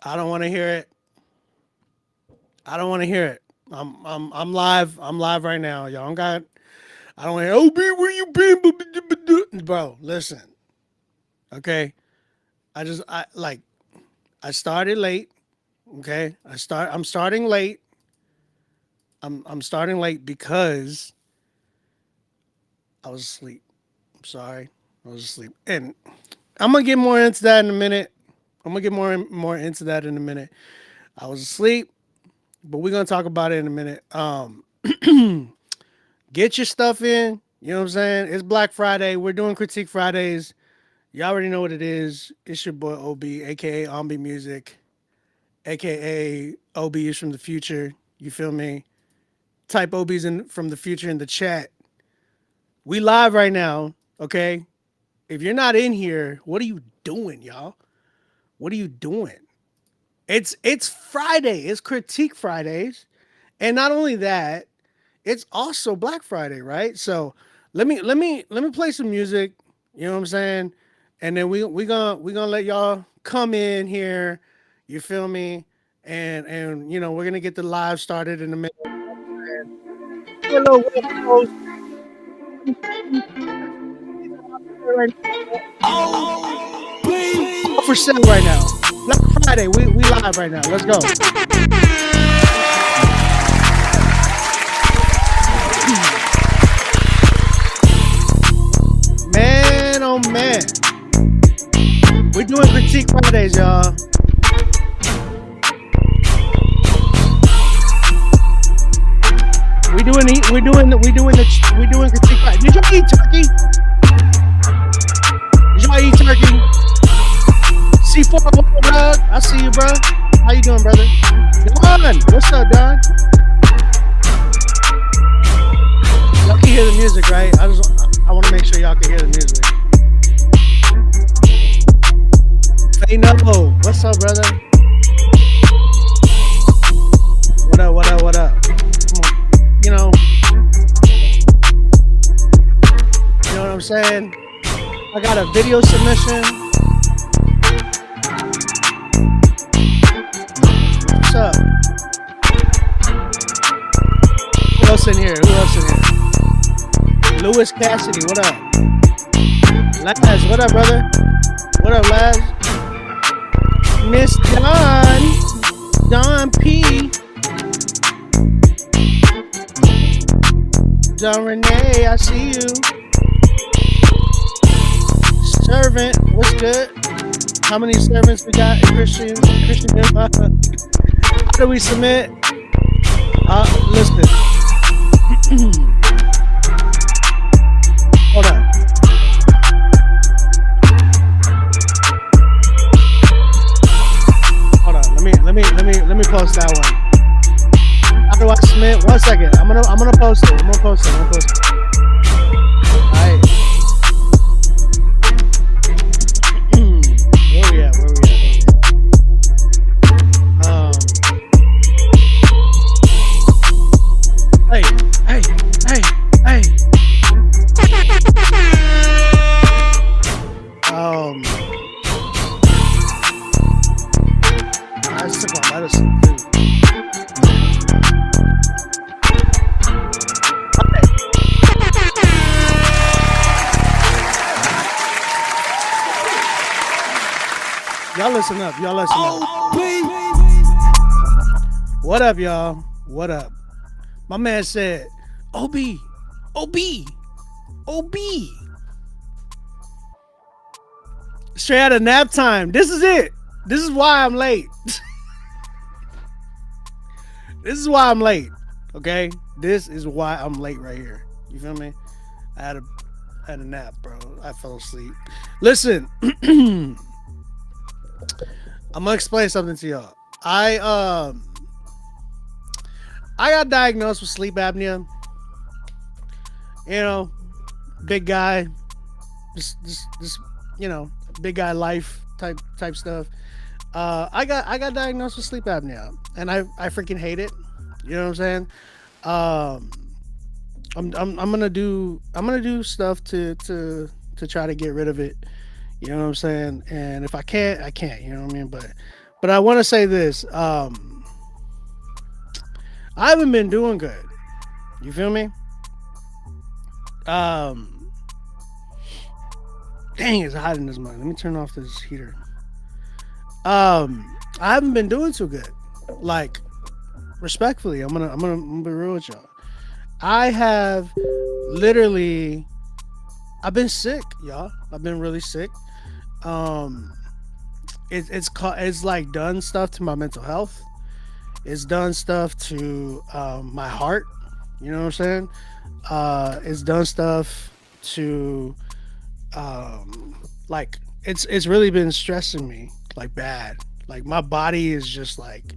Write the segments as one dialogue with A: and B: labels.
A: I don't want to hear it. I don't want to hear it. I'm live. I'm live right now. Y'all don't got. I don't want to hear. OB, where you been? Bro, listen. Okay. I like. I started late. Okay. I'm starting late. I'm starting late because I was asleep. I'm sorry. I was asleep. And I'm gonna get more into that in a minute. I'm gonna get more into that in a minute. I was asleep, but we're gonna talk about it in a minute. Get your stuff in. You know what I'm saying? It's Black Friday. We're doing Critique Fridays. You already know what it is. It's your boy OB, aka Ombi Music, aka OB is from the future. You feel me? Type OB's in from the future in the chat. We live right now. Okay. If you're not in here, what are you doing, y'all? What are you doing? It's Friday. It's Critique Fridays, and not only that, it's also Black Friday, right? So let me play some music. You know what I'm saying? And then we gonna let y'all come in here. You feel me? And we're gonna get the live started in a minute. Hello, West Coast. All for sale right now. Black Friday. We live right now. Let's go. Man, oh man. We're doing Critique Fridays, y'all. We doing Critique Fridays. Did y'all eat turkey? Did y'all eat turkey? C4, what up, dog? I see you, bro. How you doing, brother? Don, what's up, Don? Y'all can hear the music, right? I want to make sure y'all can hear the music. Hey, no, what's up, brother? What up? What up? What up? Come on, you know what I'm saying? I got a video submission. What's up? Who else in here? Who else in here? Lewis Cassidy, what up? Laz, what up, brother? What up, Laz? Miss Don P. Don Renee, I see you. Servant, what's good? How many servants we got in Christian? How do we submit? Listen. Hold on. Hold on. Let me post that one. How do I submit? 1 second. I'm gonna post it. I'm gonna post it. Alright. Where we at? Hey. I took my medicine too. Y'all listen up. What up, y'all? What up? My man said, OB. Straight out of nap time. This is it. This is why I'm late. This is why I'm late. Okay? This is why I'm late right here. You feel me? I had a nap, bro. I fell asleep. Listen. I'm gonna explain something to y'all. I got diagnosed with sleep apnea. You know, big guy, this big guy life type stuff. I got diagnosed with sleep apnea, and I freaking hate it. You know what I'm saying? I'm gonna do stuff to try to get rid of it. You know what I'm saying? And if I can't, I can't. You know what I mean? But I want to say this. I haven't been doing good. You feel me? Um, Dang, it's hot in this mug. Let me turn off this heater. I haven't been doing too good. Like, respectfully, I'm gonna be real with y'all. I have literally, I've been sick, y'all. I've been really sick. Um, it's like done stuff to my mental health. It's done stuff to my heart. You know what I'm saying? It's done stuff to like it's really been stressing me like bad. Like my body is just like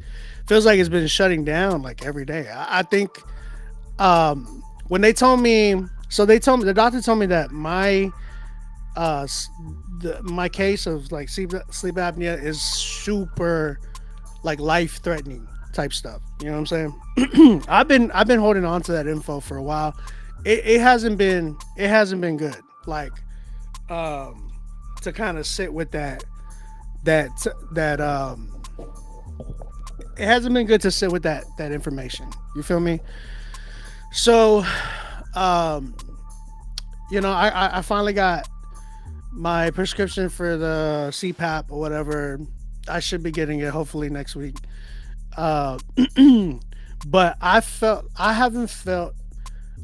A: feels like it's been shutting down like every day. I think when they told me, so they told me, the doctor told me that uh s- my case of like sleep apnea is super like life threatening type stuff. You know what I'm saying? I've been holding on to that info for a while. It hasn't been good. Like um to kind of sit with that that it hasn't been good to sit with that information. You feel me? So um I finally got my prescription for the CPAP or whatever. I should be getting it hopefully next week. Uh, but I haven't felt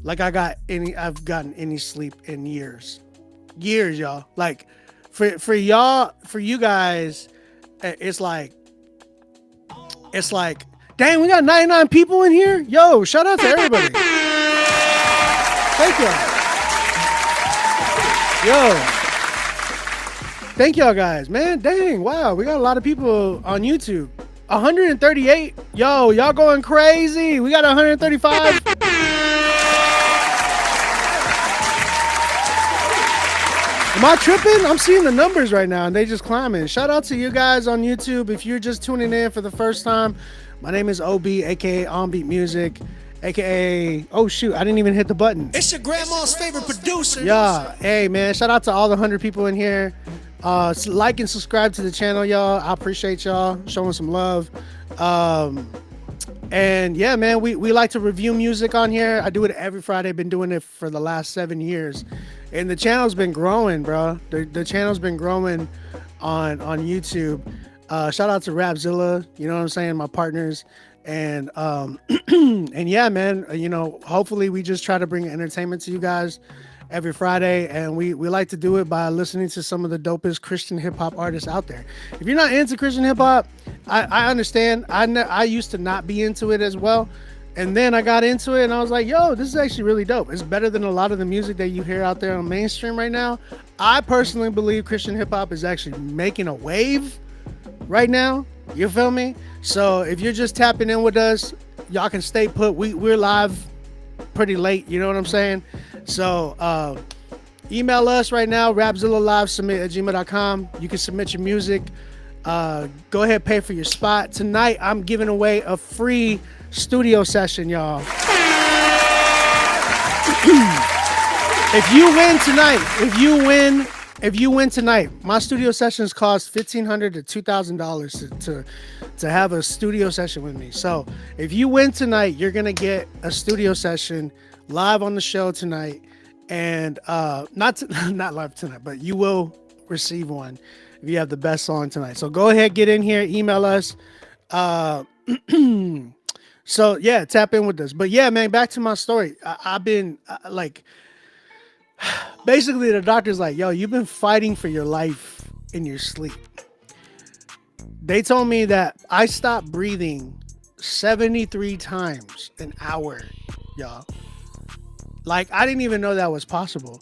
A: like I've gotten any sleep in years, y'all. Like for you guys, it's like, dang, we got 99 people in here. Yo, shout out to everybody. Thank y'all. Yo, thank y'all guys, man. Dang, wow, we got a lot of people on YouTube. 138. Yo, y'all going crazy. We got 135. Am I tripping? I'm seeing the numbers right now and they just climbing. Shout out to you guys on YouTube. If you're just tuning in for the first time, my name is OB, aka On Beat Music, aka, oh shoot, I didn't even hit the button.
B: It's your grandma's favorite producer.
A: Yeah, hey man, shout out to all the 100 people in here. Like and subscribe to the channel, y'all. I appreciate y'all showing some love. Um, and yeah, man, we like to review music on here. I do it every Friday. Been doing it for the last 7 years, and the channel's been growing, bro. The channel's been growing on YouTube. Shout out to Rapzilla. You know what I'm saying? My partners. And and yeah, man. Hopefully we just try to bring entertainment to you guys every Friday, and we like to do it by listening to some of the dopest Christian hip hop artists out there. If you're not into Christian hip hop, I understand. I used to not be into it as well, and then I got into it, and I was like, yo, this is actually really dope. It's better than a lot of the music that you hear out there on mainstream right now. I personally believe Christian hip hop is actually making a wave right now. You feel me? So if you're just tapping in with us, y'all can stay put. We're live pretty late. You know what I'm saying? So email us right now, rapzillalivesubmit@gmail.com. You can submit your music. Go ahead, pay for your spot. Tonight, I'm giving away a free studio session, y'all. If you win tonight, my studio sessions cost $1,500 to $2,000 to have a studio session with me. So if you win tonight, you're gonna get a studio session live on the show tonight, and not live tonight, but you will receive one if you have the best song tonight. So go ahead, get in here, email us. So yeah, tap in with us. But yeah, man, back to my story. I've been like, basically the doctor's like, yo, you've been fighting for your life in your sleep. They told me that I stopped breathing 73 times an hour, y'all. Like, I didn't even know that was possible.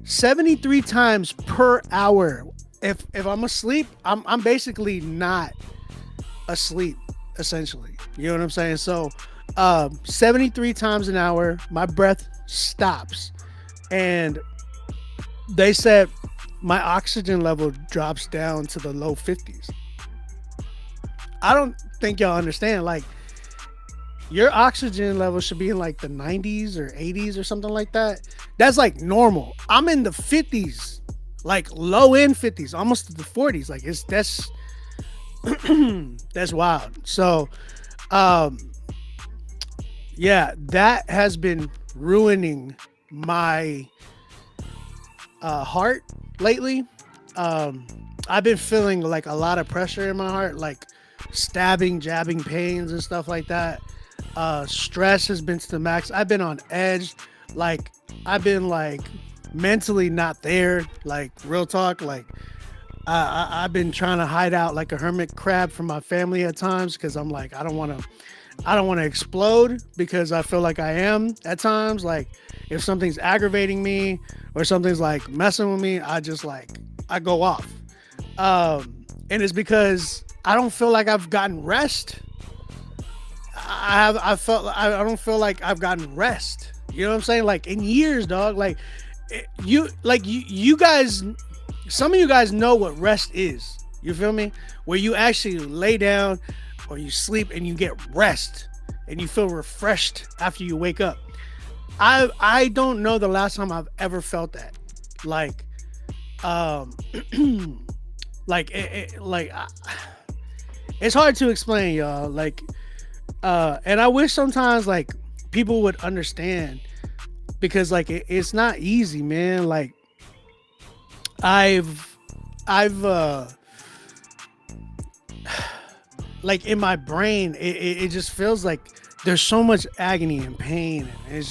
A: 73 times per hour. If I'm asleep, I'm basically not asleep, essentially. You know what I'm saying? So 73 times an hour, my breath stops. And they said my oxygen level drops down to the low 50s. I don't think y'all understand. Like, your oxygen level should be in like the 90s or 80s or something like that. That's like normal. I'm in the 50s, like low end 50s, almost to the 40s. Like, That's wild. So, um, yeah, that has been ruining my heart lately. Um, I've been feeling like a lot of pressure in my heart, like stabbing, jabbing pains and stuff like that. Stress has been to the max. I've been on edge. Like, I've been like mentally not there. Like, real talk. Like, I've been trying to hide out like a hermit crab from my family at times because I'm like, I don't want to explode because I feel like I am at times. Like, if something's aggravating me or something's like messing with me, I go off. And it's because I don't feel like I've gotten rest. I don't feel like I've gotten rest. You know what I'm saying? Like in years, dog. Like you guys, some of you guys know what rest is. You feel me? Where you actually lay down or you sleep and you get rest and you feel refreshed after you wake up. I don't know the last time I've ever felt that. Like um it's hard to explain, y'all. Like and I wish sometimes like people would understand because like it's not easy, man. Like I've I've like in my brain it just feels like there's so much agony and pain, and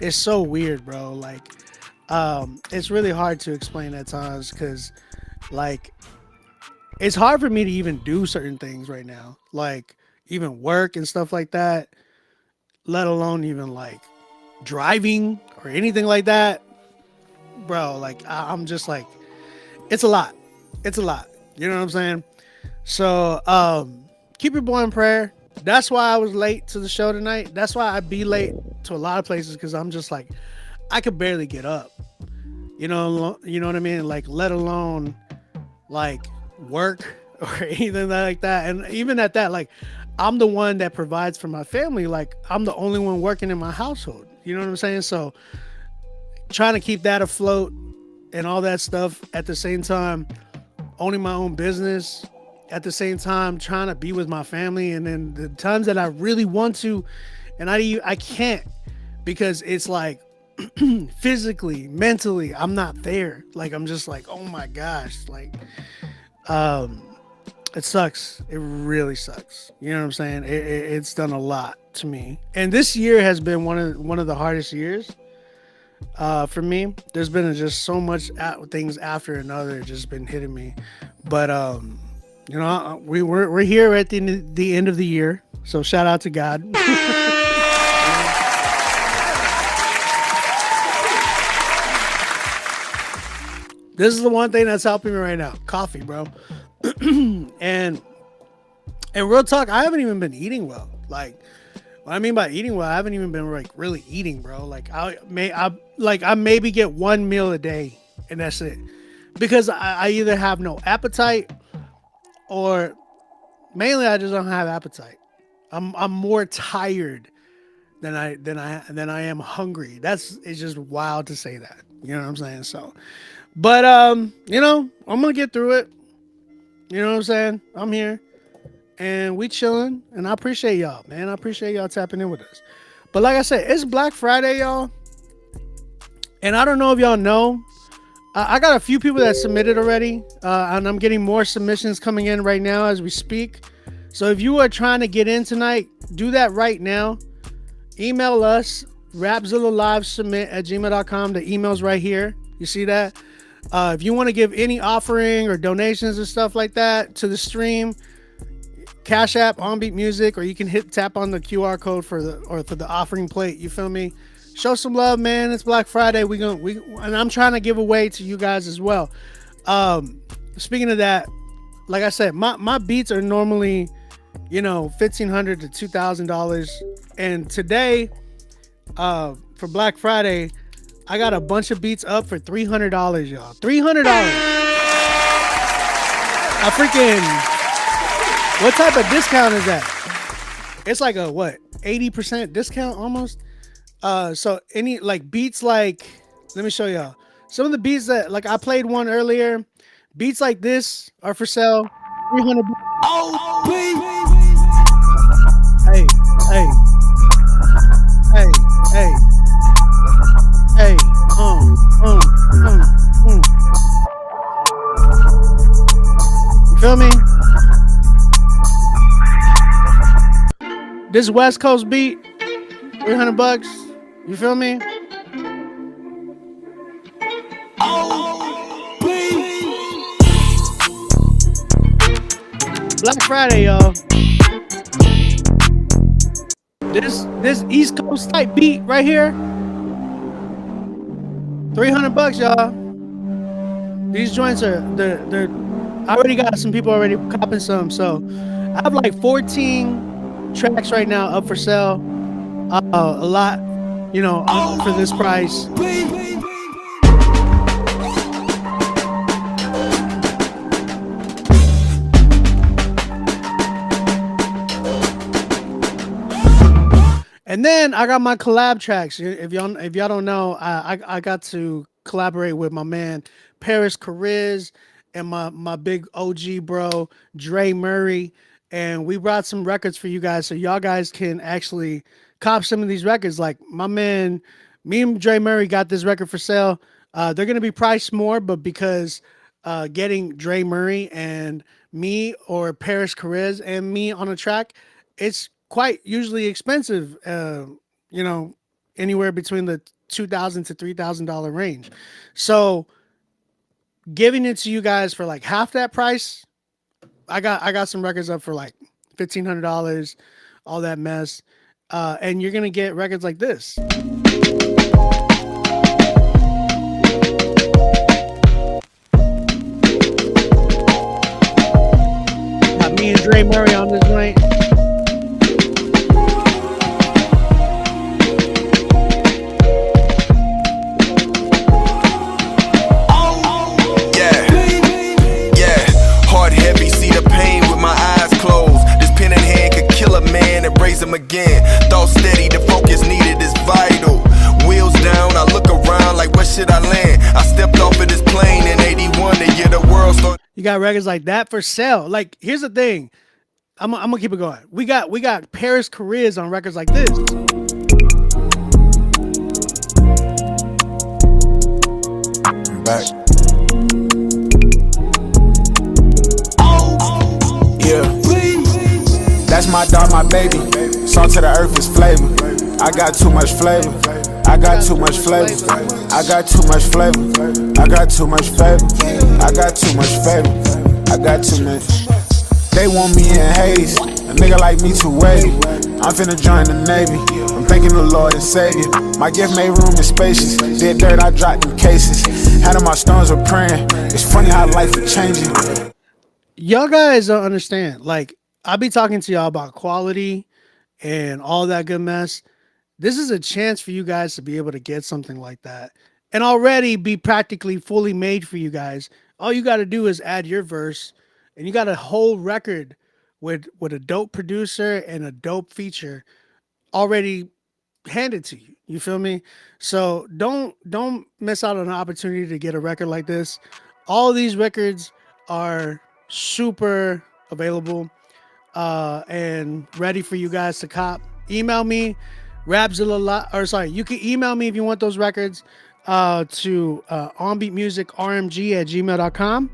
A: it's so weird, bro. Like it's really hard to explain at times because like it's hard for me to even do certain things right now, like even work and stuff like that, let alone even like driving or anything like that, bro. Like I'm just like it's a lot. It's a lot. You know what I'm saying? So keep your boy in prayer. That's why I was late to the show tonight. That's why I be late to a lot of places because I'm just like I could barely get up. You know what I mean? Like let alone like work or anything like that. And even at that, like I'm the one that provides for my family. Like I'm the only one working in my household. You know what I'm saying? So trying to keep that afloat and all that stuff at the same time, owning my own business at the same time, trying to be with my family. And then the times that I really want to, and I can't because it's like physically, mentally, I'm not there. Like I'm just like, oh my gosh, like um it sucks. It really sucks. You know what I'm saying? It's done a lot to me. And this year has been one of the hardest years for me. There's been just so much things after another just been hitting me. But you know, we're here at the end of the year. So shout out to God. This is the one thing that's helping me right now. Coffee, bro. and and real talk, I haven't even been eating well. Like what I mean by eating well, I haven't even been like really eating, bro. Like I maybe get one meal a day and that's it. Because I either have no appetite or mainly I just don't have appetite. I'm more tired than I am hungry. It's just wild to say that. You know what I'm saying? So but you know, I'm gonna get through it. You know what I'm saying? I'm here and we chilling and I appreciate y'all, man. I appreciate y'all tapping in with us. But like I said, it's Black Friday, y'all. And I don't know if y'all know, I got a few people that submitted already, and I'm getting more submissions coming in right now as we speak. So if you are trying to get in tonight, do that right now. Email us, rapzillalivesubmit@gmail.com. The email's right here. You see that? If you want to give any offering or donations and stuff like that to the stream, Cash App, OnBeat Music, or you can tap on the QR code for the offering plate. You feel me? Show some love, man. It's Black Friday. And I'm trying to give away to you guys as well. Speaking of that, like I said, my beats are normally, $1,500 to $2,000, and today, for Black Friday, I got a bunch of beats up for $300, y'all. $300. I freaking. What type of discount is that? It's like a 80% discount almost. So any like beats like, let me show y'all some of the beats that like I played one earlier. Beats like this are for sale. $300.
B: Oh,
A: Hey, hey, hey, hey, hey, You feel me? This West Coast beat, $300. You feel me? Black Friday, y'all. This East Coast type beat right here, $300, y'all. These joints are they're. I already got some people already copping some, so I have like 14 tracks right now up for sale. A lot, you know, for this price. And then I got my collab tracks. If y'all don't know, I got to collaborate with my man Paris Cariz and my big OG bro Dre Murray, and we brought some records for you guys so y'all guys can actually cop some of these records. Like my man, me and Dre Murray got this record for sale. They're gonna be priced more, but because getting Dre Murray and me or Paris Cariz and me on a track, it's quite usually expensive. You know, anywhere between the $2,000 to $3,000 range. So giving it to you guys for like half that price, I got some records up for like $1,500, all that mess, and you're gonna get records like this. Got me and Dre Murray on this joint.
C: Him again, thought steady, the focus needed is vital. Wheels down, I look around like where should I land? I stepped off of this plane in 81 to get the world started.
A: You got records like that for sale. Like, here's the thing, I'm gonna keep it going. We got Paris Cariz on records like this.
C: I'm back. Yeah, that's my dog, my baby. Salt to the earth is flavor. I got too much flavor. I got too much flavor. I got too much flavor. I got too much flavor. I got too much flavor. I got too much. They want me in haze. A nigga like me too wavy. I'm finna join the Navy. I'm thanking the Lord and Savior. My gift made room and spacious. Dead dirt, I dropped in cases. Handle my stones with praying. It's funny how life is changing.
A: Y'all guys don't understand. Like, I'll be talking to y'all about quality and all that good mess. This is a chance for you guys to be able to get something like that and already be practically fully made for you guys. All you got to do is add your verse, and you got a whole record with a dope producer and a dope feature already handed to you. You feel me? So don't miss out on an opportunity to get a record like this. All these records are super available and ready for you guys to cop. Email me, you can email me if you want those records to onbeatmusicrmg@gmail.com,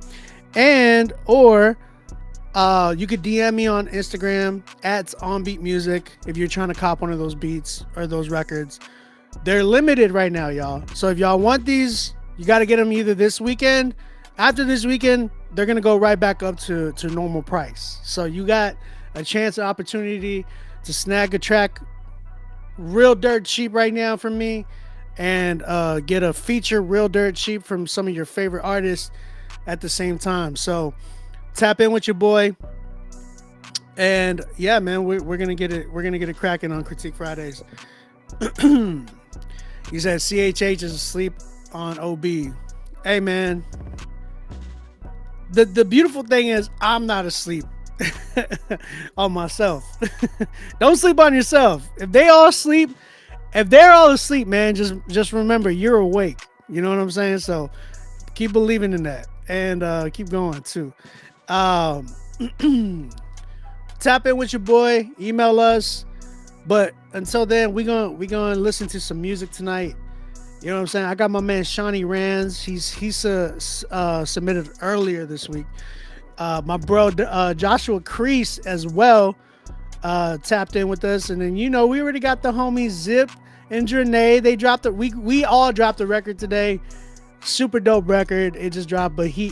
A: and or you could DM me on Instagram at onbeatmusic if you're trying to cop one of those beats or those records. They're limited right now, y'all. So if y'all want these, you got to get them either this weekend. After this weekend, they're gonna go right back up to normal price. So you got a chance, an opportunity to snag a track real dirt cheap right now from me, and get a feature real dirt cheap from some of your favorite artists at the same time. So tap in with your boy, and yeah, man, we're gonna get it cracking on Critique Fridays. He said CHH is asleep on OB. Hey man, the beautiful thing is I'm not asleep on myself. Don't sleep on yourself. If they're all asleep, man, just remember you're awake. You know what I'm saying? So keep believing in that, and keep going too. Tap in with your boy. Email us. But until then, we gonna listen to some music tonight. You know what I'm saying? I got my man Shawnee Rands. He's submitted earlier this week. My bro Joshua Crease as well tapped in with us, and then we already got the homies Zip and Janae. They dropped it. We all dropped a record today. Super dope record. It just dropped, but he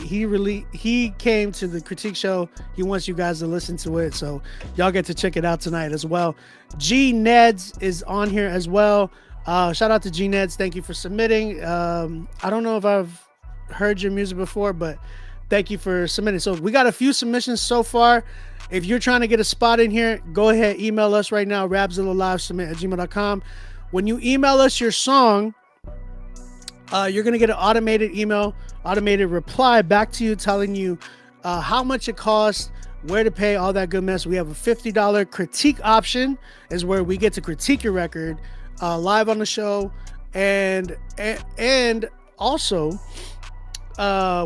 A: came to the critique show. He wants you guys to listen to it, so y'all get to check it out tonight as well. G Neds is on here as well. Shout out to G Neds. Thank you for submitting. I don't know if I've heard your music before, but thank you for submitting. So we got a few submissions so far. If you're trying to get a spot in here, go ahead, email us right now, rapzillalivesubmit@gmail.com. When you email us your song, you're going to get an automated reply back to you telling you how much it costs, where to pay, all that good mess. We have a $50 critique option, is where we get to critique your record live on the show. And also,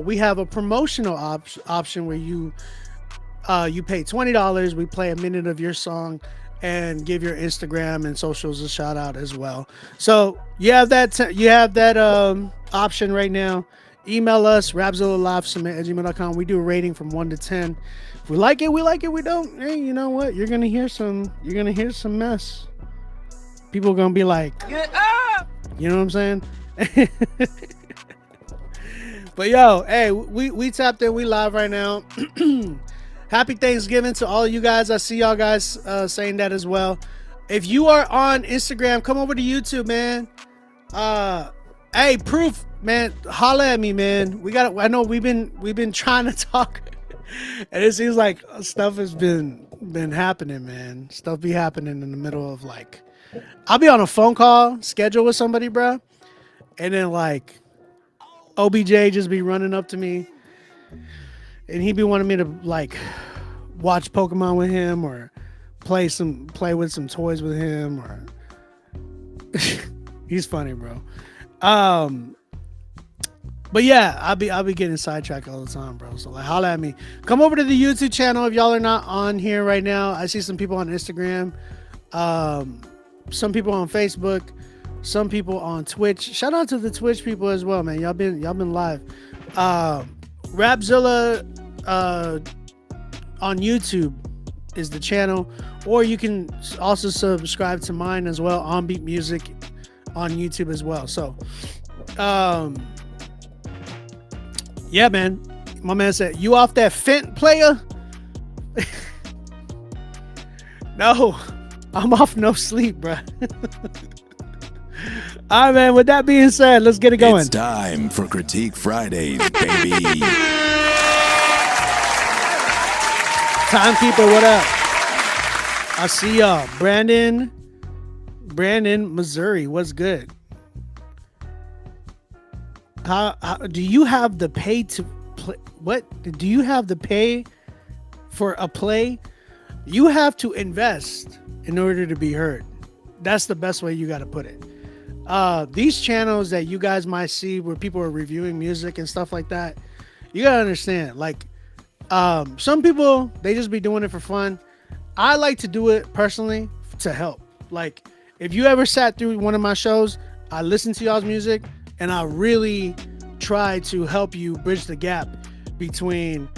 A: we have a promotional option where you pay $20. We play a minute of your song and give your Instagram and socials a shout out as well. So you have that option right now. Email us, rapzillalivesubmit@gmail.com. We do a rating from 1 to 10. If we like it, we like it. We don't, hey, you know what? You're gonna hear some mess. People are gonna be like, get up! You know what I'm saying? But yo, hey, we tapped in, we live right now. Happy Thanksgiving to all of you guys. I see y'all guys saying that as well. If you are on Instagram, come over to YouTube, man. Hey, Proof, man, holla at me, man. I know we've been trying to talk, and it seems like stuff has been happening, man. Stuff be happening in the middle of like, I'll be on a phone call schedule with somebody, bro, and then like OBJ just be running up to me. And he be wanting me to like watch Pokemon with him or play with some toys with him, or he's funny, bro. But yeah, I'll be getting sidetracked all the time, bro. So like, holla at me. Come over to the YouTube channel if y'all are not on here right now. I see some people on Instagram, some people on Facebook, some people on Twitch. Shout out to the Twitch people as well, man. Y'all been live. Rapzilla on YouTube is the channel, or you can also subscribe to mine as well, On Beat Music on YouTube as well. So yeah, man, my man said, you off that Fent, player? No, I'm off no sleep, bro. All right, man, with that being said, let's get it going.
D: It's time for Critique Fridays, baby.
A: Timekeeper, what up? I see y'all. Brandon, Missouri, what's good? How do you have the pay to play? What do you have to pay for a play? You have to invest in order to be heard. That's the best way you got to put it. These channels that you guys might see where people are reviewing music and stuff like that, you gotta understand, like, some people, they just be doing it for fun. I like to do it personally to help. Like, if you ever sat through one of my shows, I listen to y'all's music and I really try to help you bridge the gap between,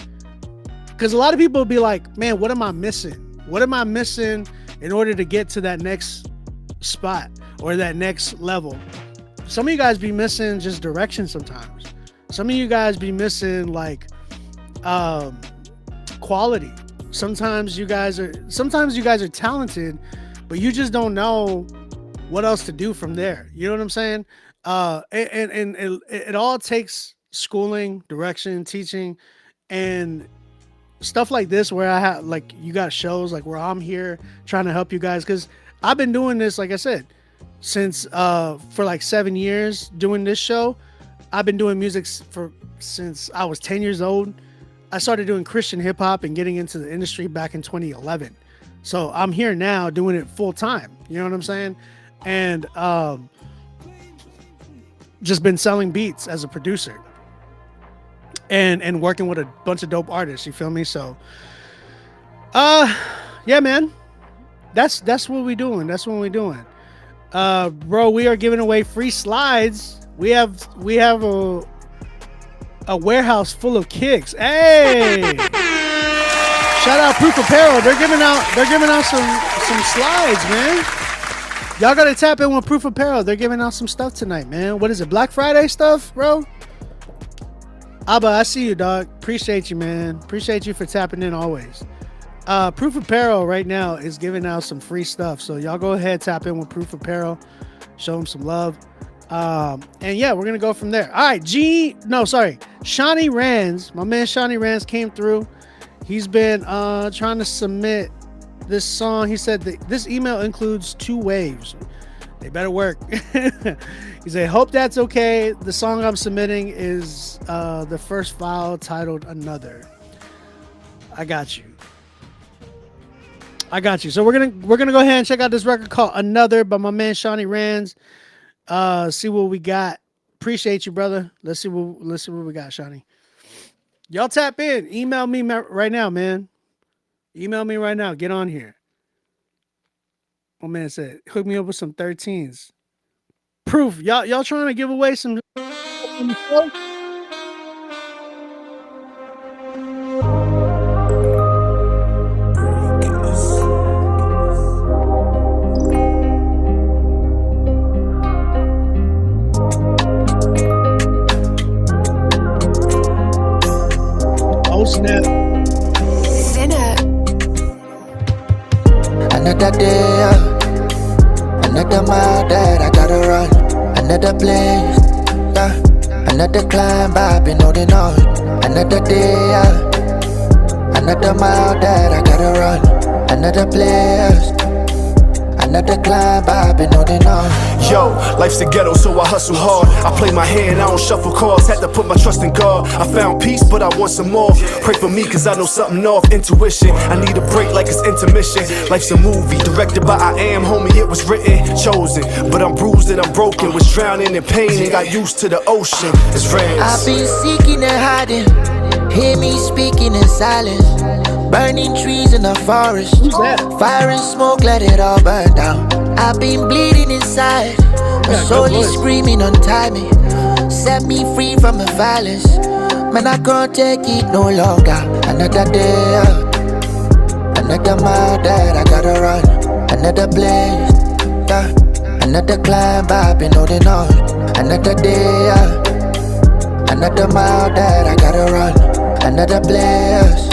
A: because a lot of people will be like, man, what am I missing? What am I missing in order to get to that next spot or that next level? Some of you guys be missing just direction sometimes. Some of you guys be missing like quality. Sometimes you guys are talented, but you just don't know what else to do from there. You know what I'm saying? And it all takes schooling, direction, teaching, and stuff like this, where I have, like, you got shows like where I'm here trying to help you guys, because I've been doing this, like I said, since for like 7 years doing this show. I've been doing music since I was 10 years old. I started doing Christian hip hop and getting into the industry back in 2011. So I'm here now doing it full time. You know what I'm saying? And just been selling beats as a producer and working with a bunch of dope artists. You feel me? So Yeah, man. That's what we doing. That's what we doing. Bro, we are giving away free slides. We have a warehouse full of kicks. Hey! Shout out Proof Apparel. They're giving out some slides, man. Y'all gotta tap in with Proof Apparel. They're giving out some stuff tonight, man. What is it? Black Friday stuff, bro? Abba, I see you, dog. Appreciate you, man. Appreciate you for tapping in always. Proof Apparel right now is giving out some free stuff. So y'all go ahead, tap in with Proof Apparel. Show them some love. And yeah, we're gonna go from there. All right, Shawnee Rands. My man Shawnee Rands came through. He's been trying to submit this song. He said that this email includes 2 waves. They better work. He said, hope that's okay. The song I'm submitting is the first file titled Another. I got you. So we're gonna go ahead and check out this record called Another by my man Shawnee Rands. See what we got. Appreciate you, brother. Let's see what we got, Shawnee. Y'all tap in. Email me right now, man. Email me right now. Get on here. My man said, hook me up with some 13s. Proof. Y'all trying to give away some oh snap.
E: Another day, another mile that I gotta run. Another place, another climb I've been holding on. Another day, another mile that I gotta run. Another place, another climb I've been holding on.
F: Yo, life's a ghetto, so I hustle hard. I play my hand, I don't shuffle cards. Had to put my trust in God. I found peace, but I want some more. Pray for me, cause I know something off. Intuition, I need a break like it's intermission. Life's a movie, directed by I Am. Homie, it was written, chosen. But I'm bruised and I'm broken. Was drowning in pain and got used to the ocean. It's Rands.
E: I've been seeking and hiding. Hear me speaking in silence. Burning trees in the forest.
A: Who's that?
E: Fire and smoke, let it all burn down. I've been bleeding inside. My soul is screaming, untie me. Set me free from the violence. Man, I can't take it no longer. Another day, another mile that I gotta run. Another place, another climb I've been holding on. Another day, another mile that I gotta run. Another place,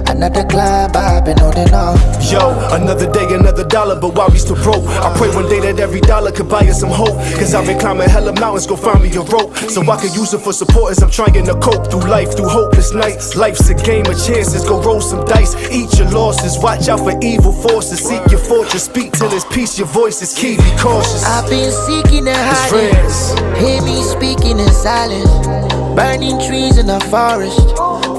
E: another climb I've been holding on.
F: Yo, another day, another dollar, but why we still broke? I pray one day that every dollar could buy us some hope. Cause I've been climbing hella mountains, go find me a rope. So I can use it for support as I'm trying to cope through life, through hopeless nights. Life's a game of chances, go roll some dice. Eat your losses, watch out for evil forces. Seek your fortress, speak till it's peace, your voice is key, be cautious.
E: I've been seeking and hiding. Hear me speaking in silence. Burning trees in the forest.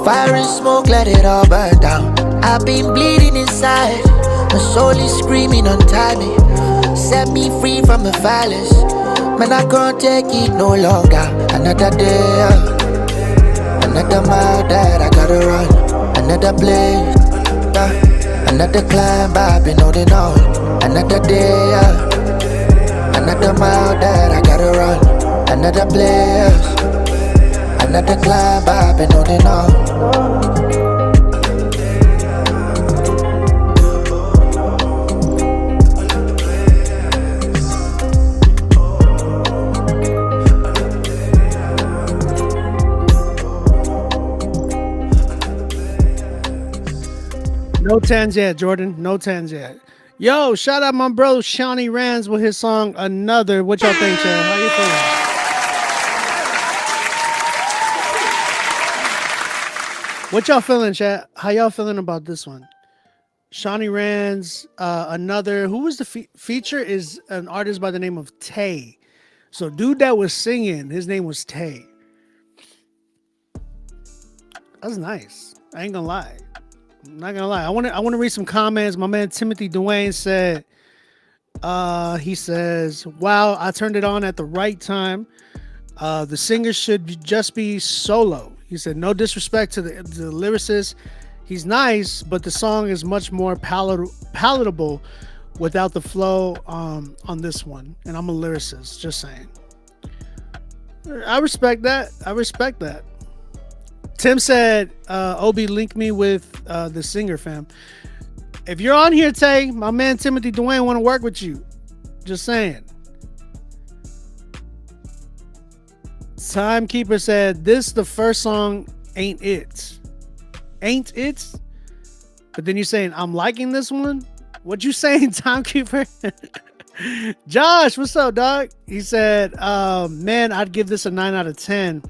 E: Fire and smoke, let it all burn down. I've been bleeding inside. My soul is screaming, untie me. Set me free from the violence. Man, I can't take it no longer. Another day, another mile that I gotta run. Another place, another climb I've been holding on. Another day, another mile that I gotta run. Another place, another climb I've been holding on.
A: No tens yet, Jordan. No tens yet. Yo, shout out my bro Shawnee Rands with his song Another. What y'all think, Chad? How you feeling? What y'all feeling, Chad? How y'all feeling about this one? Shawnee Rands, Another. Who was the feature? Is an artist by the name of Tay. So dude that was singing, his name was Tay. That's nice. I ain't gonna lie. I'm not gonna lie. I want to read some comments. My man Timothy Dwayne said, he says, "Wow, I turned it on at the right time. The singer should just be solo." He said, "No disrespect to the lyricist." He's nice, but the song is much more palatable without the flow on this one. And I'm a lyricist, just saying. I respect that. Tim said, Obi, link me with the singer, fam. If you're on here, Tay, my man Timothy Dwayne want to work with you. Just saying. Timekeeper said, this the first song, Ain't It. Ain't It? But then you're saying, I'm liking this one? What you saying, Timekeeper? Josh, what's up, dog? He said, man, I'd give this a 9 out of 10.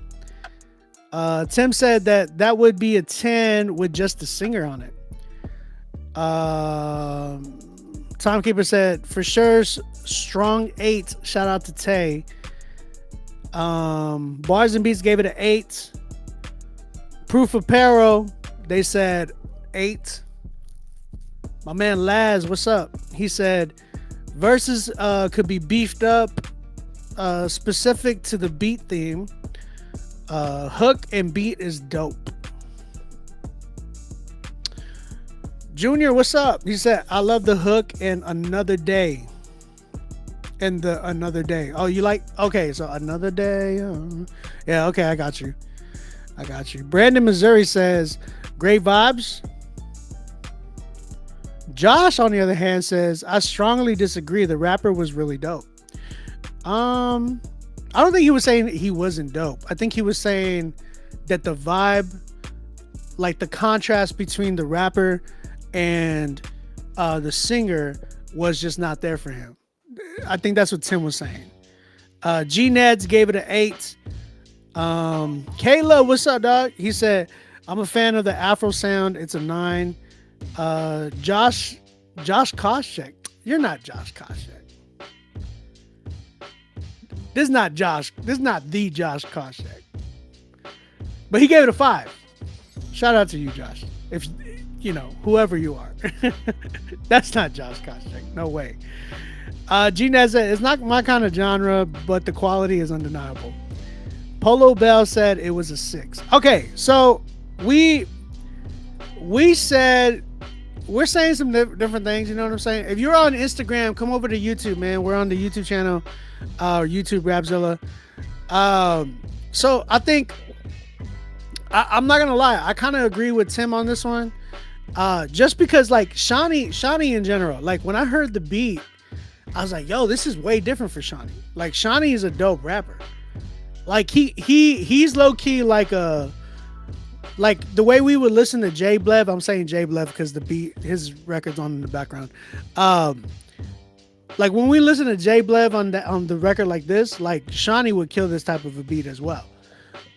A: Tim said that would be a 10 with just the singer on it. Timekeeper said, for sure, strong 8. Shout out to Tay. Bars and Beats gave it an 8. Proof Apparel, they said 8. My man Laz, what's up? He said verses could be beefed up, specific to the beat theme. Hook and beat is dope. Junior, what's up? He said, I love the hook and Another Day. And the Another Day. Oh, you like? Okay, so Another Day. Yeah, okay, I got you. Brandon, Missouri says, great vibes. Josh, on the other hand, says, I strongly disagree. The rapper was really dope. I don't think he was saying he wasn't dope. I think he was saying that the vibe, like the contrast between the rapper and the singer was just not there for him. I think that's what Tim was saying. G Neds gave it an 8. Kayla, what's up, dog? He said, I'm a fan of the Afro sound. It's a 9. Josh Koscheck. You're not Josh Koscheck. This is not the Josh Koscheck. But he gave it a 5. Shout out to you, Josh. If you know, whoever you are. That's not Josh Koscheck. No way. G-Net said, it's not my kind of genre, but the quality is undeniable. Polo Bell said it was a 6. Okay, so we're saying some different things, you know what I'm saying? If you're on Instagram, come over to YouTube, man. We're on the YouTube channel, YouTube Rapzilla. So I think I'm not gonna lie, I kind of agree with Tim on this one. Just because like Shawnee in general, like when I heard the beat, I was like, yo, this is way different for Shawnee. Like Shawnee is a dope rapper. Like he's low key like the way we would listen to Jay Blev. I'm saying Jay Blev because the beat, his record's on in the background. Like when we listen to Jay Blev on the record like this, like Shawnee would kill this type of a beat as well.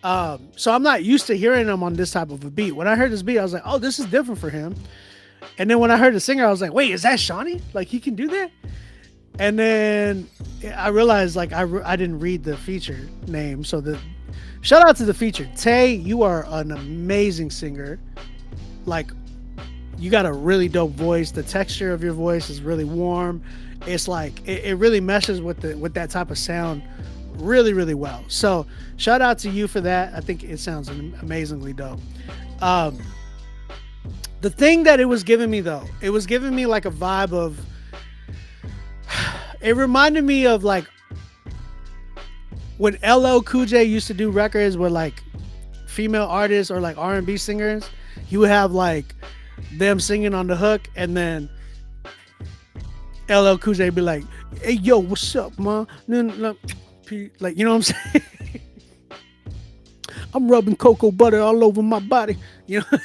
A: So I'm not used to hearing him on this type of a beat. When I heard this beat, I was like, oh, this is different for him. And then when I heard the singer, I was like, wait, is that Shawnee? Like he can do that? And then I realized like I didn't read the feature name. So shout out to the feature. Tay, you are an amazing singer. Like you got a really dope voice. The texture of your voice is really warm. It's like it really meshes with that type of sound really, really well. So shout out to you for that. I think it sounds amazingly dope. The thing that it was giving me though, it was giving me like a vibe of, it reminded me of like when LL Cool J used to do records with like female artists or like R&B singers. He would have like them singing on the hook, and then LL Cool J be like, hey yo, what's up, man? Like, you know what I'm saying? I'm rubbing cocoa butter all over my body, you know.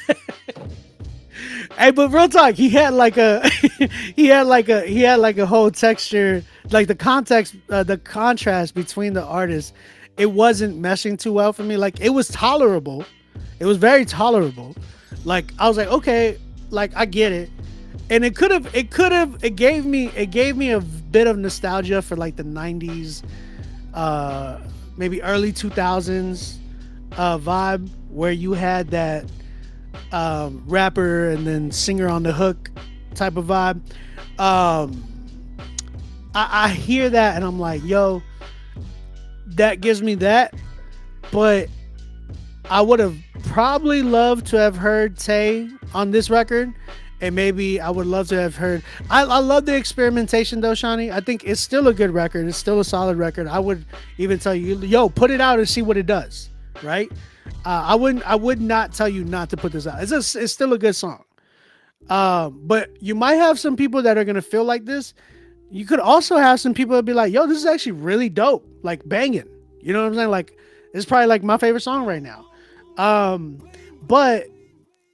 A: Hey, but real talk, he had like a whole texture, like the context, the contrast between the artists. It wasn't meshing too well for me. Like it was tolerable. It was very tolerable. Like I was like, okay, like I get it. And it gave me a bit of nostalgia for like the 90s, maybe early 2000s vibe where you had that rapper and then singer on the hook type of vibe. I hear that and I'm like, yo, that gives me that. But I would have probably loved to have heard Tay on this record, and maybe I would love to have heard. I love the experimentation though, Shawnee. I think it's still a good record. It's still a solid record. I would even tell you, yo, put it out and see what it does. Right? I would not tell you not to put this out. It's still a good song. But you might have some people that are gonna feel like this. You could also have some people that be like, yo, this is actually really dope, like banging. You know what I'm saying? Like, it's probably like my favorite song right now. But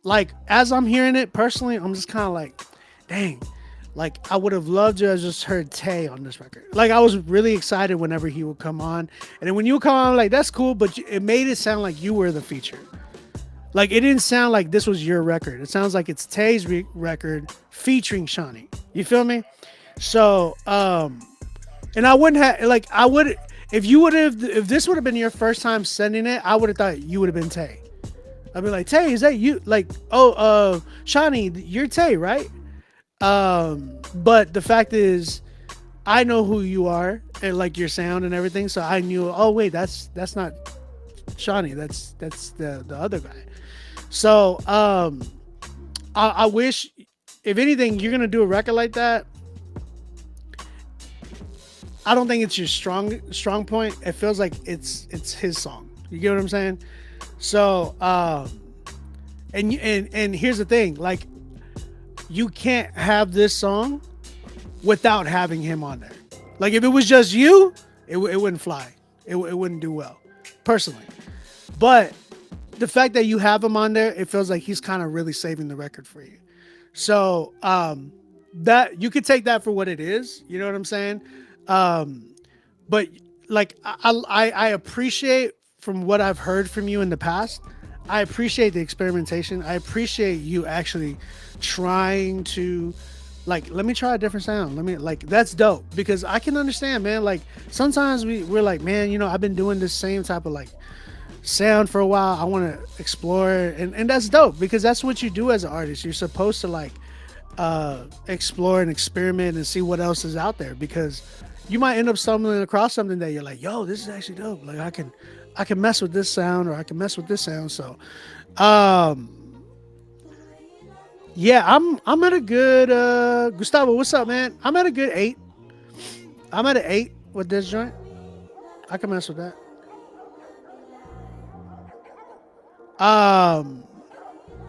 A: like as I'm hearing it personally, I'm just kind of like, dang, like I would have loved to have just heard Tay on this record. Like I was really excited whenever he would come on, and then when you would come on, I'm like, that's cool, but it made it sound like you were the feature. Like it didn't sound like this was your record. It sounds like it's Tay's record featuring Shawnee. You feel me? So, and I wouldn't have like if this would have been your first time sending it, I would have thought you would have been Tay. I'd be like, Tay, is that you? Like, oh, Shawnee, you're Tay, right? But the fact is, I know who you are and like your sound and everything, so I knew. Oh wait, that's not Shawnee. That's the other guy. So, I wish, if anything, you're gonna do a record like that. I don't think it's your strong point. It feels like it's his song. You get what I'm saying? So, and here's the thing, like, you can't have this song without having him on there. Like, if it was just you, it wouldn't fly. It wouldn't do well, personally. But the fact that you have him on there, it feels like he's kind of really saving the record for you. So, that you could take that for what it is. You know what I'm saying? But like I appreciate, from what I've heard from you in the past, I appreciate the experimentation. I appreciate you actually trying to, like, let me try a different sound. That's dope, because I can understand, man. Like sometimes we're like, man, you know, I've been doing this same type of like sound for a while. I want to explore, and that's dope, because that's what you do as an artist. You're supposed to like explore and experiment and see what else is out there, because you might end up stumbling across something that you're like, yo, this is actually dope. Like I can mess with this sound, or I can mess with this sound. So, yeah, I'm at a good, Gustavo, what's up, man? I'm at a good 8. I'm at an 8 with this joint. I can mess with that.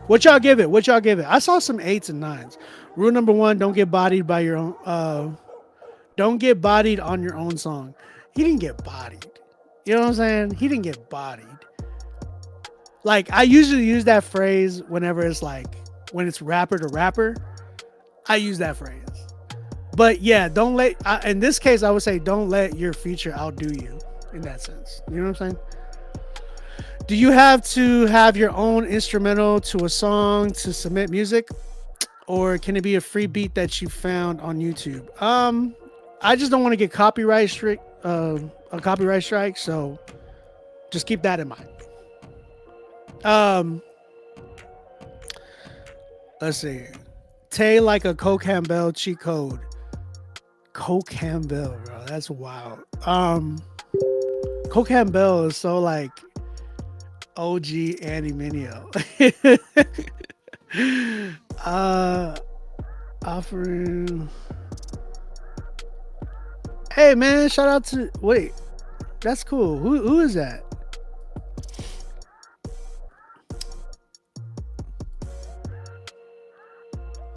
A: What y'all give it? I saw some 8s and 9s. Rule number 1, don't get bodied by your own, don't get bodied on your own song. He didn't get bodied. You know what I'm saying? He didn't get bodied. Like, I usually use that phrase whenever it's like, when it's rapper to rapper, I use that phrase. But yeah, in this case, I would say don't let your feature outdo you in that sense. You know what I'm saying? Do you have to have your own instrumental to a song to submit music? Or can it be a free beat that you found on YouTube? I just don't want to get a copyright strike, so just keep that in mind. Let's see. Tay like a Coke Campbell cheat code. Coke Campbell, bro. That's wild. Coke Campbell is so like OG Andy Mineo. Offering. Hey man, shout out to, wait, that's cool. Who is that?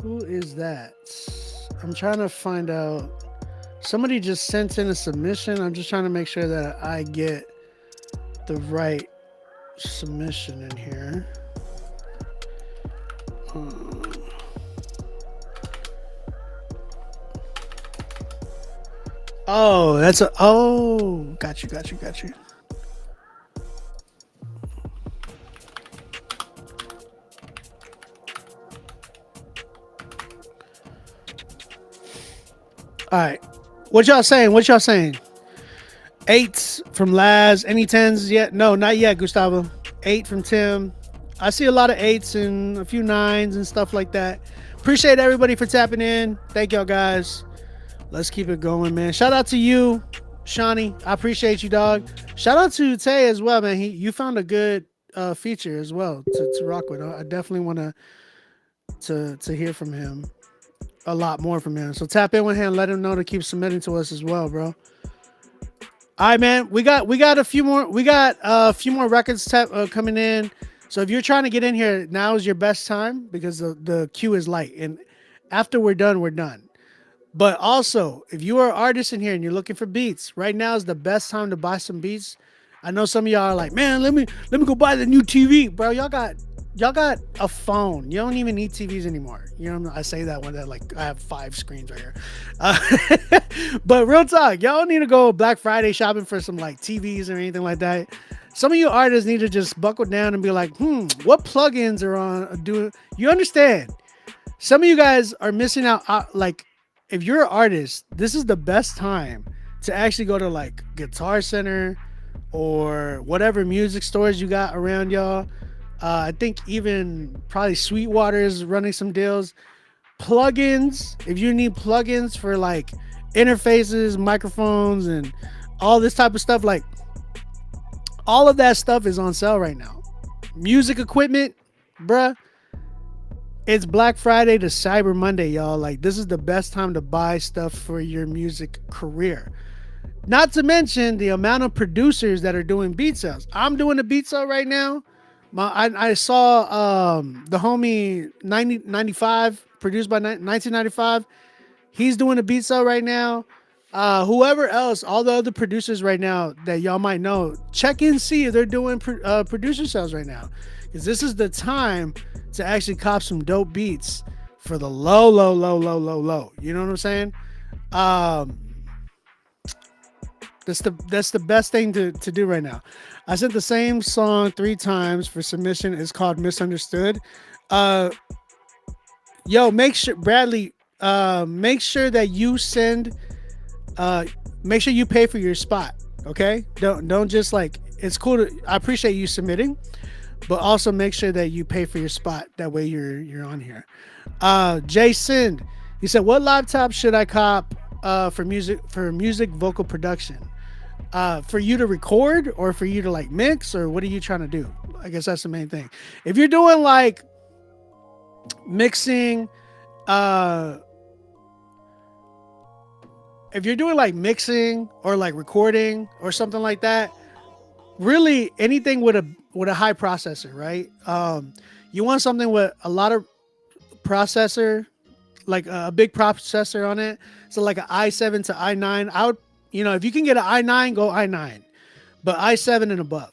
A: Who is that? I'm trying to find out. Somebody just sent in a submission. I'm just trying to make sure that I get the right submission in here. Oh, that's got you. All right. What y'all saying? 8s from Laz. Any 10s yet? No, not yet, Gustavo. 8 from Tim. I see a lot of 8s and a few 9s and stuff like that. Appreciate everybody for tapping in. Thank y'all guys. Let's keep it going, man. Shout out to you, Shawnee. I appreciate you, dog. Shout out to Tay as well, man. You found a good feature as well to rock with. I definitely want to to hear from him, a lot more from him. So tap in with him, let him know to keep submitting to us as well, bro. All right, man. We got a few more. We got a few more records coming in. So if you're trying to get in here, now is your best time because the queue is light. And after we're done, we're done. But also, if you are an artist in here and you're looking for beats, right now is the best time to buy some beats. I know some of y'all are like, man, let me go buy the new TV, bro. Y'all got a phone. You don't even need TVs anymore. You know, I say that when I have 5 screens right here. But real talk, y'all don't need to go Black Friday shopping for some like TVs or anything like that. Some of you artists need to just buckle down and be like, what plugins are on? You understand? Some of you guys are missing out. Like, if you're an artist, this is the best time to actually go to like Guitar Center or whatever music stores you got around y'all. I think even probably Sweetwater is running some deals. Plugins, if you need plugins for like interfaces, microphones, and all this type of stuff, like all of that stuff is on sale right now. Music equipment, bruh. It's Black Friday to Cyber Monday, y'all. Like, this is the best time to buy stuff for your music career. Not to mention the amount of producers that are doing beat sales. I'm doing a beat sale right now. I saw the homie 95 produced by 1995. He's doing a beat sale right now. Whoever else, all the other producers right now that y'all might know, check in, see if they're doing producer sales right now, because this is the time to actually cop some dope beats for the low. You know what I'm saying? That's the best thing to do right now. I sent the same song 3 times for submission. It's called Misunderstood. Make sure, Bradley, make sure that you send, make sure you pay for your spot. Okay. Don't just like, it's cool I appreciate you submitting, but also make sure that you pay for your spot. That way you're on here. Jason, he said, what laptop should I cop for music vocal production? For you to record or for you to like mix, or what are you trying to do? I guess that's the main thing. If you're doing like mixing, if you're doing like mixing or like recording or something like that, really anything with a high processor, right? You want something with a lot of processor, like a big processor on it. So like an i7 to i9. I would, if you can get an i9, go i9, but i7 and above.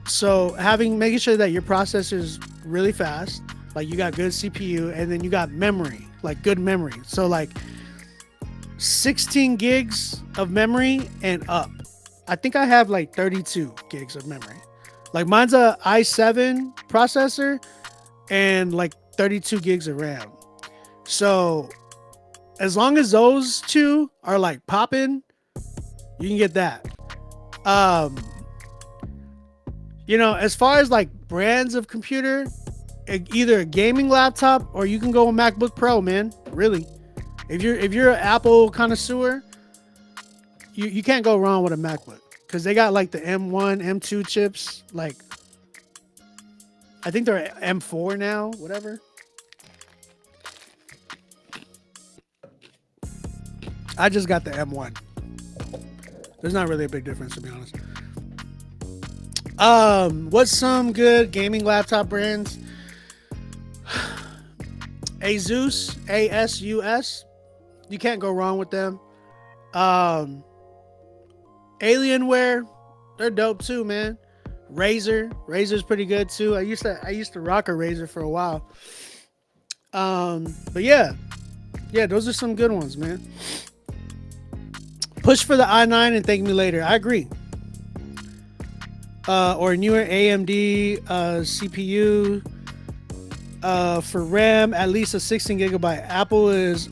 A: So making sure that your processor is really fast, like you got good CPU, and then you got memory, like good memory. So like 16 gigs of memory and up. I think I have like 32 gigs of memory. Like mine's a i7 processor and like 32 gigs of RAM. So as long as those two are like popping, you can get that. As far as like brands of computer, either a gaming laptop or you can go a MacBook Pro, man. Really, if you're an Apple connoisseur, you can't go wrong with a MacBook, because they got like the M1, M2 chips. Like I think they're M4 now, whatever. I just got the M1. There's not really a big difference, to be honest. What's some good gaming laptop brands? Asus, ASUS. You can't go wrong with them. Alienware, they're dope too, man. Razer's pretty good too. I used to rock a Razer for a while. But yeah, those are some good ones, man. Push for the i9 and thank me later. I agree. Or newer AMD CPU. For RAM, at least a 16 gigabyte. Apple is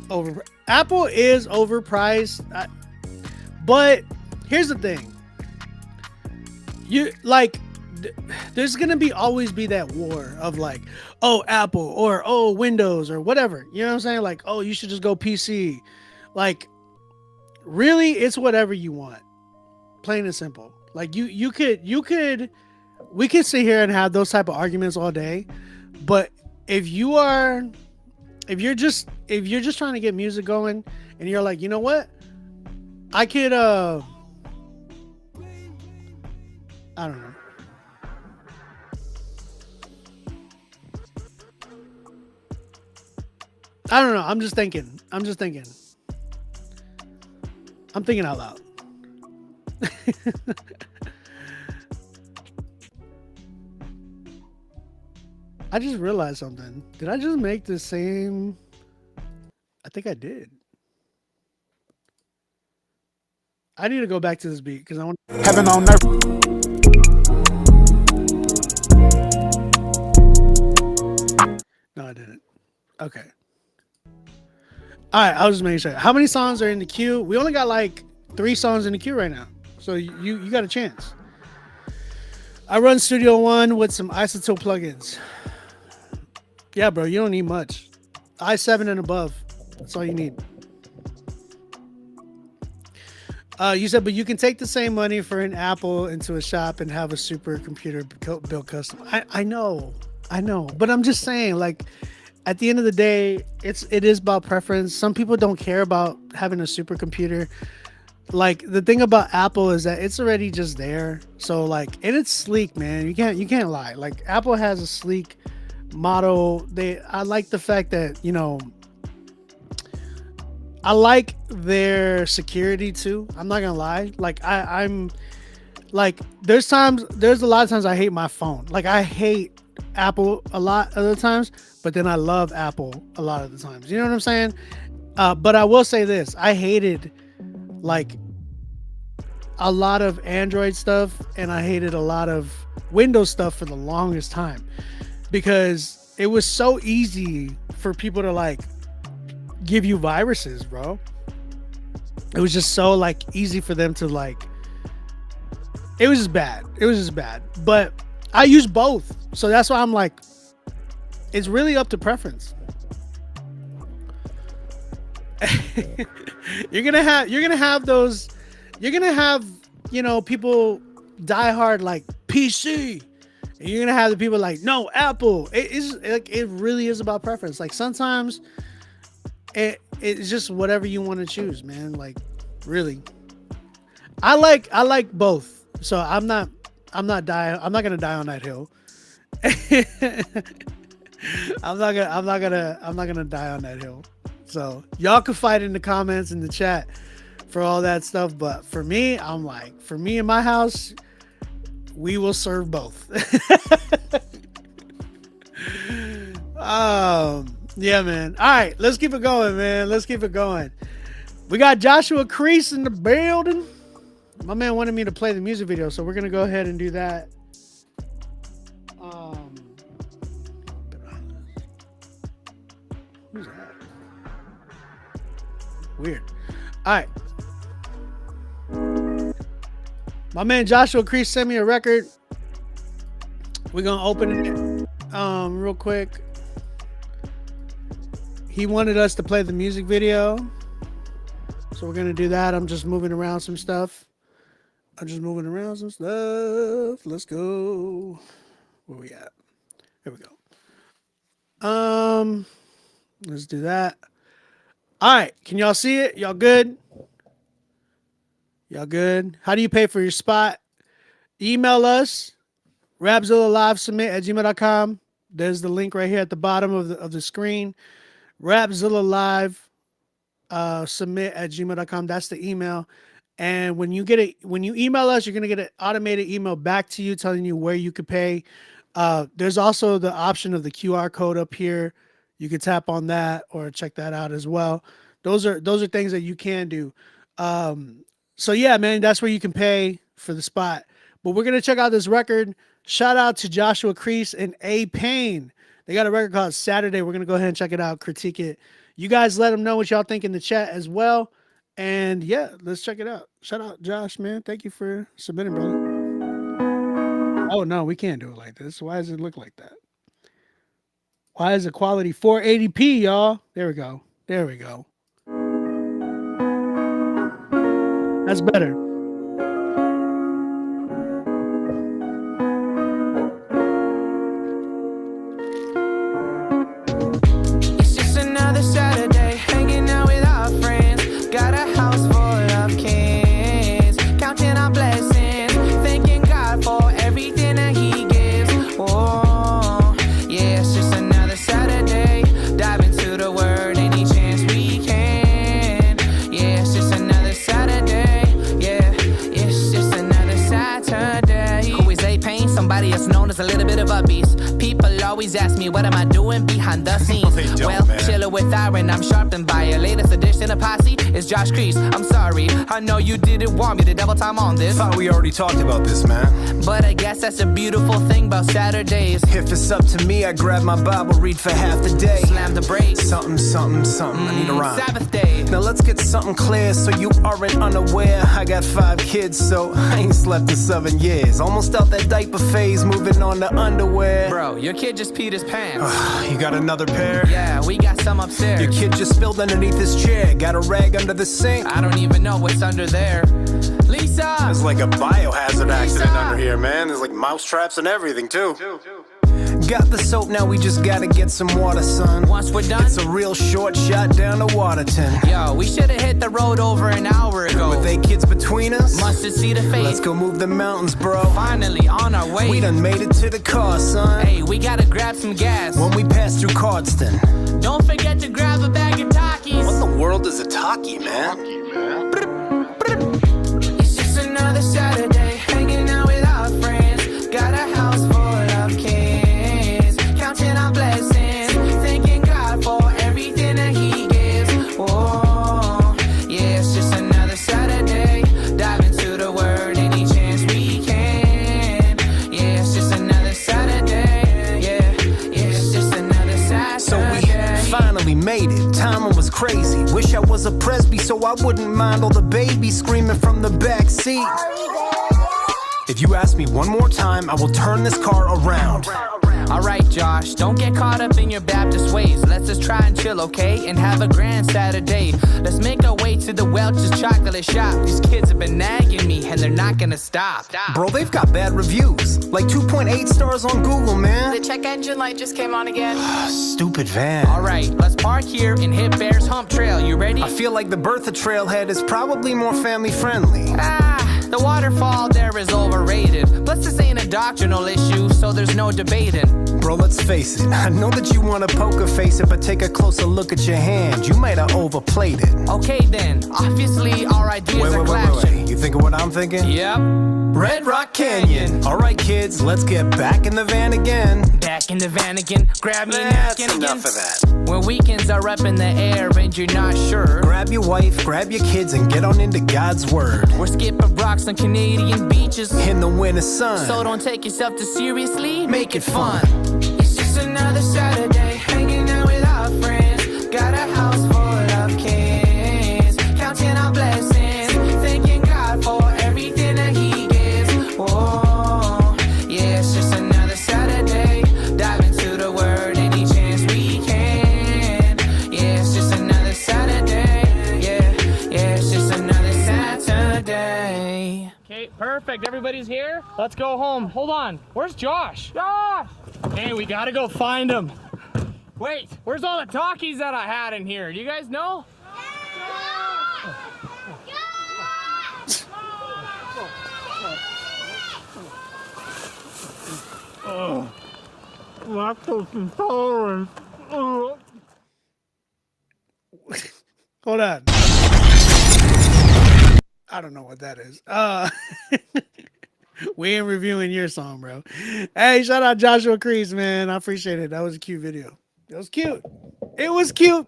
A: overpriced. But here's the thing. There's gonna always be that war of like, oh, Apple, or oh, Windows, or whatever. You know what I'm saying? Like, oh, you should just go PC. Like, really, it's whatever you want. Plain and simple. Like we could sit here and have those type of arguments all day, But if you're just trying to get music going and you're like, you know what, I could I don't know. I don't know. I'm thinking out loud. I just realized something. Did I just make the same? I think I did. I need to go back to this beat because I want.
C: Heaven on earth.
A: No, I didn't. Okay. All right, I was just making sure. How many songs are in the queue? We only got like 3 songs in the queue right now, so you got a chance. I run Studio One with some Isotope plugins. Yeah, bro, you don't need much. i7 and above. That's all you need. You said, but you can take the same money for an Apple into a shop and have a supercomputer built custom. I know, but I'm just saying, like, at the end of the day, it is about preference. Some people don't care about having a supercomputer. Like, the thing about Apple is that it's already just there. So like, and it's sleek, man. You can't lie. Like, Apple has a sleek model. I like the fact that, you know, I like their security too. I'm not gonna lie. Like, I'm like, there's a lot of times I hate my phone. Like, I hate Apple a lot of the times, but then I love Apple a lot of the times. You know what I'm saying? But I will say this: I hated like a lot of Android stuff, and I hated a lot of Windows stuff for the longest time because it was so easy for people to like give you viruses, bro. It was just so like easy for them to like. It was just bad. But I use both, so that's why I'm like, it's really up to preference. You're gonna have those, you know, people die hard like PC, and you're gonna have the people like, no, Apple. It really is about preference. Like, sometimes it's just whatever you want to choose, man. Like, really, I like both, so I'm not gonna die on that hill. I'm not gonna die on that hill. So y'all can fight in the comments in the chat for all that stuff, but for me, I'm like, for me in my house, we will serve both. Yeah, man. All right, let's keep it going, man. Let's keep it going. We got Joshua Crease in the building. My man wanted me to play the music video, so we're gonna go ahead and do that. Who's that? Weird. All right. My man Joshua Crease sent me a record. We're gonna open it real quick. He wanted us to play the music video, so we're gonna do that. I'm just moving around some stuff. Let's go. Where we at? Here we go. Let's do that. All right. Can y'all see it? Y'all good? Y'all good? How do you pay for your spot? Email us, rapzillalive@gmail.com. There's the link right here at the bottom of the screen. Rapzillalive submit@gmail.com. That's the email. And when you email us, you're gonna get an automated email back to you telling you where you could pay. There's also the option of the QR code up here. You can tap on that or check that out as well. Those are things that you can do. So yeah, man, that's where you can pay for the spot. But we're gonna check out this record. Shout out to Joshua Crease and A Pain. They got a record called Saturday. We're gonna go ahead and check it out, critique it. You guys let them know what y'all think in the chat as well. And yeah, let's check it out. Shout out Josh, man. Thank you for submitting, brother. Oh no, we can't do it like this. Why does it look like that? Why is the quality 480p, y'all? There we go. There we go. That's better.
G: me, what am I doing behind the scenes? Well, chillin' with Aaron, I'm sharpened by a latest edition of Posse. It's Josh Crease. I'm sorry, I know you didn't want me to double time on this.
F: Thought we already talked about this, man.
G: But I guess that's a beautiful thing about Saturdays.
F: If it's up to me, I grab my Bible, read for half the day.
G: Slam the brakes.
F: Something, I need a rhyme.
G: Sabbath day.
F: Now let's get something clear so you aren't unaware. I got 5 kids, so I ain't slept in 7 years. Almost out that diaper phase, moving on to underwear.
G: Bro, your kid just peed his pants.
F: You got another pair?
G: Yeah, we got some upstairs.
F: Your kid just spilled underneath his chair. Got a rag under the sink?
G: I don't even know what's under there. Lisa!
F: There's like a biohazard accident under here, man. There's like mouse traps and everything, too. Got the soap, now we just gotta get some water, son.
G: Once we're done,
F: it's a real short shot down to Waterton.
G: Yo, we should've hit the road over an hour ago.
F: With 8 kids between us,
G: must've seen the face.
F: Let's go move the mountains, bro.
G: Finally on our way.
F: We done made it to the car, son.
G: Hey, we gotta grab some gas
F: when we pass through Cardston.
G: Don't forget to grab a bag of Takis.
F: What the world is a Taki, man?
G: It's just another Saturday, hanging out with our friends. Got a house full of kids, counting our blessings, thanking God for everything that He gives. Oh, yeah, it's just another Saturday, dive into the Word any chance we can. Yeah, it's just another Saturday. Yeah, it's just another Saturday.
F: So we finally made it. Timing was crazy. Wish I was a Presby so I wouldn't mind all the babies screaming from the back seat. If you ask me one more time, I will turn this car around.
G: Alright, Josh, don't get caught up in your Baptist ways. Let's just try and chill, okay? And have a grand Saturday. Let's make our way to the Welch's chocolate shop. These kids have been nagging me, and they're not gonna stop.
F: Bro, they've got bad reviews. Like 2.8 stars on Google, man.
H: The check engine light just came on again.
F: Stupid van.
G: Alright, let's park here and hit Bear's Hump Trail. You ready?
F: I feel like the Bertha Trailhead is probably more family friendly.
G: The waterfall there is overrated. Plus, this ain't a doctrinal issue, so there's no debating.
F: Bro, let's face it. I know that you want to poker face it, but take a closer look at your hand. You might have overplayed it.
G: Okay, then. Obviously, our ideas are clashing.
F: Wait. You thinking what I'm thinking?
G: Yep.
F: Red Rock Canyon. All right, kids, let's get back in the van again.
G: Back in the van again. Grab me a napkin again.
F: Enough of that.
G: When weekends are up in the air and you're not sure,
F: grab your wife, grab your kids, and get on into God's word.
G: We're skipping rocks on Canadian beaches
F: in the winter sun.
G: So don't take yourself too seriously. Make it fun. It's just another Saturday, hanging out with our friends. Got a house full of kids, counting our blessings, thanking God for everything that He gives. Oh, yeah, it's just another Saturday, dive into the Word any chance we can. Yeah, it's just another Saturday. Yeah, it's just another Saturday.
I: Okay, perfect. Everybody's here. Let's go home. Hold on. Where's Josh? Josh! Hey, we gotta go find him. Wait, where's all the talkies that I had in here? Do you guys know? Oh, lactose intolerance.
A: Hold on. I don't know what that is. We ain't reviewing your song, bro. Hey, shout out Joshua Crease, man. I appreciate it. That was a cute video. It was cute. It was cute.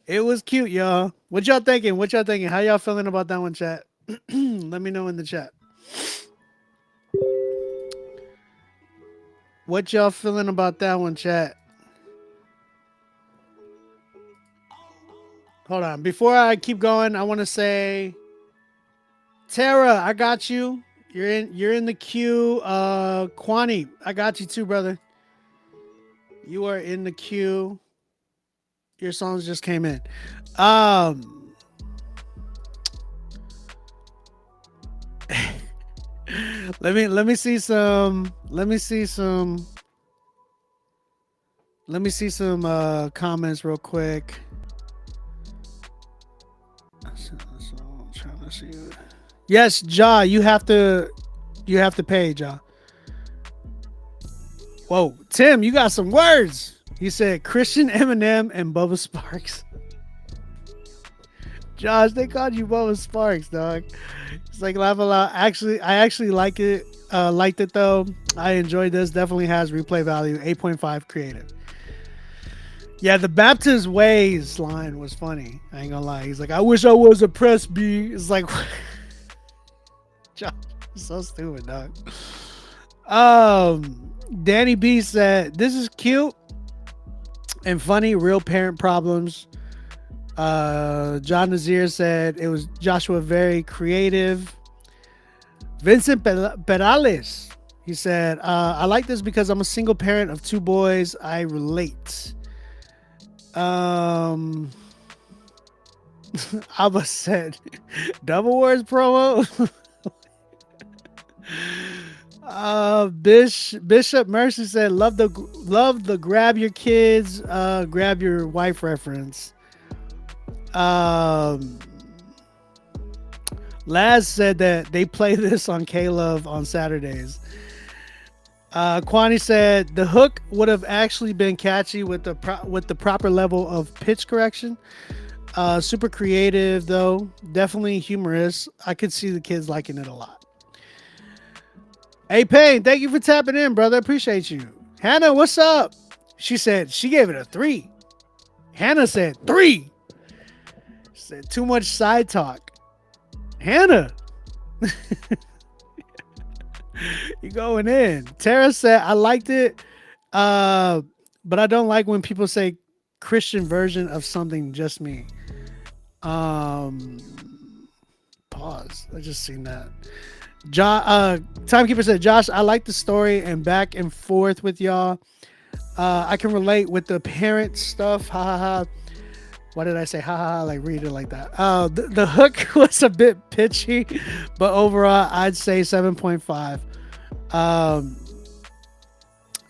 A: It was cute, y'all. What y'all thinking? What y'all thinking? How y'all feeling about that one, chat? Let me know in the chat. What y'all feeling about that one, chat? Hold on. Before I keep going, I want to say, Tara, I got you. You're in the queue. Kwani, I got you too, brother. You are in the queue. Your songs just came in. Let me see some comments real quick. So I'm trying to see. Yes, Ja, you have to pay, Ja. Whoa, Tim, you got some words. He said Christian Eminem and Bubba Sparks. Josh, they called you Bubba Sparks, dog. It's like laugh a lot. Actually, I actually like it. Liked it though. I enjoyed this. Definitely has replay value. 8.5 creative. Yeah, the Baptist Ways line was funny. I ain't gonna lie. He's like, I wish I was a press B. It's like, Josh, so stupid, dog. Danny B said, this is cute and funny. Real parent problems. John Nazir said it was Joshua very creative. Vincent Perales, he said, I like this because I'm a single parent of 2 boys. I relate. Abba said, Double Wars promo. Bishop Mercy said, love the grab your kids, grab your wife reference. Laz said that they play this on K-Love on Saturdays. Kwani said the hook would have actually been catchy with the proper level of pitch correction. Super creative though, definitely humorous. I could see the kids liking it a lot. Hey Payne, thank you for tapping in, brother. Appreciate you. Hannah, what's up? She said she gave it a 3. Hannah said 3. Said too much side talk. Hannah, you going in. Tara said I liked it, but I don't like when people say Christian version of something. Just me. Pause. I just seen that. Timekeeper said, Josh, I like the story and back and forth with y'all. I can relate with the parent stuff. Ha ha ha. Why did I say ha ha ha? Like read it like that. The hook was a bit pitchy, but overall I'd say 7.5.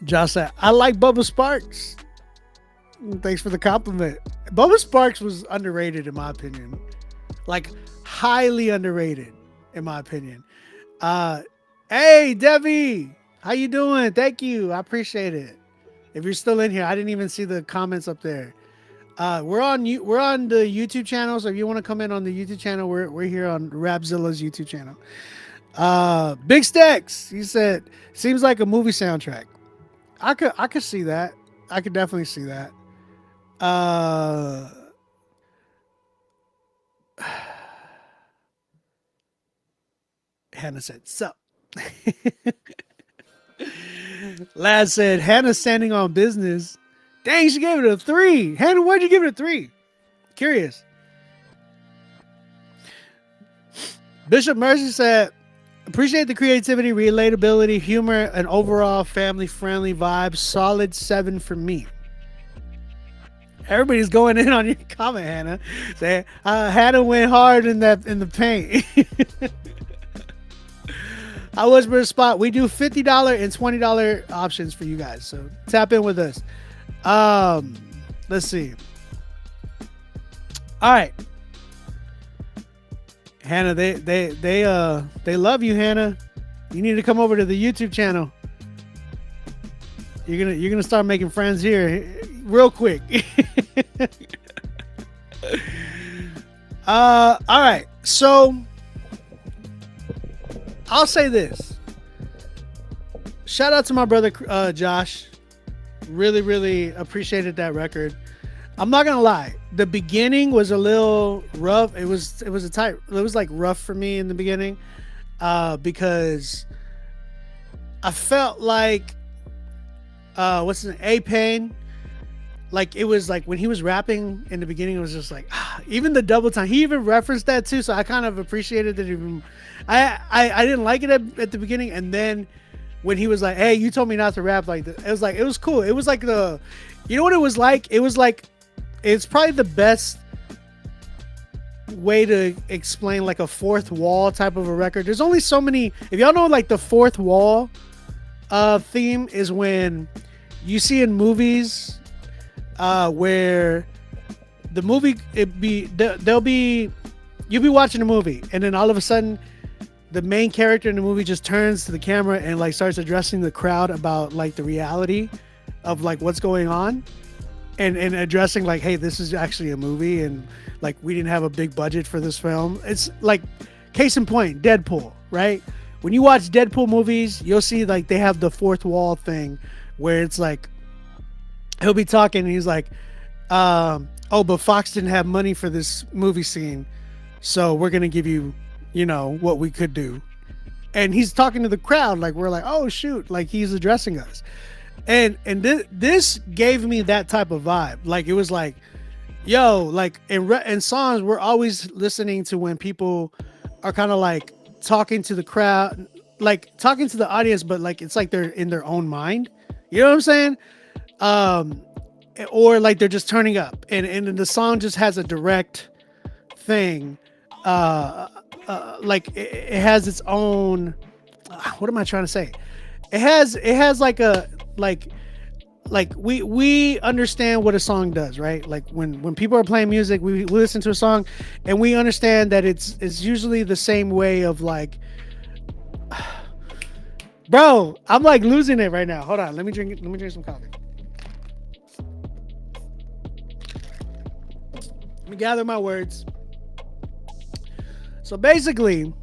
A: Josh said, I like Bubba Sparks. Thanks for the compliment. Bubba Sparks was underrated in my opinion. Like highly underrated in my opinion. Hey Debbie, how you doing? Thank you. I appreciate it. If you're still in here, I didn't even see the comments up there. We're on the YouTube channel, so if you want to come in on the YouTube channel, we're here on Rapzilla's YouTube channel. Big Stacks, he said, seems like a movie soundtrack. I could see that. I could definitely see that. Hannah said, sup. Lad said, Hannah's standing on business. Dang, she gave it a 3. Hannah, why'd you give it a 3? Curious. Bishop Mercy said, appreciate the creativity, relatability, humor, and overall family-friendly vibe. Solid 7 for me. Everybody's going in on your comment, Hannah. Say, Hannah went hard in the paint. I was for a spot. We do $50 and $20 options for you guys. So tap in with us. Let's see. All right. Hannah, they love you, Hannah. You need to come over to the YouTube channel. You're gonna start making friends here real quick. All right. So I'll say this. Shout out to my brother Josh. Really appreciated that record. I'm not gonna lie, the beginning was a little rough. It was like rough for me in the beginning, because I felt like what's his name, A-Pain, like it was like when he was rapping in the beginning, it was just like even the double time. He even referenced that too, so I kind of appreciated it. Even I didn't like it at the beginning, and then when he was like, hey, you told me not to rap like this, it was cool. It was like you know what it was like? It was like, it's probably the best way to explain like a fourth wall type of a record. There's only so many. If y'all know, like the fourth wall theme is when you see in movies where the movie you'll be watching a movie and then all of a sudden the main character in the movie just turns to the camera and like starts addressing the crowd about like the reality of like what's going on. and addressing like, hey, this is actually a movie, and like we didn't have a big budget for this film. It's like, case in point, Deadpool, right? When you watch Deadpool movies, you'll see like they have the fourth wall thing where it's like he'll be talking and he's like, oh, but Fox didn't have money for this movie scene, so we're gonna give you, you know, what we could do. And he's talking to the crowd like, we're like, oh shoot, like he's addressing us. And this gave me that type of vibe. Like it was like, yo, like in songs, we're always listening to when people are kind of like talking to the crowd, like talking to the audience, but like it's like they're in their own mind. You know what I'm saying? Or like they're just turning up, and the song just has a direct thing. Like it has its own. What am I trying to say? It has like a like we understand what a song does, right? Like when people are playing music, we listen to a song and we understand that it's usually the same way of like, bro, I'm like losing it right now. Hold on, let me drink some coffee. Let me gather my words. So basically,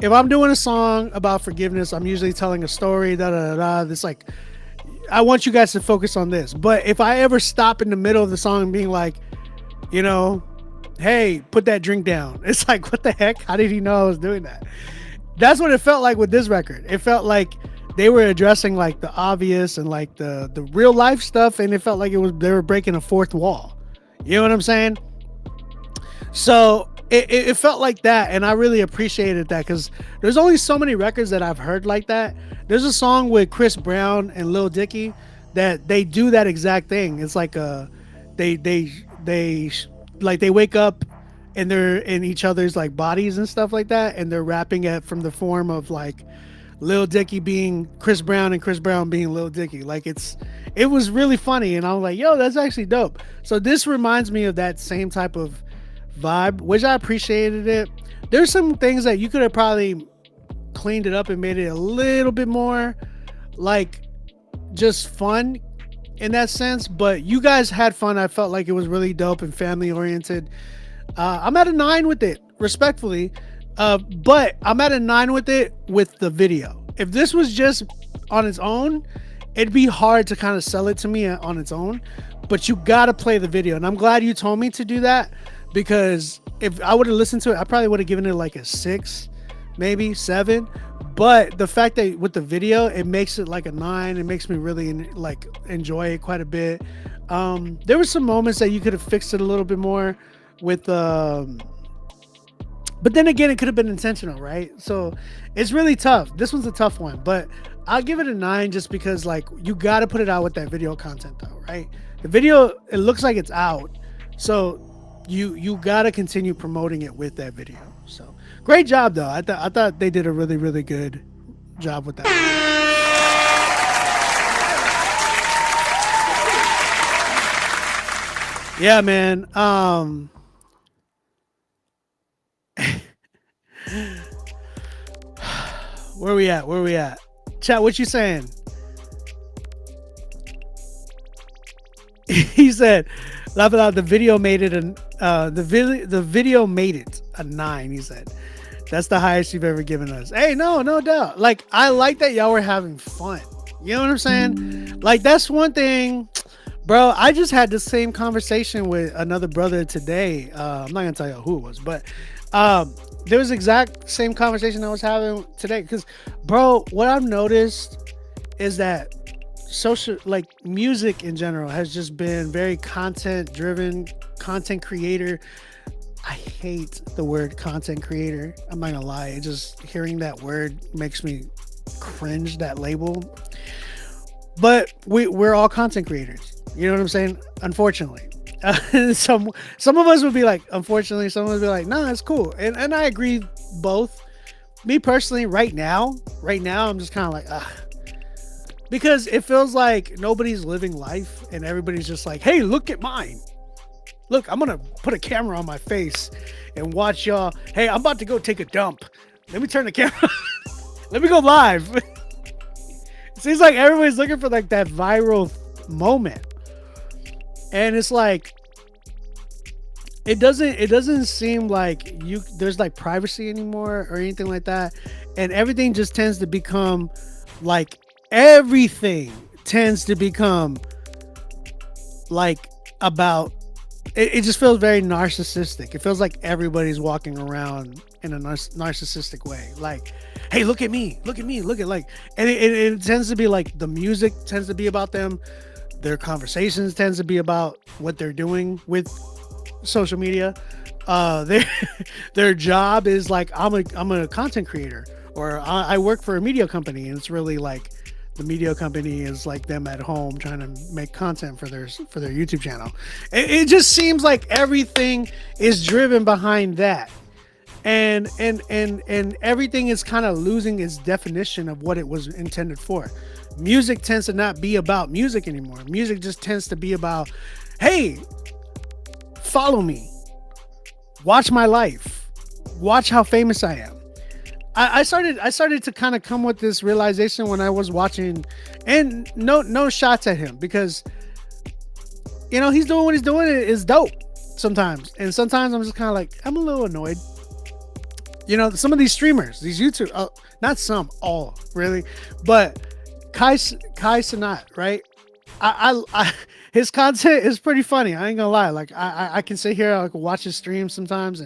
A: if I'm doing a song about forgiveness, I'm usually telling a story, This like, I want you guys to focus on this. But if I ever stop in the middle of the song and being like, you know, hey, put that drink down. It's like, what the heck? How did he know I was doing that? That's what it felt like with this record. It felt like they were addressing like the obvious and like the real life stuff. And it felt like they were breaking a fourth wall. You know what I'm saying? So it felt like that, and I really appreciated that because there's only so many records that I've heard like that. There's a song with Chris Brown and Lil Dicky that they do that exact thing. It's like they wake up and they're in each other's like bodies and stuff like that, and they're rapping it from the form of like Lil Dicky being Chris Brown and Chris Brown being Lil Dicky. Like it was really funny, and I was like, yo, that's actually dope. So this reminds me of that same type of vibe, which I appreciated it. There's some things that you could have probably cleaned it up and made it a little bit more like just fun in that sense, but you guys had fun. I felt like it was really dope and family oriented. I'm at a 9 with it, respectfully, but I'm at a 9 with it with the video. If this was just on its own, it'd be hard to kind of sell it to me on its own, but you gotta play the video, and I'm glad you told me to do that. Because if I would have listened to it, I probably would have given it like a 6, maybe 7. But the fact that with the video, it makes it like a 9. It makes me really like enjoy it quite a bit. There were some moments that you could have fixed it a little bit more with, but then again, it could have been intentional, right? So it's really tough. This one's a tough one, but I'll give it a 9 just because like you got to put it out with that video content though, right? The video, it looks like it's out. So you got to continue promoting it with that video. So great job though. I thought they did a really, really good job with that. Yeah, man. Where we at? Chat, what you saying? He said, laugh it out. The video made it the video made it a 9. He said, that's the highest you've ever given us. Hey, no doubt. Like, I like that y'all were having fun. You know what I'm saying? Like, that's one thing, bro. I just had the same conversation with another brother today. I'm not gonna tell you who it was, but there was exact same conversation I was having today. Because, bro, what I've noticed is that social, like music in general, has just been very content driven, content creator. I hate the word content creator. I'm not gonna lie. It just, hearing that word makes me cringe, that label. But we're all content creators. You know what I'm saying? Unfortunately. Some of us would be like, unfortunately, some of us would be like, nah, it's cool. And I agree both. Me personally, right now, I'm just kind of like, ugh. Because it feels like nobody's living life and everybody's just like, hey, look at mine. Look, I'm going to put a camera on my face and watch y'all. Hey, I'm about to go take a dump. Let me turn the camera. Let me go live. It seems like everybody's looking for like that viral moment. And it's like it doesn't seem like there's like privacy anymore or anything like that, and everything just tends to become like like about it just feels very narcissistic. It feels like everybody's walking around in a narcissistic way, like, hey, look at me, look at like, and it tends to be like the music tends to be about them, their conversations tends to be about what they're doing with social media. Their job is like, I'm a content creator, or I work for a media company, and it's really like the media company is like them at home trying to make content for their YouTube channel. It just seems like everything is driven behind that, and everything is kind of losing its definition of what it was intended for. Music tends to not be about music anymore. Music just tends to be about, hey, follow me, watch my life, watch how famous I am. I started to kind of come with this realization when I was watching, and no shots at him, because he's doing what he's doing is dope sometimes, and sometimes I'm just kind of like, I'm a little annoyed. Some of these streamers, these YouTube, not some, all really, but Kai Cenat, right? I his content is pretty funny. I ain't gonna lie. Like I can sit here, I can watch his streams sometimes,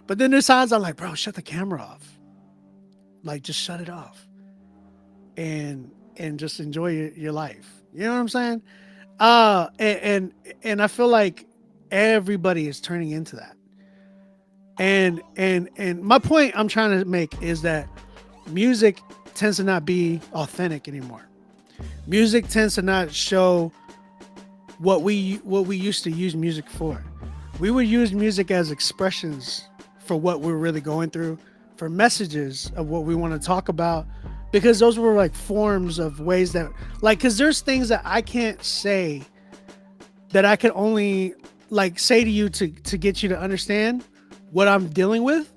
A: but then there's times I'm like, bro, shut the camera off. Like, just shut it off and just enjoy your life. You know what I'm saying? And I feel like everybody is turning into that. And my point I'm trying to make is that music tends to not be authentic anymore. Music tends to not show what we used to use music for. We would use music as expressions for what we're really going through, for messages of what we want to talk about, because those were like forms of ways that, like, because there's things that I can't say that I can only like say to you to get you to understand what I'm dealing with.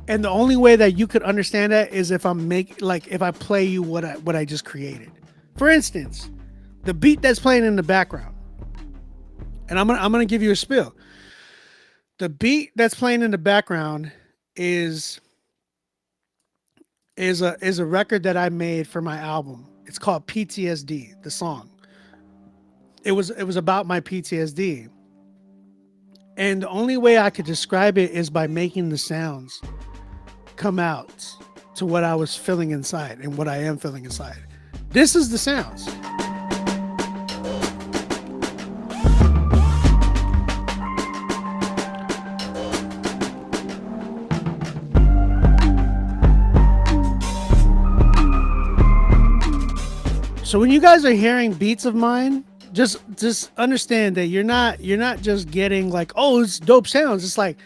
A: And the only way that you could understand that is if if I play you what I just created. For instance, the beat that's playing in the background, and I'm gonna give you a spiel. The beat that's playing in the background is a record that I made for my album. It's called PTSD, the song. It was about my PTSD. And the only way I could describe it is by making the sounds come out to what I was feeling inside and what I am feeling inside. This is the sounds. So when you guys are hearing beats of mine, just understand that you're not just getting like, oh, it's dope sounds. It's like,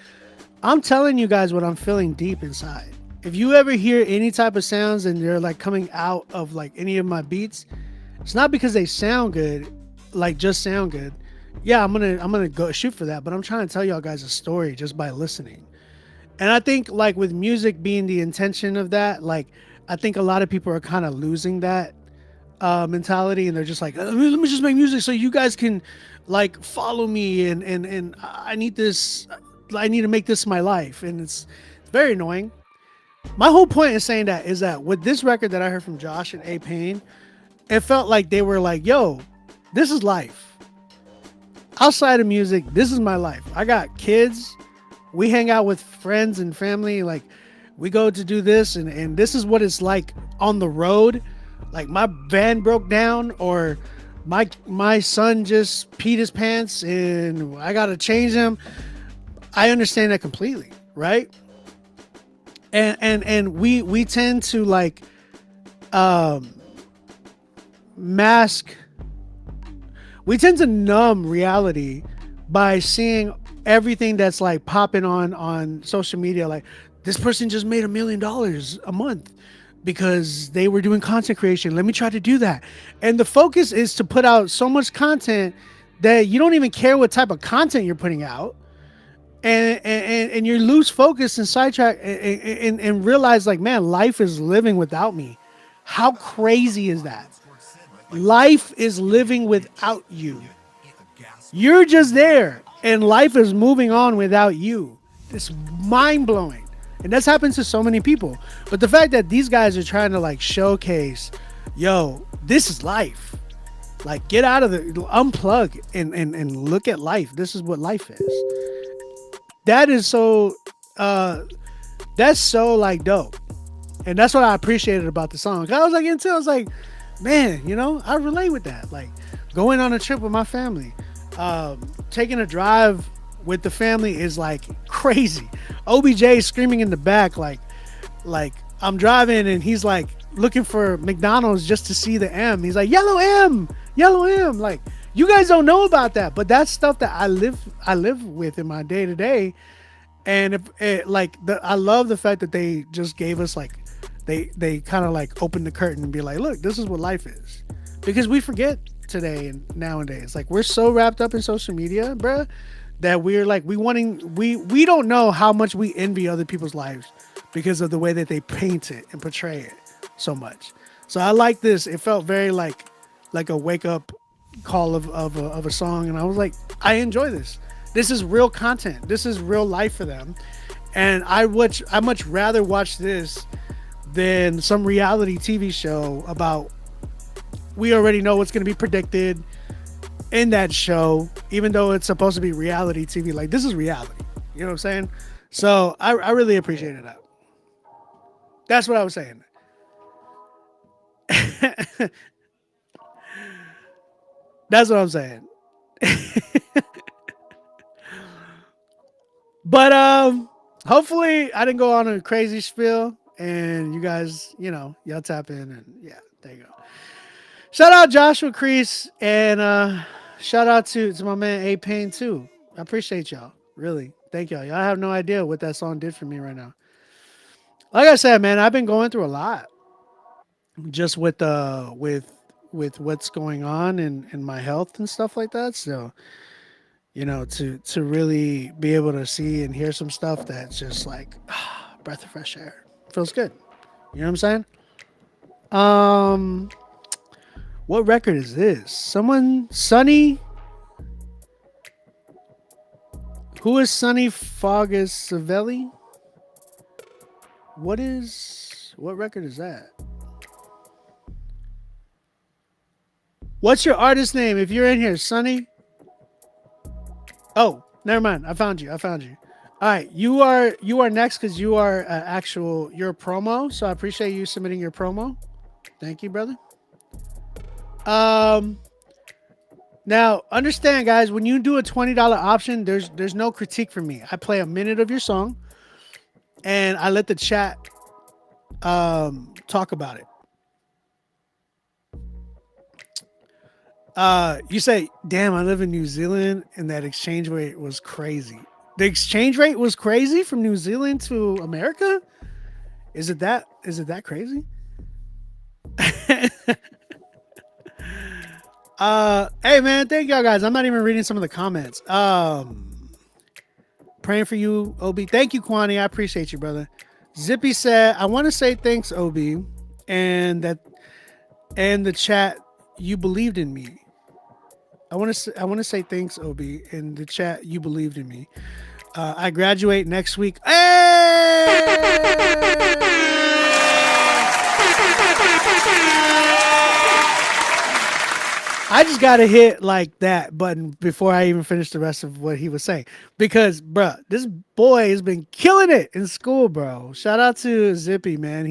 A: I'm telling you guys what I'm feeling deep inside. If you ever hear any type of sounds and they're like coming out of like any of my beats, it's not because they sound good, like just sound good. Yeah, I'm gonna go shoot for that, but I'm trying to tell y'all guys a story just by listening. And I think like with music being the intention of that, like I think a lot of people are kind of losing that mentality, and they're just like, let me just make music so you guys can like follow me, and I need this, I need to make this my life, and it's very annoying. My whole point in saying that is that with this record that I heard from Josh and A-Pain, it felt like they were like, yo, this is life. Outside of music, this is my life. I got kids. We hang out with friends and family. Like, we go to do this, and this is what it's like on the road. Like, my van broke down, or my son just peed his pants and I got to change him. I understand that completely, right? And we tend to like mask. We tend to numb reality by seeing everything that's like popping on social media. Like, this person just made $1 million a month because they were doing content creation. Let me try to do that. And the focus is to put out so much content that you don't even care what type of content you're putting out. And you lose focus and sidetrack and realize like, man, life is living without me. How crazy is that? life is living without you. You're just there, and life is moving on without you. It's mind blowing, and that's happened to so many people. But the fact that these guys are trying to like showcase, yo, this is life. Like, get out of the unplug and look at life. This is what life is. That is so. That's so like dope, and that's what I appreciated about the song. I was like, I was like, man, you know, I relate with that. Like, going on a trip with my family, taking a drive with the family is like crazy. OBJ screaming in the back, like I'm driving and he's like looking for McDonald's just to see the M. He's like, yellow M. Like, you guys don't know about that, but that's stuff that I live with in my day to day. And I love the fact that they just gave us like, they kind of like opened the curtain and be like, look, this is what life is, because we forget today and nowadays. Like, we're so wrapped up in social media, bruh, that we're like, we don't know how much we envy other people's lives because of the way that they paint it and portray it so much. So I like this. It felt very like a wake up call of a song, and I was like, I enjoy this. This is real content. This is real life for them, and I much rather watch this than some reality TV show about, we already know what's going to be predicted in that show, even though it's supposed to be reality TV. Like, this is reality. You know what I'm saying? So I really appreciated that. That's what I was saying. That's what I'm saying. But hopefully I didn't go on a crazy spiel and you guys, you know, y'all tap in, and yeah, there you go. Shout out Joshua Crease, and shout out to my man A-Pain too. I appreciate y'all. Really. Thank y'all. Y'all have no idea what that song did for me right now. Like I said, man, I've been going through a lot just with what's going on in my health and stuff like that. So, you know, to really be able to see and hear some stuff that's just like breath of fresh air. Feels good. You know what I'm saying? What record is this? Sonny? Who is Sonny Fogasavelli? What record is that? What's your artist name? If you're in here, Sonny. Oh, never mind. I found you. All right, you are next because you are you're a promo. So I appreciate you submitting your promo. Thank you, brother. Now understand, guys, when you do a $20 option, there's no critique from me. I play a minute of your song, and I let the chat talk about it. You say, damn, I live in New Zealand and that exchange rate was crazy. The exchange rate was crazy from New Zealand to America? Is it that crazy? Hey man, thank y'all guys. I'm not even reading some of the comments. Praying for you, Obi. Thank you, Kwani. I appreciate you, brother. Zippy said, I want to say thanks, Obi, and the chat, you believed in me. I want to say thanks, Obi, in the chat, you believed in me. I graduate next week. I just got to hit like that button before I even finish the rest of what he was saying. Because, bruh, this boy has been killing it in school, bro. Shout out to Zippy, man.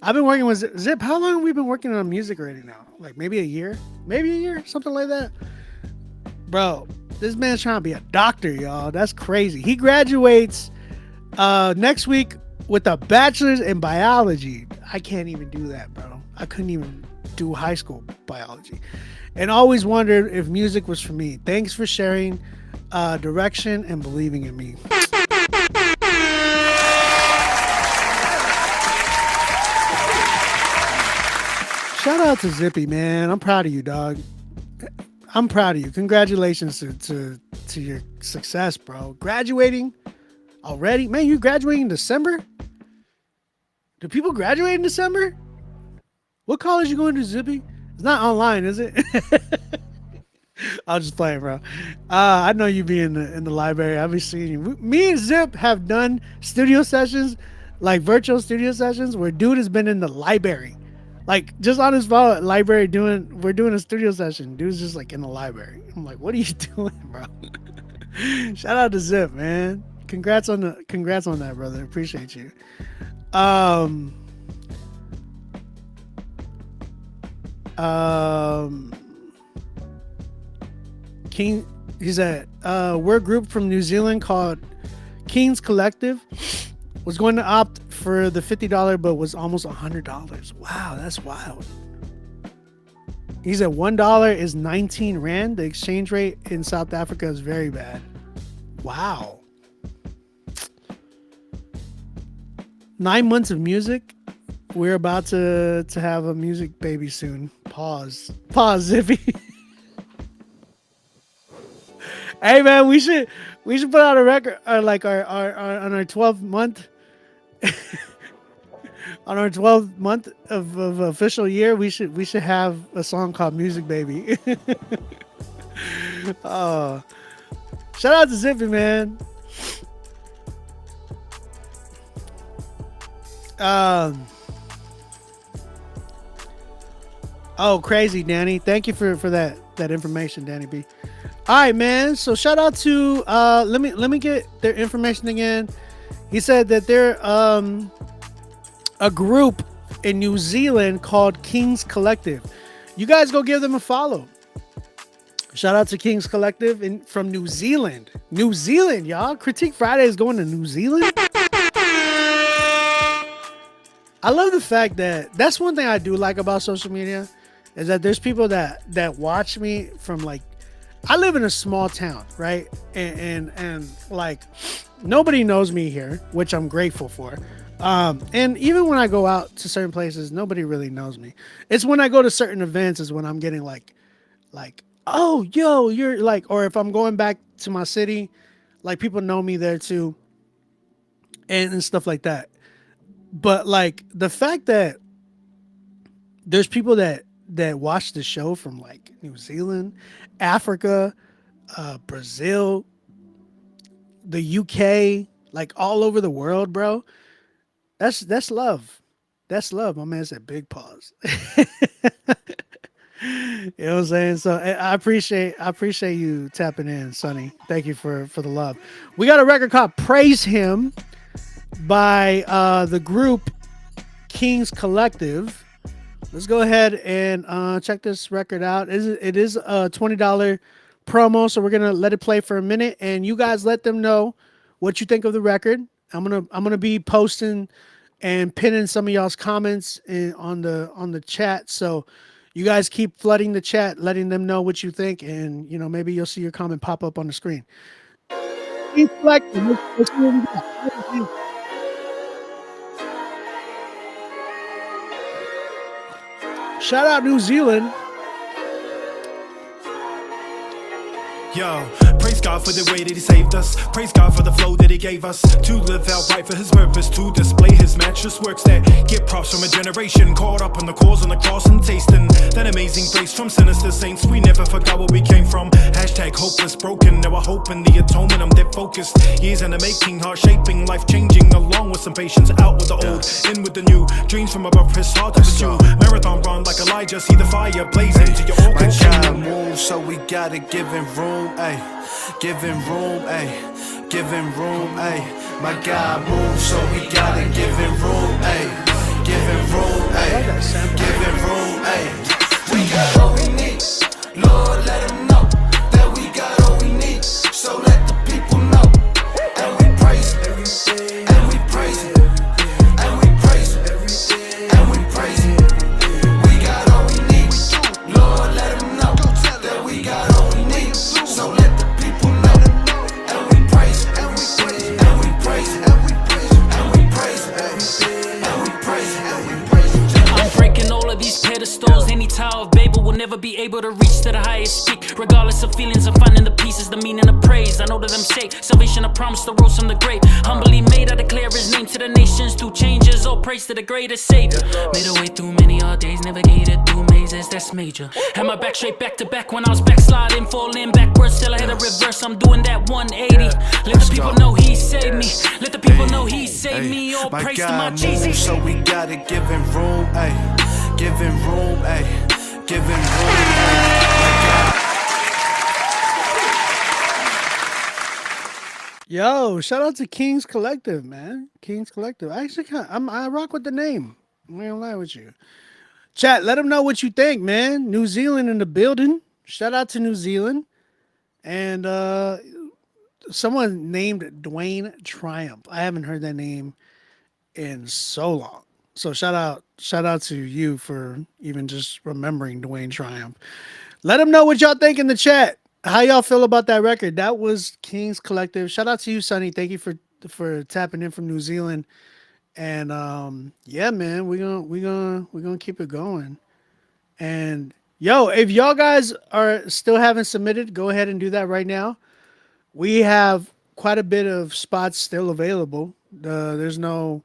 A: I've been working with Zip. How long have we been working on music already now? Like maybe a year? Something like that. Bro, this man's trying to be a doctor, y'all. That's crazy. He graduates next week with a bachelor's in biology. I can't even do that, bro. I couldn't even do high school biology. And always wondered if music was for me. Thanks for sharing direction and believing in me. Shout out to Zippy, man. I'm proud of you, dog. I'm proud of you. Congratulations to your success, bro. Graduating already? Man, you graduating in December? Do people graduate in December? What college you going to, Zippy? It's not online, is it? I was just playing, bro. I know you be in the library. I've been seeing you. Me and Zip have done studio sessions, like virtual studio sessions, where dude has been in the library, like just on his phone, library we're doing a studio session. Dude's just like in the library. I'm like, what are you doing, bro? Shout out to Zip, man. Congrats on that, brother. Appreciate you. King, he said, we're a group from New Zealand called Kings Collective. Was going to opt for the $50, but was almost $100. Wow, that's wild. He said $1 is 19 Rand. The exchange rate in South Africa is very bad. Wow. 9 months of music. We're about to have a music baby soon. Pause, Zippy. Hey man, we should put out a record, like our on our 12th month, on our 12th month of official year. We should have a song called Music Baby. Oh, shout out to Zippy, man. Oh, crazy, Danny. Thank you for that information, Danny B. All right, man. So shout out to let me get their information again. He said that they're a group in New Zealand called Kings Collective. You guys go give them a follow. Shout out to Kings Collective from New Zealand. New Zealand, y'all. Critique Friday is going to New Zealand. I love the fact that that's one thing I do like about social media is that there's people that watch me from, like, I live in a small town, right? And like nobody knows me here, which I'm grateful for. And even when I go out to certain places, nobody really knows me. It's when I go to certain events is when I'm getting like, oh, yo, you're like, or if I'm going back to my city, like people know me there too, and stuff like that. But like the fact that there's people that watch the show from like New Zealand, Africa, Brazil, the UK, like all over the world, bro. That's love. That's love. My man said big pause. You know what I'm saying? So I appreciate you tapping in, Sonny. Thank you for the love. We got a record called Praise Him by the group Kings Collective. Let's go ahead and check this record out. It is a $20 promo, so we're gonna let it play for a minute, and you guys let them know what you think of the record. I'm gonna be posting and pinning some of y'all's comments on the chat. So you guys keep flooding the chat, letting them know what you think, and you know maybe you'll see your comment pop up on the screen. Let's see what we got. Shout out New Zealand.
F: Yo, praise God for the way that he saved us. Praise God for the flow that he gave us. To live outright for his purpose. To display his matchless works that get props from a generation caught up on the cause on the cross and tasting that amazing grace from sinners to saints. We never forgot where we came from. Hashtag hopeless broken. Now I hope in the atonement I'm dead focused. Years in the making, heart shaping, life changing. Along with some patience, out with the old, in with the new. Dreams from above, press hard to pursue. Marathon run like Elijah. See the fire blazing till you're all consumed.
B: Move, so we gotta give him room. Ay, giving room, ay, giving room, ay. My God moves, so we gotta give him room, ay, giving room, ay, giving room, ay. We got all we need, Lord, let him know that we got all we need. So let the people know, and we praise him, and we praise him, and we praise him, and we praise him. We got all we need, Lord, let him know that we got all we need. So let the people know, and we praise, and we praise, and we praise, and we praise, and we praise, and we praise, and we praise.
J: I'm breaking all of these pedestals. Any Tower of Babel will never be able to reach to the highest peak. Regardless of feelings, I'm finding the peace peace is the meaning of praise. I know to them say, salvation a promise to rose from the grave. Humbly made, I declare his name to the nations through changes. Oh, praise to the greatest Savior. Made a way through many odd days, navigated through mazes, that's major. Had my back straight back to back when I was backsliding, falling backwards till I hit a reverse. I'm doing that 180. Let the people know he saved me. Let the people know he saved me. Oh, praise to my Jesus.
B: So we gotta give him room, ayy. Give him room, ayy. Give him room, ayy.
A: Yo, shout out to Kings Collective, man. Kings Collective. I actually I rock with the name. I'm not gonna lie with you. Chat, let them know what you think, man. New Zealand in the building. Shout out to New Zealand. And someone named Dwayne Triumph. I haven't heard that name in so long. So shout out to you for even just remembering Dwayne Triumph. Let them know what y'all think in the chat. How y'all feel about that record? That was Kings Collective. Shout out to you, Sonny. Thank you for tapping in from New Zealand. And yeah, man, we're gonna keep it going. And yo, if y'all guys are still haven't submitted, go ahead and do that right now. We have quite a bit of spots still available. There's no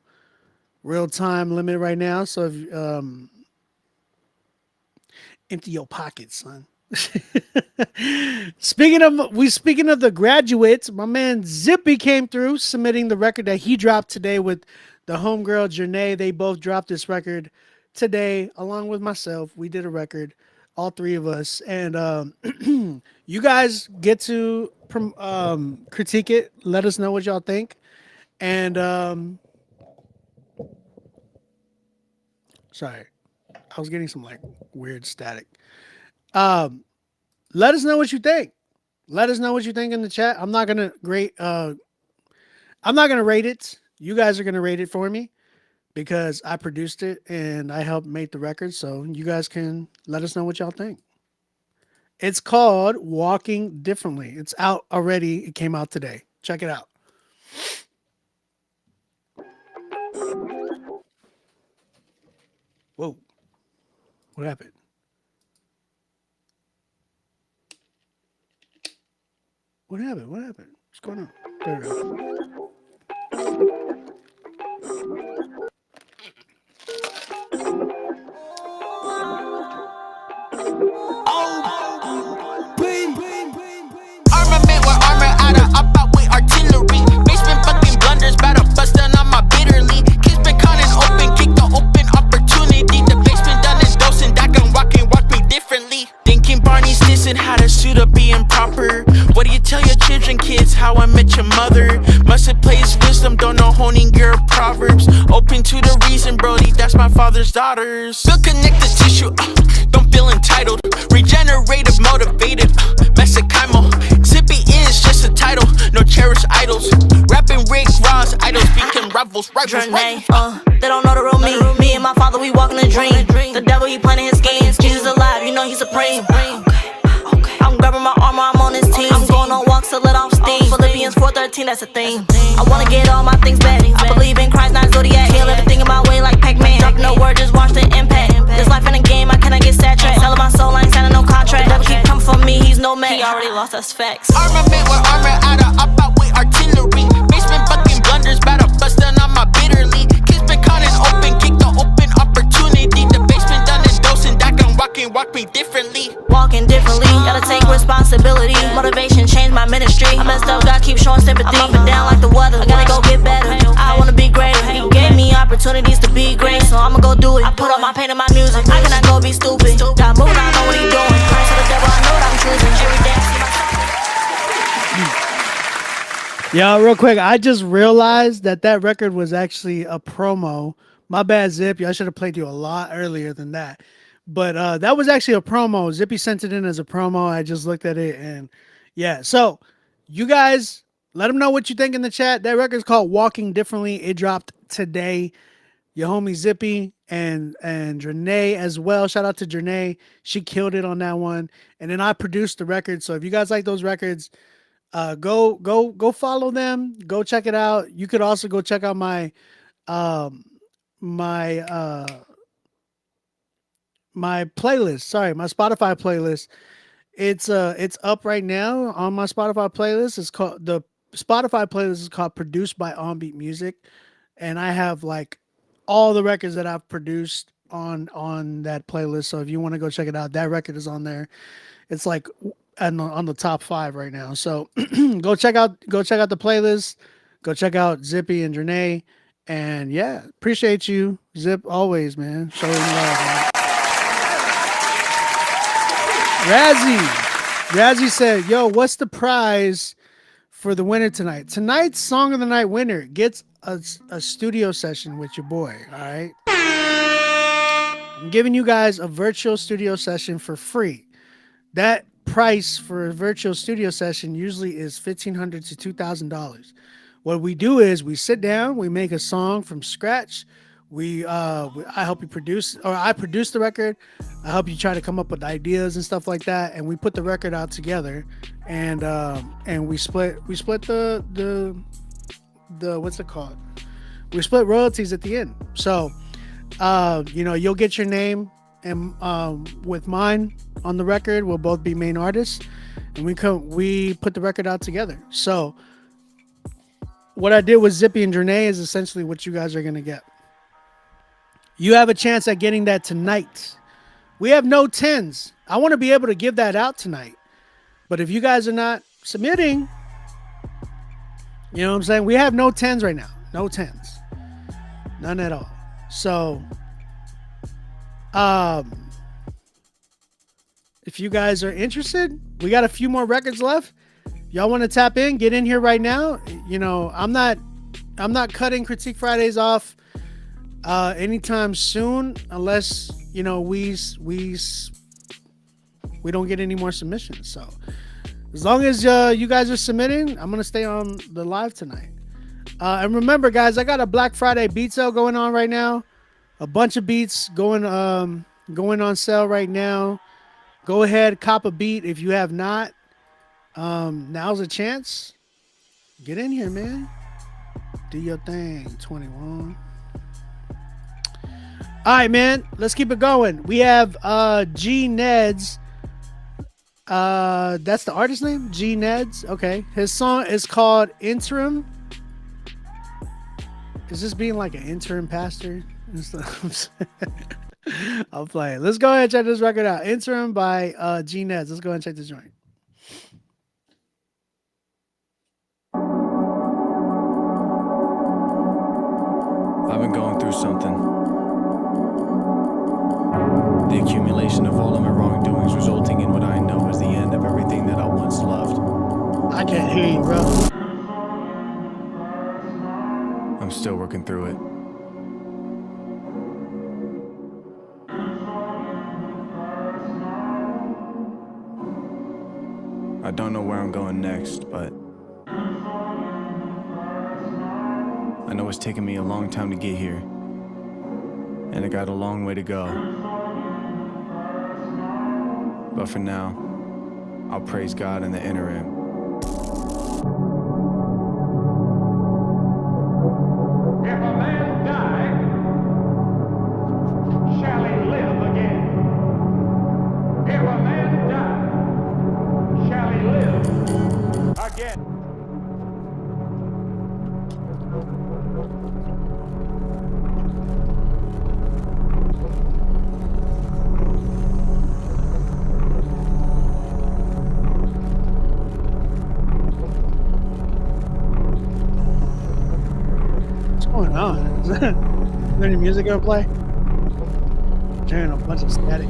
A: real time limit right now, so if empty your pockets, son. Speaking of the graduates, my man Zippy came through submitting the record that he dropped today with the homegirl Janae. They both dropped this record today along with myself. We did a record, all three of us, and you guys get to critique it. Let us know what y'all think. And sorry, I was getting some like weird static. Let us know what you think. Let us know what you think in the chat. I'm not gonna rate it. You guys are gonna rate it for me because I produced it and I helped make the record. So you guys can let us know what y'all think. It's called Walking Differently. It's out already. It came out today. Check it out. Whoa. What happened? What happened? What happened? What's going on? There we go.
E: Armament with armor out of up out with artillery. Basement fucking blunders, battle bustin' on my bitterly. Kids been conning open, kick the open opportunity. The basement done and dosing, that can walk me differently. Thinking Barney's dissing how to suit up being proper. What do you tell your children, kids? How I met your mother. Must have plays wisdom, don't know honing your proverbs. Open to the reason, Brody, that's my father's daughters. Feel connected tissue, don't feel entitled. Regenerative, motivated, Mexicano. Zippy is just a title, no cherished idols. Rapping Rick Ross, idols become rivals.
K: They don't know the real me. Me and my father, we walking a dream. The devil, he planning his schemes. Jesus alive, you know he's supreme. I'm grabbing my armor, I'm on his team. I'm going on walks to let off steam. Philippians 4:13, that's a theme. I wanna get all my things back. I believe in Christ, not Zodiac. Kill everything in my way like Pac-Man. Drop no word, just watch the impact. This life in a game, I cannot get sidetracked. Selling my soul, I ain't signing no contract. Devil keep coming for me, he's no man. He already lost us facts.
E: Armament with armor out of up out with artillery. Basement fucking blunders, battle bustin' on my bitterly. Kids been conning open, kick the open opportunity. The basement done and dosing, that can walk me differently.
K: Walking differently, gotta take responsibility. Motivation changed my ministry. I messed up, God keep showing sympathy. I'm up and down like the weather, I gotta go get better. I wanna be greater. He gave me opportunities to be great, so I'ma go do it. I put up my pain in my music, I cannot go be stupid. God moving, I know what he doing. Praise to the devil, I know what I'm choosing. Every day I see myself.
A: Yo, real quick, I just realized that record was actually a promo. My bad, Zip. I should have played you a lot earlier than that. But that was actually a promo. Zippy sent it in as a promo. I just looked at it and yeah. So you guys let them know what you think in the chat. That record's called Walking Differently. It dropped today. Your homie Zippy and Janae as well. Shout out to Janae. She killed it on that one. And then I produced the record. So if you guys like those records, go follow them. Go check it out. You could also go check out my my playlist. Sorry, my Spotify playlist. It's up right now on my Spotify playlist. It's called the Spotify playlist is called Produced by On-Beat Music, and I have like all the records that I've produced on that playlist. So if you want to go check it out, that record is on there. It's like on the top 5 right now. So go check out the playlist. Go check out Zippy and Janae. And yeah, appreciate you, Zip, always, man. Showing love, man. Razzie said, yo, what's the prize for the winner tonight? Tonight's Song of the Night winner gets a studio session with your boy, all right? I'm giving you guys a virtual studio session for free. That price for a virtual studio session usually is $1,500 to $2,000. What we do is we sit down, we make a song from scratch. I help you produce, or I produce the record. I help you try to come up with ideas and stuff like that, and we put the record out together, and we split the what's it called? We split royalties at the end. So, you'll get your name and with mine on the record. We'll both be main artists, and we put the record out together. So, what I did with Zippy and Janae is essentially what you guys are gonna get. You have a chance at getting that tonight. We have no 10s. I want to be able to give that out tonight. But if you guys are not submitting, you know what I'm saying? We have no 10s right now. No 10s. None at all. So, if you guys are interested, we got a few more records left. Y'all want to tap in? Get in here right now. You know, I'm not cutting Critique Fridays off anytime soon, unless we don't get any more submissions. So as long as you guys are submitting, I'm gonna stay on the live tonight. And remember, guys, I got a Black Friday beat sale going on right now. A bunch of beats going on sale right now. Go ahead, cop a beat if you have not. Now's a chance. Get in here, man. Do your thing, 21. All right, man. Let's keep it going. We have G Neds. That's the artist name? G Neds. Okay. His song is called Interim. Is this being like an interim pastor? I'll play it. Let's go ahead and check this record out. Interim by G Neds. Let's go ahead and check this joint.
L: I've been going through something. The accumulation of all of my wrongdoings resulting in what I know is the end of everything that I once loved.
A: I can't hear you, bro.
L: I'm still working through it. I don't know where I'm going next, but I know it's taken me a long time to get here, and I got a long way to go. But for now, I'll praise God in the interim.
M: If a man die, shall he live again? If a man die, shall he live again?
A: What's going on? Is there any music gonna play? I'm hearing a bunch of static.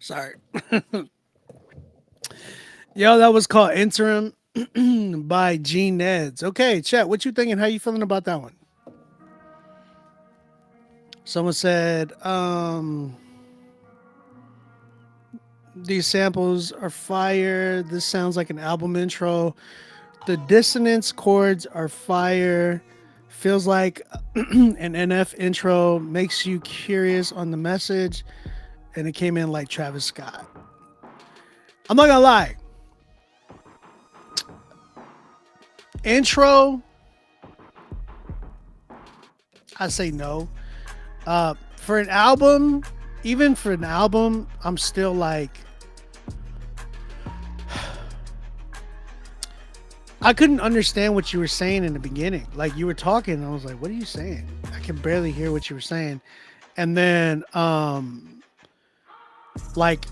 A: Sorry. Yo, that was called Interim by Gene Neds. Okay, chat, what you thinking? How you feeling about that one? Someone said, these samples are fire. This sounds like an album intro. The dissonance chords are fire. Feels like an NF intro. Makes you curious on the message. And it came in like Travis Scott. I'm not gonna lie. Intro, I say no. For an album, even for an album, I'm still like, I couldn't understand what you were saying in the beginning. Like you were talking, and I was like, what are you saying? I can barely hear what you were saying. And then, like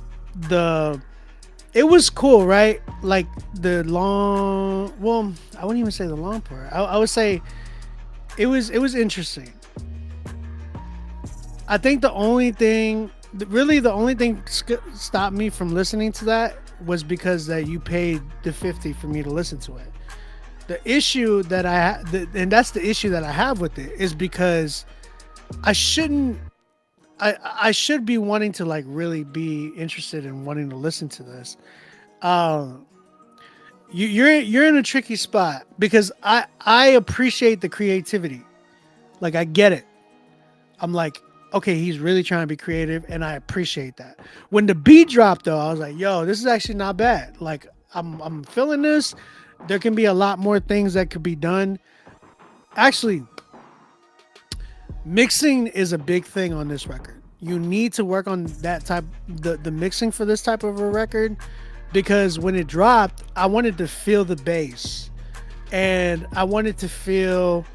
A: it was cool, right? Like the long, well, I wouldn't even say the long part. I would say it was interesting. I think the only thing stopped me from listening to that was because that you paid the $50 for me to listen to it. The issue that and that's the issue that I have with it, is because I should be wanting to like really be interested in wanting to listen to this. You're in a tricky spot because I appreciate the creativity. Like I get it. I'm like, okay, he's really trying to be creative, and I appreciate that. When the beat dropped though, I was like, yo, this is actually not bad. Like I'm feeling this. There can be a lot more things that could be done. Actually, mixing is a big thing on this record. You need to work on that type, the mixing for this type of a record, because when it dropped, I wanted to feel the bass, and I wanted to feel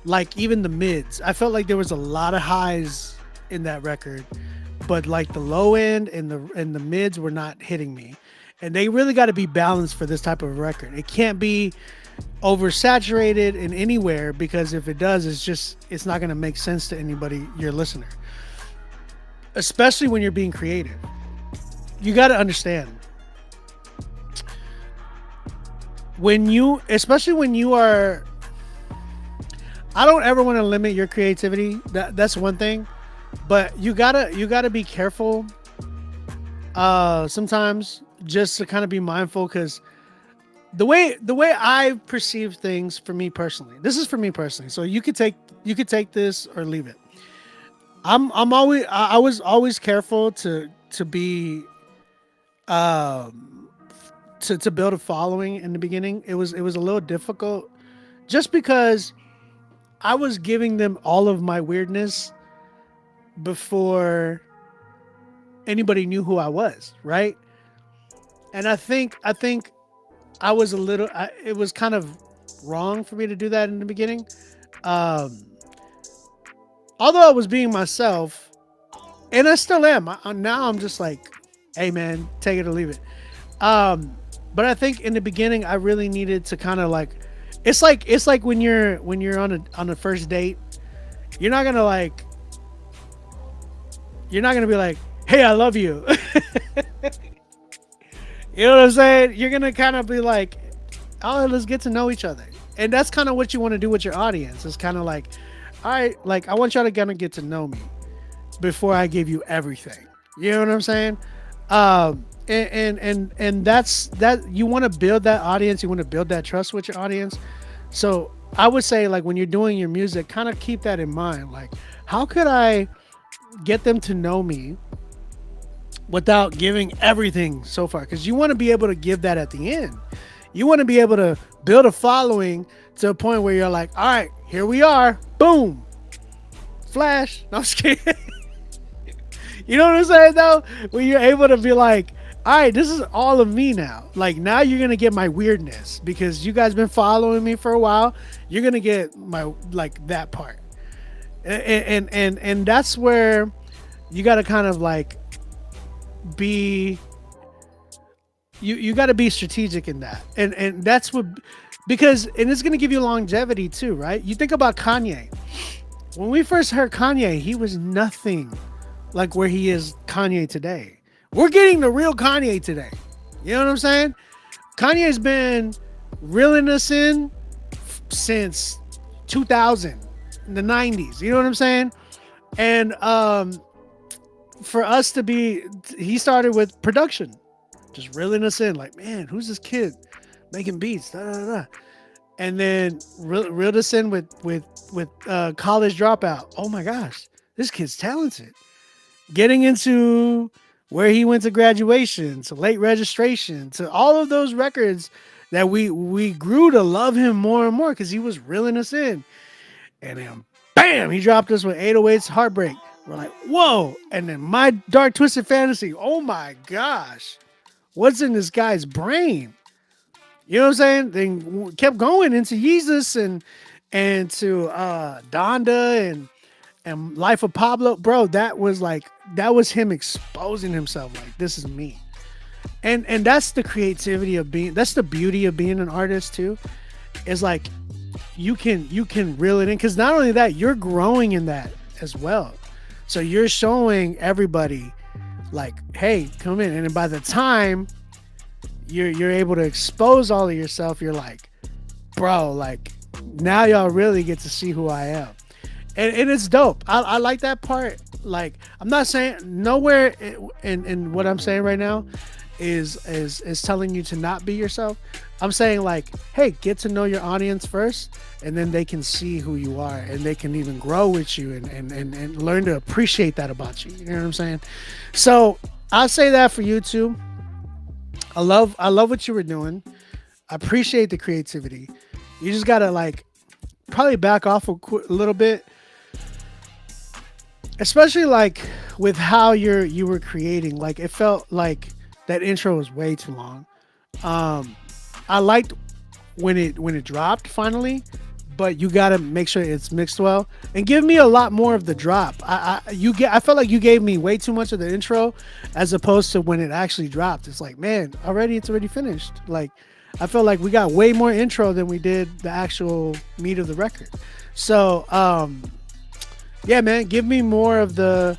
A: like even the mids. I felt like there was a lot of highs in that record, but like the low end and the mids were not hitting me. And they really got to be balanced for this type of record. It can't be oversaturated in anywhere, because if it does, it's not going to make sense to anybody, your listener. Especially when you're being creative. You got to understand. Especially when you are, I don't ever want to limit your creativity. That's one thing, but you gotta be careful. Sometimes, just to kind of be mindful, because the way I perceive things, for me personally, this is for me personally. So you could take this or leave it. I was always careful to be to build a following in the beginning. It was a little difficult, just because I was giving them all of my weirdness before anybody knew who I was, right? And I think I was it was kind of wrong for me to do that in the beginning. Although I was being myself, and I still am. Now I'm just like, hey man, take it or leave it. But I think in the beginning I really needed to kind of like, it's like when you're on a first date, you're not gonna be like, hey, I love you. You know what I'm saying? You're gonna kind of be like, oh, let's get to know each other. And that's kind of what you want to do with your audience. It's kind of like, all right, like I want y'all to kind of get to know me before I give you everything. You know what I'm saying? And that's that. You want to build that audience. You want to build that trust with your audience. So I would say, like, when you're doing your music, kind of keep that in mind. Like, how could I get them to know me without giving everything so far? Because you want to be able to give that at the end. You want to be able to build a following to a point where you're like, all right, here we are. Boom. Flash. No, I'm just kidding. You know what I'm saying, though? When you're able to be like, all right, this is all of me now. Like, now you're going to get my weirdness, because you guys been following me for a while. You're going to get my, like, that part. And that's where you got to kind of like be, you got to be strategic in that. And that's what, because, and it's going to give you longevity too, right? You think about Kanye. When we first heard Kanye, he was nothing like where he is Kanye today. We're getting the real Kanye today. You know what I'm saying? Kanye's been reeling us in since 2000, the 90s. You know what I'm saying? And for us to be, he started with production, just reeling us in. Like, man, who's this kid making beats? Da, da, da. And then reeled us in with College Dropout. Oh my gosh, this kid's talented. Getting into where he went to graduation, to Late Registration, to all of those records that we grew to love him more and more because he was reeling us in. And then, bam, he dropped us with 808's Heartbreak. We're like, whoa. And then My Dark Twisted Fantasy. Oh my gosh. What's in this guy's brain? You know what I'm saying? Then kept going into Yeezus and to Donda and Life of Pablo. Bro, that was him exposing himself. Like, this is me. And that's the creativity of being, that's the beauty of being an artist too. Is like you can reel it in, because not only that, you're growing in that as well. So you're showing everybody like, hey, come in. And then by the time you're able to expose all of yourself, you're like, bro, like now y'all really get to see who I am. And it's dope. I like that part. Like, I'm not saying nowhere in what I'm saying right now is telling you to not be yourself. I'm saying like, hey, get to know your audience first, and then they can see who you are, and they can even grow with you and learn to appreciate that about you. You know what I'm saying? So I'll say that for you too. I love what you were doing. I appreciate the creativity. You just gotta like probably back off a little bit, especially like with how you were creating. Like, it felt like that intro was way too long. I liked when it dropped finally, but you gotta make sure it's mixed well and give me a lot more of the drop. I felt like you gave me way too much of the intro as opposed to when it actually dropped. It's like, man, it's already finished. Like, I felt like we got way more intro than we did the actual meat of the record. So yeah, man, give me more of the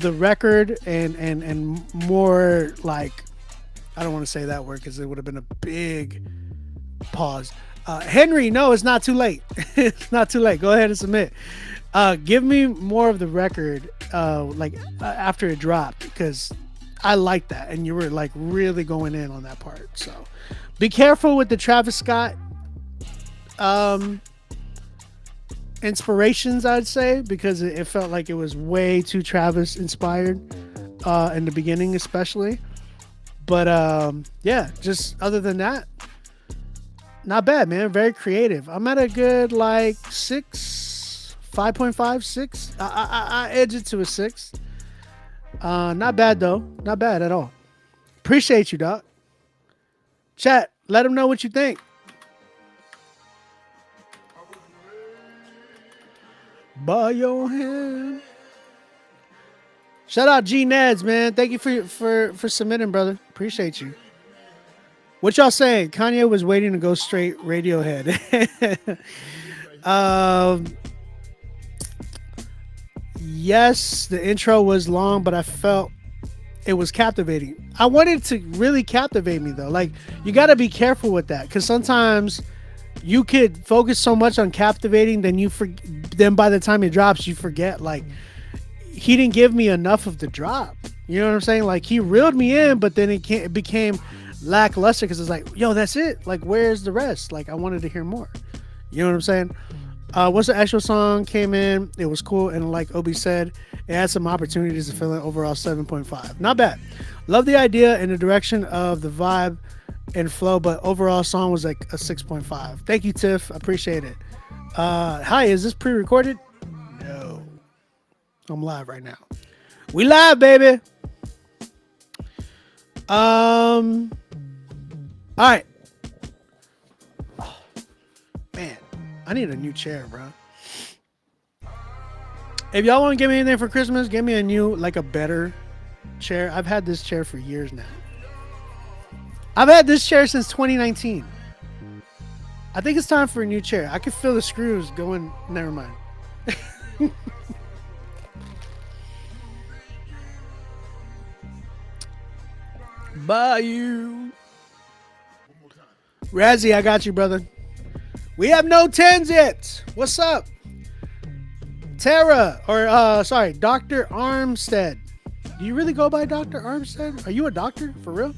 A: record and more, like, I don't want to say that word because it would have been a big pause. Henry, no, it's not too late. It's not too late. Go ahead and submit. Give me more of the record after it dropped, because I like that, and you were like really going in on that part. So be careful with the Travis Scott inspirations, I'd say, because it felt like it was way too Travis inspired in the beginning especially. But yeah, just other than that, not bad, man. Very creative. I'm at a good like 5.5, 6. I edge it to a 6. Not bad though. Not bad at all. Appreciate you, doc. Chat, let them know what you think. By your hand. Shout out G Neds, man. Thank you for submitting, brother. Appreciate you. What y'all saying? Kanye was waiting to go straight Radiohead. Yes, the intro was long, but I felt it was captivating. I wanted to really captivate me though. Like, you got to be careful with that, because sometimes you could focus so much on captivating, then by the time it drops, you forget. Like, he didn't give me enough of the drop. You know what I'm saying? Like, he reeled me in, but then it became lackluster because it's like, yo, that's it. Like, where's the rest? Like, I wanted to hear more. You know what I'm saying? Once the actual song came in, it was cool, and like Obi said, it had some opportunities to fill in. Overall 7.5. Not bad. Love the idea and the direction of the vibe and flow, but overall song was like a 6.5. Thank you, Tiff. I appreciate it. Hi, is this pre-recorded? No. I'm live right now. We live, baby. All right. Oh, man, I need a new chair, bro. If y'all want to give me anything for Christmas, give me a new, like a better chair. I've had this chair for years now. I've had this chair since 2019. I think it's time for a new chair. I can feel the screws going. Never mind. Bayou. Razzie, I got you, brother. We have no 10s yet. What's up? Tara, or sorry, Dr. Armstead. Do you really go by Dr. Armstead? Are you a doctor for real?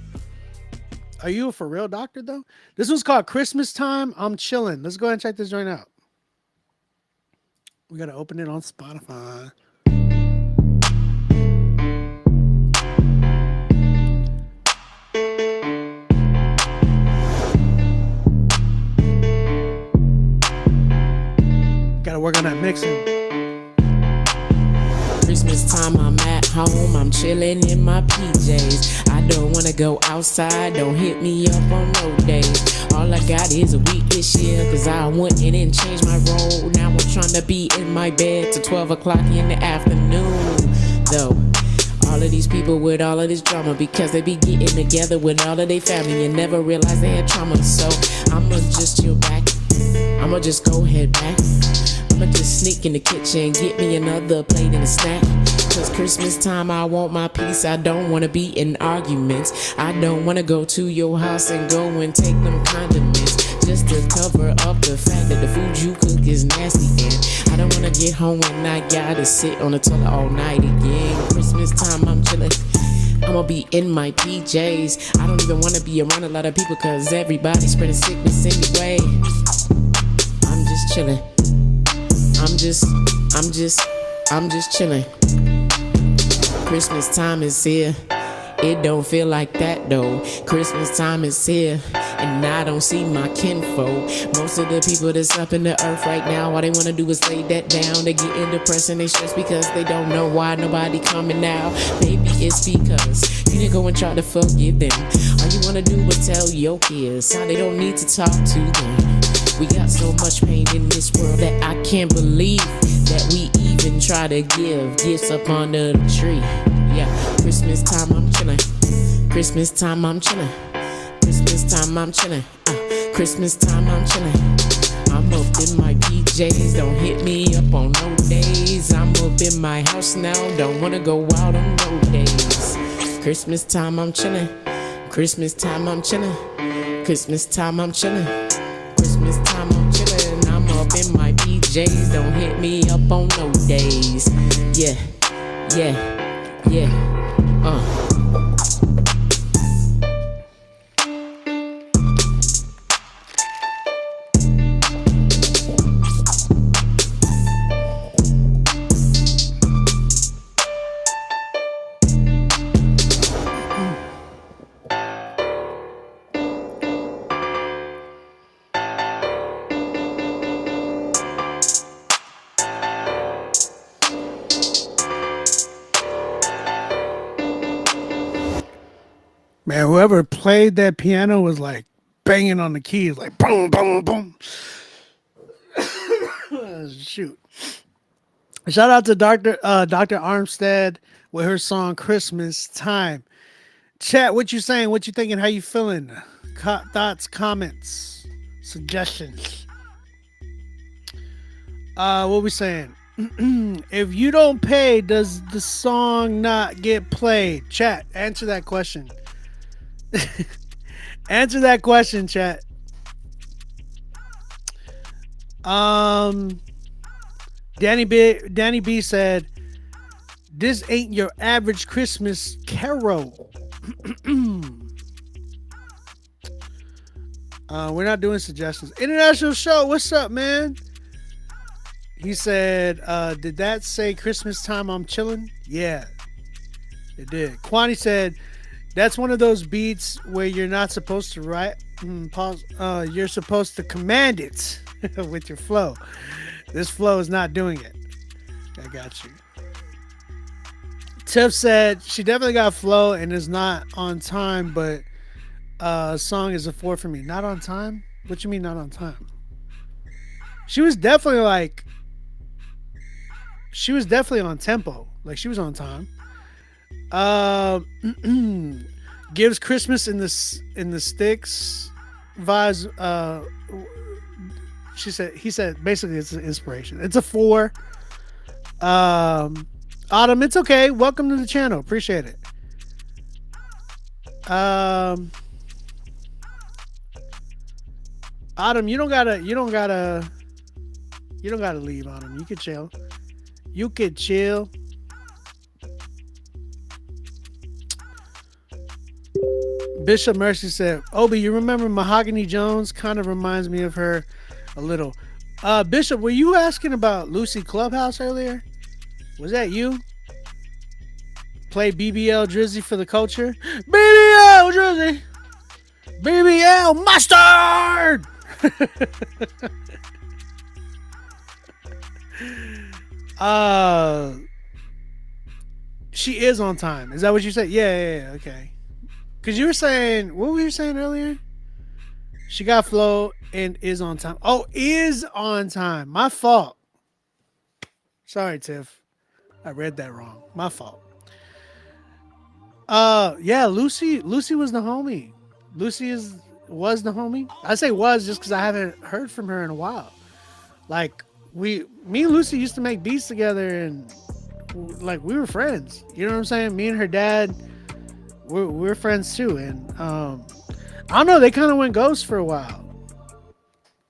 A: Are you a for real doctor though? This one's called Christmas Time. I'm chilling. Let's go ahead and check this joint out. We gotta open it on Spotify. Gotta work on that mixing.
N: Christmas time, I'm at home, I'm chilling in my PJs. I don't wanna go outside, don't hit me up on no days. All I got is a week this year, cause I went in and changed my role. Now I'm trying to be in my bed till 12 o'clock in the afternoon. Though, all of these people with all of this drama, because they be getting together with all of their family and never realize they had trauma. So, I'ma just chill back, I'ma just go head back. I'ma just sneak in the kitchen, get me another plate and a snack. Cause Christmas time, I want my peace. I don't wanna be in arguments. I don't wanna go to your house and go and take them condiments. Just to cover up the fact that the food you cook is nasty. And I don't wanna get home and I gotta sit on the toilet all night again. Christmas time, I'm chilling. I'ma be in my PJs. I don't even wanna be around a lot of people cause everybody's spreading sickness anyway. I'm just chilling. I'm just chilling. Christmas time is here. It don't feel like that though. Christmas time is here, and I don't see my kinfolk. Most of the people that's up in the earth right now, all they wanna do is lay that down. They getting depressed and they stressed because they don't know why nobody coming now. Maybe it's because you didn't go and try to forgive them. All you wanna do is tell your kids how they don't need to talk to them. We got so much pain in this world that I can't believe that we even try to give gifts up under the tree. Yeah, Christmas time I'm chilling. Christmas time I'm chilling. Christmas time I'm chilling. Christmas time I'm chilling. I'm up in my PJs, don't hit me up on no days. I'm up in my house now, don't wanna go out on no days. Christmas time I'm chilling. Christmas time I'm chilling. Christmas time I'm chilling. Christmas time I'm chillin', I'm up in my PJs, don't hit me up on no days. Yeah, yeah, yeah,
A: Man, whoever played that piano was like banging on the keys, like boom, boom, boom. Shoot. Shout out to Dr. Armstead with her song Christmas Time. Chat, what you saying? What you thinking? How you feeling? Thoughts, comments, suggestions. What we saying? If you don't pay, does the song not get played? Chat, answer that question. Answer that question, chat. Danny B said, "This ain't your average Christmas carol." We're not doing suggestions. International Show, what's up, man? He said, "Did that say Christmas time? I'm chilling." Yeah, it did. Kwani said, "That's one of those beats where you're not supposed to write. Pause. You're supposed to command it with your flow. This flow is not doing it." I got you. Tiff said she definitely got flow and is not on time, but song is a 4 for me. Not on time? What you mean not on time? She was definitely on tempo. Like she was on time. Gives Christmas in the sticks vibes. He said basically it's an inspiration. It's a 4. Autumn, it's okay. Welcome to the channel. Appreciate it. Autumn, you don't gotta leave, Autumn. You could chill. You could chill. Bishop Mercy said, Obi, you remember Mahogany Jones? Kind of reminds me of her a little. Bishop, were you asking about Lucy Clubhouse earlier? Was that you? Play BBL Drizzy for the culture? BBL Drizzy! BBL Mustard! She is on time. Is that what you said? Yeah, okay. Because you were saying, what were you saying earlier? She got flow and is on time. Oh, is on time. My fault. Sorry, Tiff. I read that wrong. My fault. Yeah, Lucy was the homie. Lucy was the homie. I say was just because I haven't heard from her in a while. Like, me and Lucy used to make beats together, and like we were friends. You know what I'm saying? Me and her dad, we're friends too. And I don't know, they kind of went ghost for a while.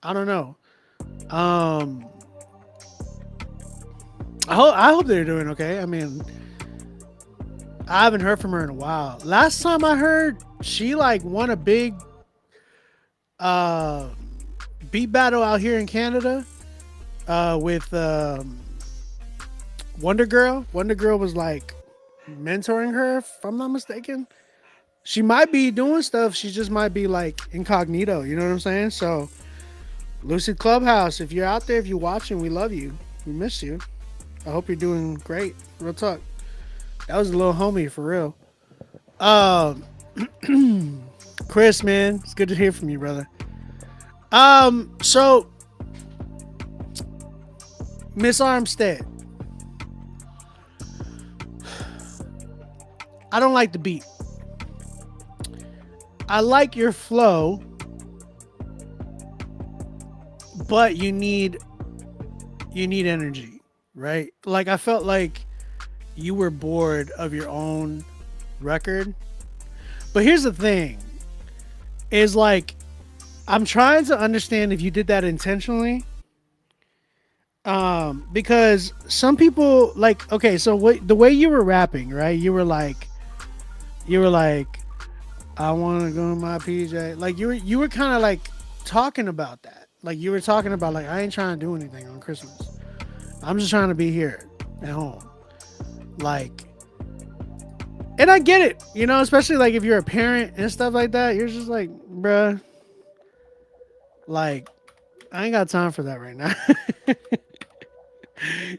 A: I don't know. I hope they're doing okay. I mean, I haven't heard from her in a while. Last time I heard, she like won a big beat battle out here in Canada with Wonder Girl. Wonder Girl was like mentoring her, if I'm not mistaken. She might be doing stuff. She just might be like incognito. You know what I'm saying? So, Lucid Clubhouse, if you're out there, if you're watching, we love you. We miss you. I hope you're doing great. Real talk. That was a little homie for real. Chris, man, it's good to hear from you, brother. So Miss Armstead, I don't like the beat. I like your flow, but you need energy, right? Like, I felt like you were bored of your own record. But here's the thing, is like, I'm trying to understand if you did that intentionally. Because some people, like, okay, so the way you were rapping, right? You were like, I want to go in my PJ. Like, you were kind of like talking about that. Like, you were talking about, like, I ain't trying to do anything on Christmas. I'm just trying to be here at home. Like, and I get it, you know, especially like if you're a parent and stuff like that, you're just like, bruh, like, I ain't got time for that right now.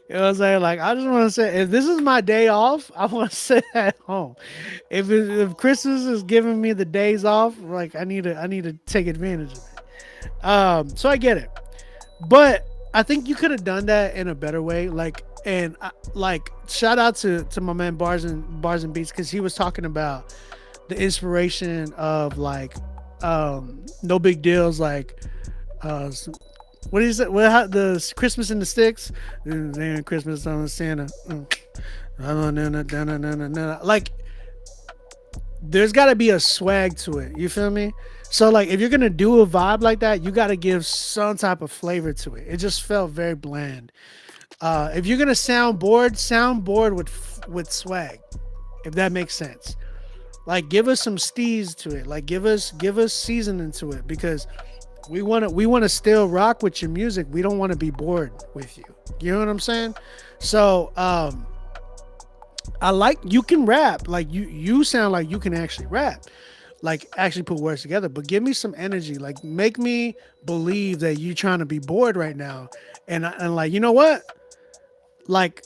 A: You know what I'm saying? Like, I just want to say, if this is my day off, I want to sit at home. If Christmas is giving me the days off, like, I need to take advantage of it. So I get it, but I think you could have done that in a better way. Like, and like, shout out to my man Bars and Beats, because he was talking about the inspiration of like No Big Deals, like what is it? Well, the Christmas in the Sticks, Christmas on Santa. Like, there's got to be a swag to it. You feel me? So like, if you're gonna do a vibe like that, you got to give some type of flavor to it. It just felt very bland. If you're gonna soundboard with swag, if that makes sense. Like, give us some steez to it. Like, give us seasoning to it, because we want to still rock with your music. We don't want to be bored with you. You know what I'm saying? So I like, you can rap. Like, you sound like you can actually rap, like actually put words together, but give me some energy. Like, make me believe that you're trying to be bored right now, and like, you know what, like,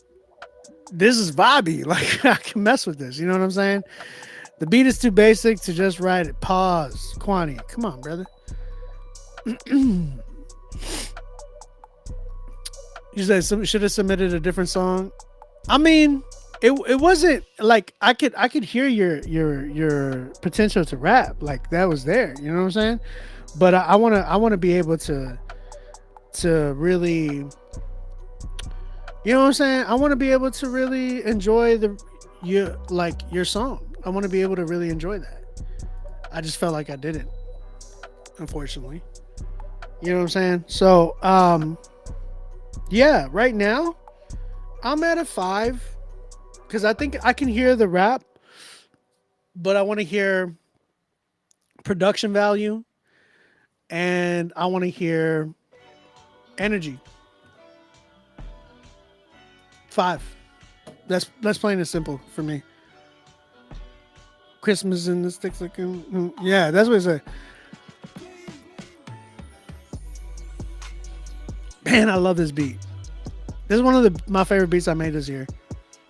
A: this is vibey. Like, I can mess with this. You know what I'm saying? The beat is too basic to just write it. Pause. Kwani, come on, brother. You said should have submitted a different song. I mean, it wasn't like, I could hear your potential to rap. Like, that was there. You know what I'm saying? But I want to be able to really, you know what I'm saying? I want to be able to really enjoy your song. I want to be able to really enjoy that. I just felt like I didn't, unfortunately. You know what I'm saying? So, yeah, right now I'm at a 5 because I think I can hear the rap, but I want to hear production value and I want to hear energy. 5. That's plain and simple for me. Christmas in the sticks like yeah, that's what it said. Man, I love this beat. This is one of my favorite beats I made this year.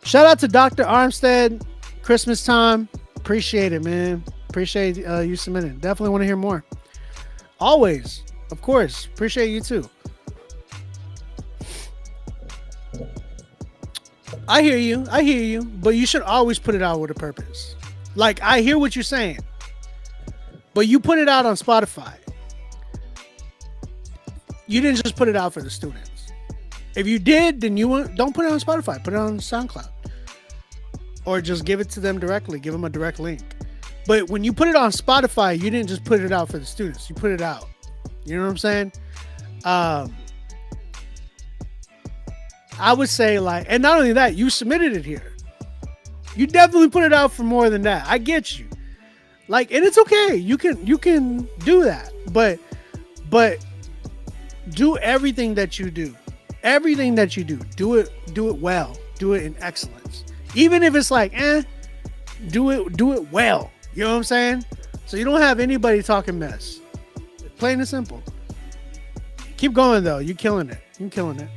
A: Shout out to Dr. Armstead. Christmas time. Appreciate it, man. Appreciate you submitting. Definitely want to hear more. Always, of course. Appreciate you too. I hear you, but you should always put it out with a purpose. Like, I hear what you're saying, but you put it out on Spotify. You didn't just put it out for the students. If you did, then don't put it on Spotify. Put it on SoundCloud. Or just give it to them directly. Give them a direct link. But when you put it on Spotify, you didn't just put it out for the students. You put it out. You know what I'm saying? I would say, like, and not only that, you submitted it here. You definitely put it out for more than that. I get you. Like, and it's okay. You can do that. But do everything that you do. Everything that you do. Do it well. Do it in excellence. Even if it's like, do it well. You know what I'm saying? So you don't have anybody talking mess. Plain and simple. Keep going though. You're killing it. You're killing it.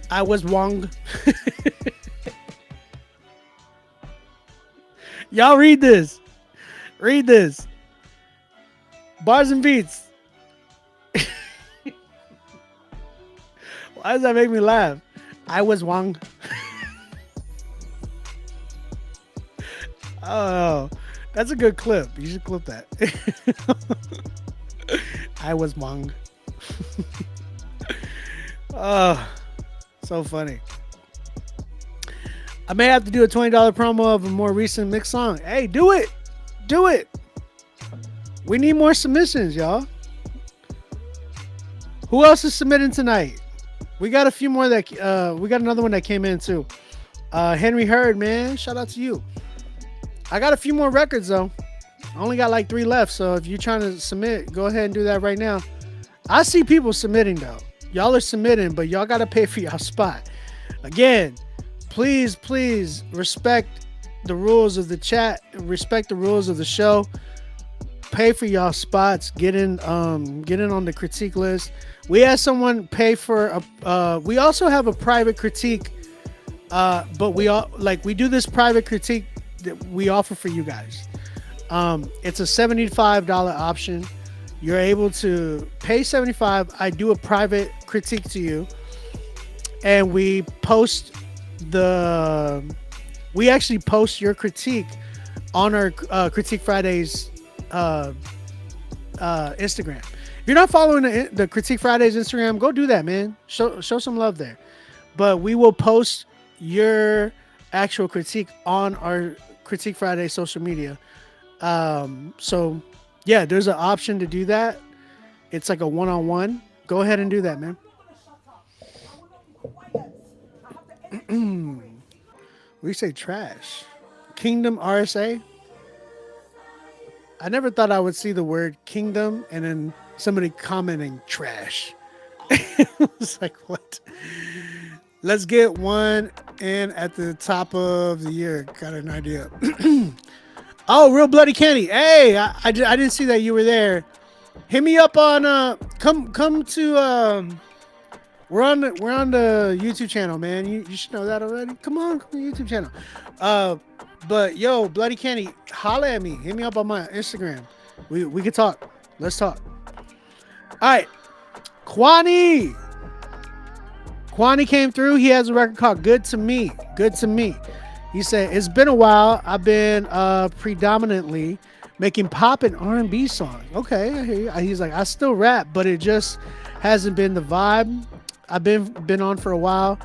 A: I was Wong. Y'all read this. Read this. Bars and beats. Why does that make me laugh? I was Wong. Oh, that's a good clip. You should clip that. I was Wong. Oh, so funny. I may have to do a $20 promo of a more recent mix song. Hey, do it. Do it. We need more submissions, y'all. Who else is submitting tonight? We got a few more that we got another one that came in too. Henry Hurd, man, shout out to you. I got a few more records though. I only got like 3 left, so if you're trying to submit, go ahead and do that right now. I see people submitting though. Y'all are submitting, but y'all gotta pay for y'all spot. Again, please respect the rules of the chat, respect the rules of the show. Pay for y'all spots. Get in on the critique list. We had someone pay for a we also have a private critique, but we do this private critique that we offer for you guys. It's a $75 option. You're able to pay $75. I do a private critique to you, and we actually post your critique on our Critique Fridays Instagram. If you're not following the Critique Fridays Instagram, go do that, man. Show some love there. But we will post your actual critique on our Critique Friday social media. So yeah, there's an option to do that. It's like a one-on-one. Go ahead and do that, man. We say trash. Kingdom RSA. I never thought I would see the word kingdom and then somebody commenting trash. It's like, what? Let's get one in at the top of the year. Got an idea. Oh, Real Bloody Kenny. Hey, I didn't see that you were there. Hit me up on come to we're on the YouTube channel, man. You should know that already. Come on to the YouTube channel. But yo, Bloody Kenny, holla at me. Hit me up on my Instagram. We can talk. Let's talk. All right. Kwani came through. He has a record called Good to Me. Good to Me. He said, it's been a while. I've been predominantly making pop and R&B songs. Okay, I hear you. He's like, I still rap, but it just hasn't been the vibe I've been on for a while.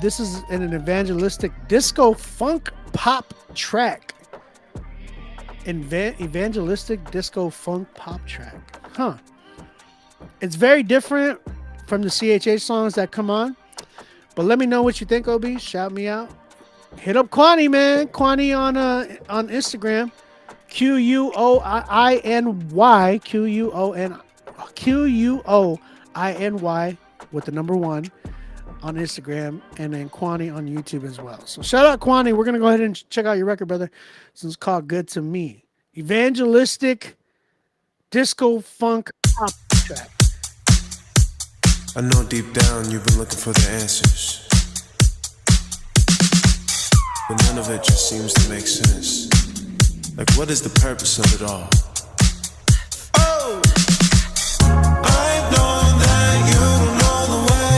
A: This is an evangelistic disco funk pop track. Evangelistic disco funk pop track. Huh. It's very different from the CHH songs that come on. But let me know what you think, OB. Shout me out. Hit up Kwani, man. Kwani on Instagram. QUOINY. QUOINY with the number 1 on Instagram, and then Kwani on YouTube as well. So shout out Kwani. We're gonna go ahead and check out your record, brother. This is called Good to Me. Evangelistic disco funk pop track.
B: I know deep down you've been looking for the answers, but none of it just seems to make sense. Like, what is the purpose of it all? Oh, I know that you don't know the way.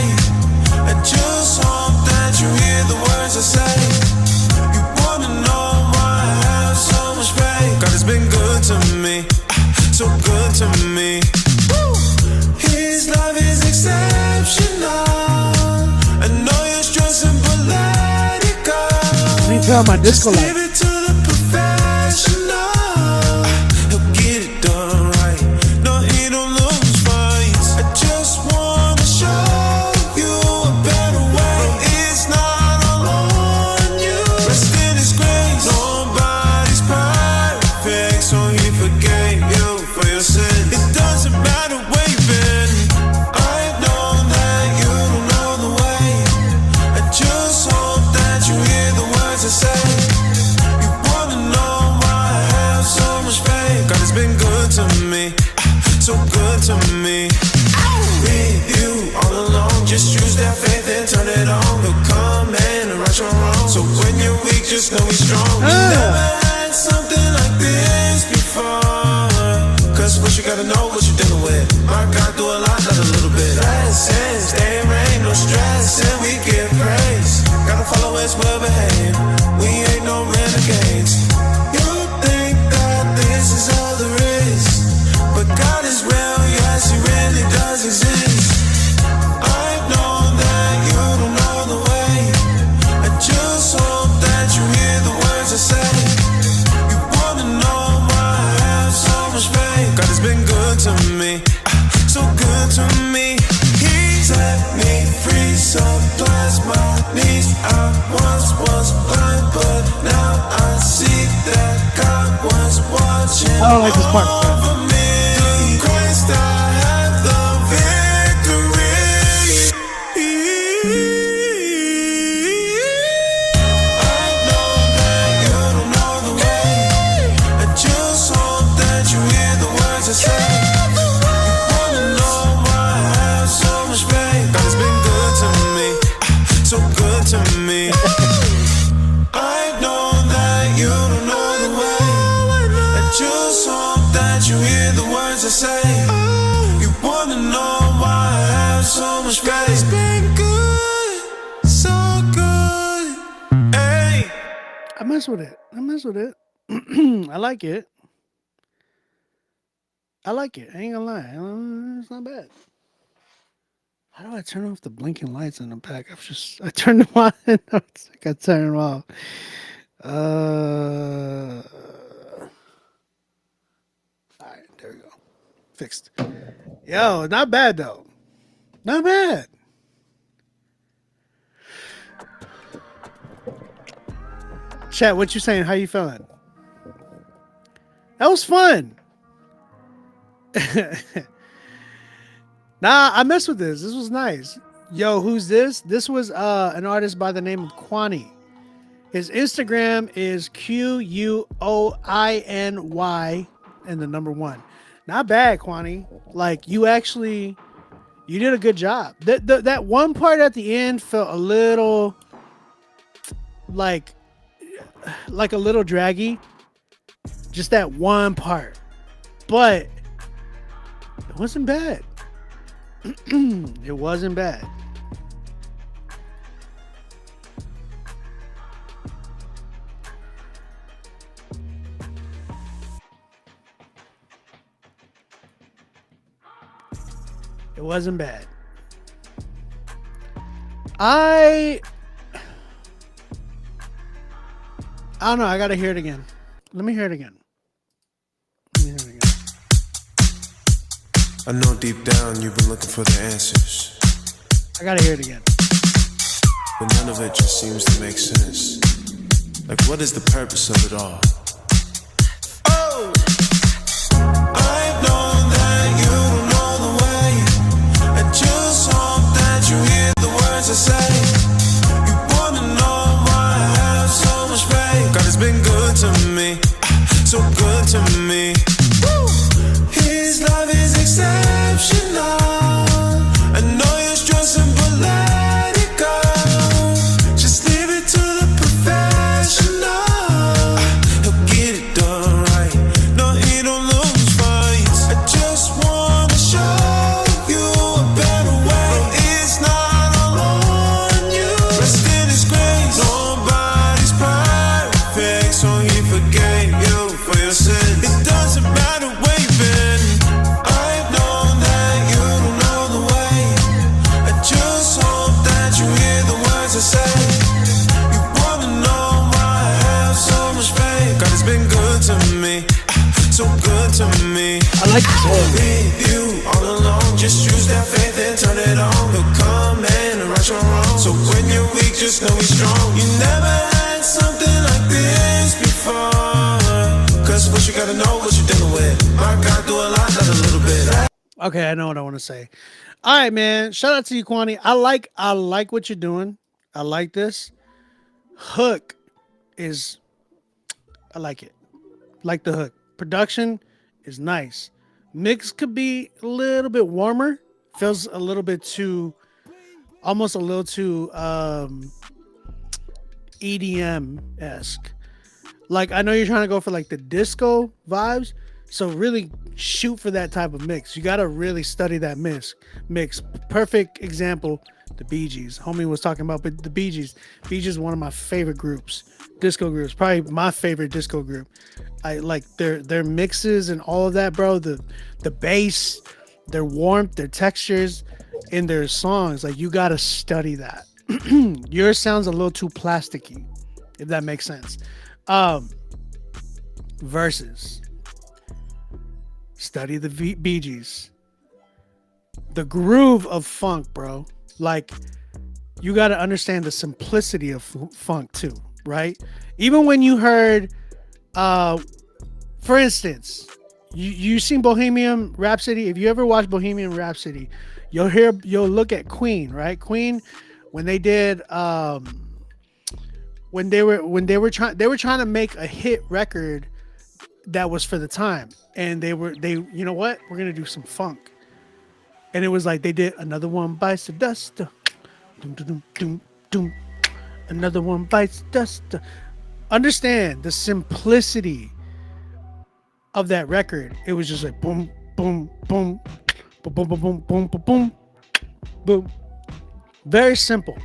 B: I just hope that you hear the words I say. You wanna know why I have so much faith? God has been good to me, so good to me. His love is exceptional. I know you're stressing, but let it go.
A: Let me tell my disco life.
B: Leave it to the professional. He'll get it done right. No, he don't lose fights. I just wanna show you a better way. It's not all on you. Rest in His grace. Nobody's perfect, so He forgave you for your sins. It doesn't matter where you've been. I know that you don't know the way. I just hope that you hear the words I say. You wanna know why I have so much faith? God has been good to me, so good to me. With you all along, just use that faith and turn it on. He'll come and right your wrong. So when you're weak, just know He's strong. You never had something like this before. Cause first you gotta know what you're dealing with. My God do a lot, not a little bit. Blessings, stay in rain, no stress, and we give praise. Gotta follow His well behaved. We ain't no renegades. You think that this is all there is, but God is real, yes, He really does exist. I know that you don't know the way. I just hope that you hear the words I say. You wanna know why I have so much faith? God has been good to me, so good to me. He set me free, so bless my knees. I once was blind, but now I see that God was watching.
A: I don't like this part.
B: Over me. Through Christ I have the victory. I know that you don't know the way. I just hope that you hear the words I say. You wanna know why I have so much faith? God has been good to me, so good to me. I know that you don't know the way. I just hope that you hear the words I say. You wanna know why I have so much faith? It's been good, so good. Hey.
A: I mess with it. I like it. I like it. I ain't gonna lie. It's not bad. How do I turn off the blinking lights in the back? I turned them on and I turned them off. Alright, there we go. Fixed. Yo, not bad though. Not bad. Chat, what you saying? How you feeling? That was fun. Nah, I messed with this. This was nice. Yo, who's this? This was an artist by the name of Kwani. His Instagram is QUOINY and the number 1. Not bad, Kwani. Like, you did a good job. That one part at the end felt a little like a little draggy. Just that one part. But it wasn't bad. It wasn't bad. It wasn't bad. I don't know. I gotta hear it again. Let me hear it again.
B: I know deep down you've been looking for the answers,
A: I gotta hear it again.
B: but none of it just seems to make sense. Like, what is the purpose of it all? Oh! I know that you don't know the way. I just hope that you hear the words I say. You wanna know why I have so much faith? God has been good to me, so good to me. His love is exceptional. I know you're stressing, but let it go. Just leave it to the professional. He'll get it done right. No, he don't lose fights. I just wanna show you a better way. No, it's not all on you. Rest in His grace. Nobody's perfect, so He forgave you for your sins. It doesn't matter where you've been. So good to me.
A: I like this whole
B: leave you all alone. Just use that faith and turn it on. He'll come and right your wrong. So when you're weak, just know He's strong. You never had something like this before. Cause what you gotta know, what you're dealing with. My God do a lot, not a little bit.
A: Okay, I know what I want to say. All right, man. Shout out to you, Kwani. I like what you're doing. I like this. Hook is, I like it. Like the hook. Production is nice. Mix could be a little bit warmer. Feels a little bit too, almost a little too EDM-esque. Like, I know you're trying to go for like the disco vibes, so really shoot for that type of mix. You got to really study that mix. Perfect example, the Bee Gees. Homie was talking about the Bee Gees. Bee Gees is one of my favorite groups. Disco groups, probably my favorite disco group. I like their mixes and all of that, bro. The bass, their warmth, their textures in their songs. Like, you gotta study that. Yours sounds a little too plasticky, if that makes sense. Versus, study the Bee Gees. The groove of funk, bro. Like, you gotta understand the simplicity of funk too. Right? Even when you heard, for instance, you seen Bohemian Rhapsody. If you ever watch Bohemian Rhapsody, you'll look at Queen, right? Queen, when they did, when they were trying to make a hit record that was for the time, and they you know what? We're gonna do some funk, and it was like they did Another One Bites the Dust, doom doom doom doom. Another One Bites Dust. Understand the simplicity of that record. It was just like boom, boom, boom, boom, boom, boom, boom, boom, boom, boom, boom. Very simple.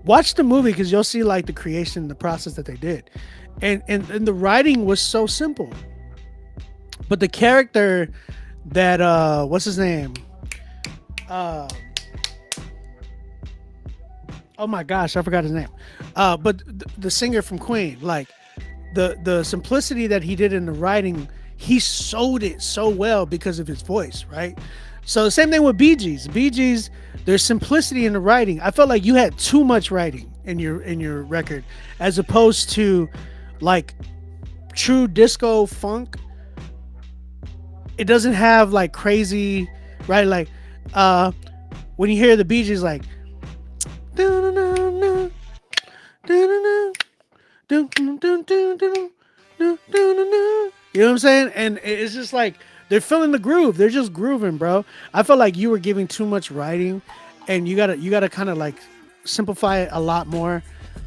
A: Watch the movie because you'll see like the creation, the process that they did, and the writing was so simple. But the character that what's his name? Oh my gosh, I forgot his name. But the singer from Queen, like the simplicity that he did in the writing, he sold it so well because of his voice, right? So the same thing with Bee Gees. Bee Gees, there's simplicity in the writing. I felt like you had too much writing in your record, as opposed to like true disco funk. It doesn't have like crazy, right? Like when you hear the Bee Gees, like you know what I'm saying? And it's just like they're feeling the groove. They're just grooving, bro. I felt like you were giving too much writing, and you gotta kind of like simplify it a lot more.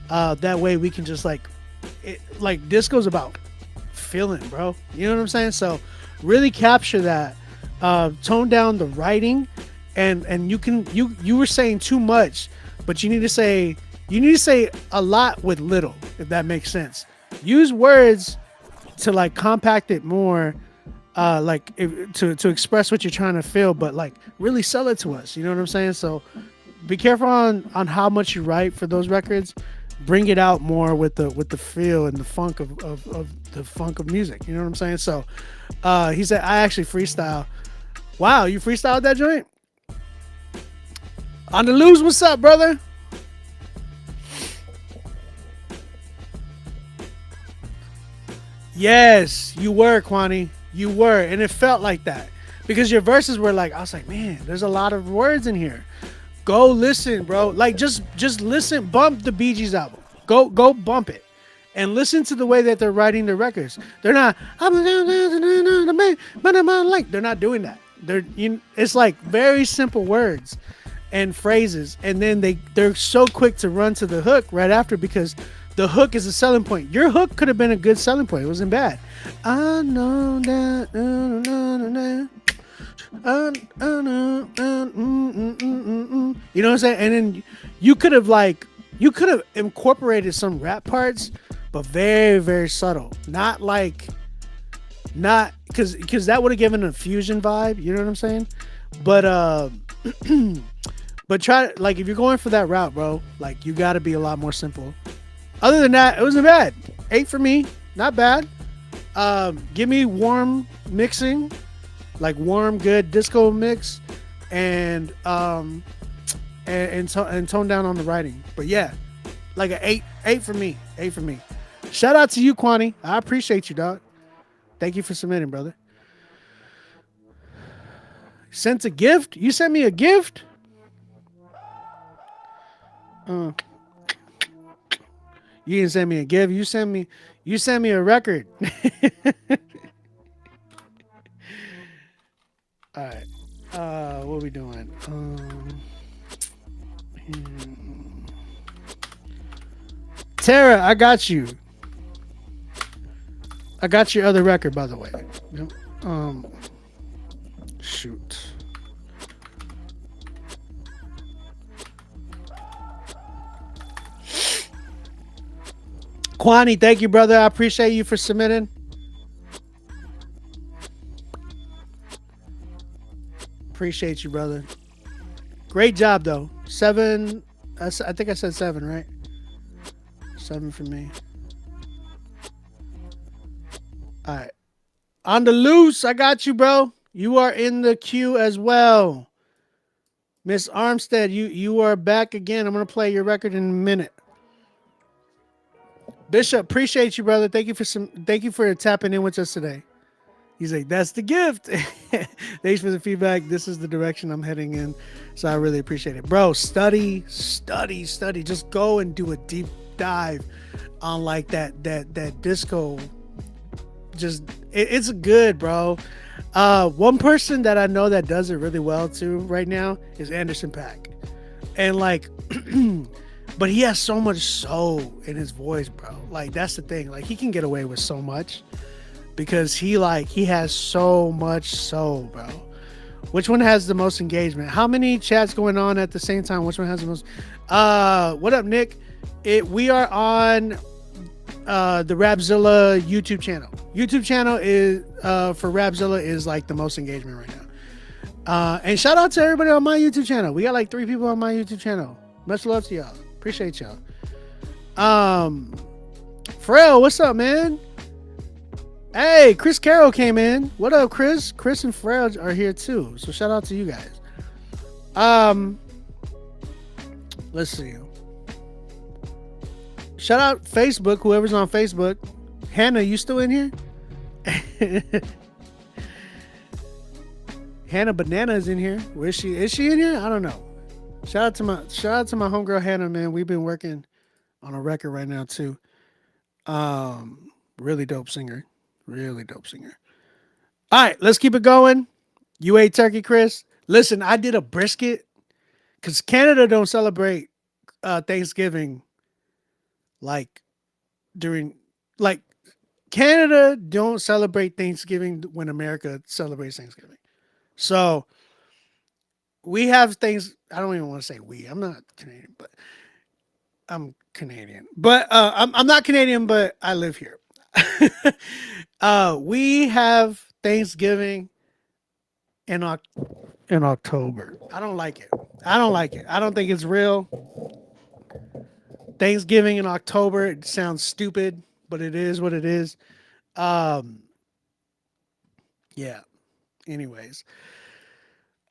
A: That way we can just like disco's about feeling, bro. You know what I'm saying? So really capture that. Tone down the writing, and you were saying too much. But you need to say a lot with little, if that makes sense. Use words to like compact it more, to express what you're trying to feel, but like really sell it to us. You know what I'm saying? So be careful on how much you write for those records. Bring it out more with the feel and the funk of the funk of music. You know what I'm saying? So he said, I actually freestyle. Wow, you freestyled that joint? On the loose, what's up, brother? Yes, you were, Kwani. You were, and it felt like that because your verses were like, I was like, man, there's a lot of words in here. Go listen, bro. Like just listen. Bump the Bee Gees album. Go bump it, and listen to the way that they're writing their records. They're not. They're not doing that. It's like very simple words and phrases, and then they're so quick to run to the hook right after because the hook is a selling point. Your hook could have been a good selling point. It wasn't bad. I know that. You know what I'm saying? And then you could have incorporated some rap parts, but very, very subtle. Not because that would have given a fusion vibe. You know what I'm saying? But but try, like, if you're going for that route, bro, like, you got to be a lot more simple. Other than that, it wasn't bad. 8 for me, not bad. Give me warm mixing, like warm, good disco mix, and tone down on the writing. But yeah, like an 8 for me. 8 for me. Shout out to you, Kwani. I appreciate you, dog. Thank you for submitting, brother. Sent a gift? You sent me a gift? You didn't send me a gift. You sent me a record. All right. What are we doing? Tara, I got you. I got your other record, by the way. Shoot. Kwani, thank you, brother. I appreciate you for submitting. Appreciate you, brother. Great job, though. 7. I think I said 7, right? 7 for me. All right. On the loose, I got you, bro. You are in the queue as well. Miss Armstead, you are back again. I'm going to play your record in a minute. Bishop, appreciate you, brother. Thank you for tapping in with us today. He's like, that's the gift. Thanks for the feedback. This is the direction I'm heading in. So I really appreciate it. Bro, study. Just go and do a deep dive on like that disco. Just it's good, bro. One person that I know that does it really well too right now is Anderson .Paak. And like but he has so much soul in his voice, bro. Like, that's the thing. Like, he can get away with so much because he has so much soul, bro. Which one has the most engagement? How many chats going on at the same time? Which one has the most? What up, Nick? We are on the Rapzilla YouTube channel. YouTube channel is for Rapzilla is like the most engagement right now. And shout out to everybody on my YouTube channel. We got like 3 people on my YouTube channel. Much love to y'all. Appreciate y'all. Pharrell, what's up, man? Hey, Chris Carroll came in. What up, Chris? Chris and Pharrell are here too. So shout out to you guys. Let's see. Shout out Facebook, whoever's on Facebook. Hannah, you still in here? Hannah Banana is in here. Where is she? Is she in here? I don't know. Shout out to my homegirl Hannah, man. We've been working on a record right now too. Really dope singer. Really dope singer. All right, let's keep it going. You ate turkey, Chris. Listen, I did a brisket because Canada don't celebrate Thanksgiving Canada don't celebrate Thanksgiving when America celebrates Thanksgiving. So we have things. I don't even want to say we. I'm not Canadian, but I'm Canadian. But I'm not Canadian, but I live here. We have Thanksgiving in October. I don't like it. I don't like it. I don't think it's real. Thanksgiving in October, it sounds stupid, but it is what it is. Yeah. Anyways.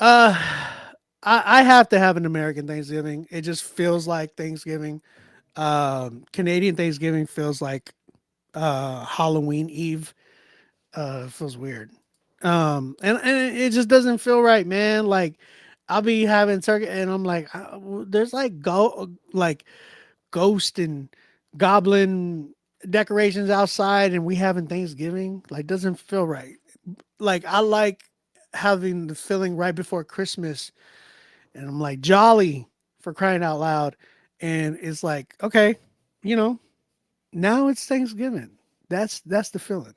A: I have to have an American Thanksgiving. It just feels like Thanksgiving. Canadian Thanksgiving feels like Halloween Eve. It feels weird. And it just doesn't feel right, man. Like I'll be having turkey and I'm like, there's like ghost and goblin decorations outside and we having Thanksgiving. Like doesn't feel right. Like I like having the feeling right before Christmas and I'm like jolly for crying out loud. And it's like, okay, now it's Thanksgiving. That's the feeling.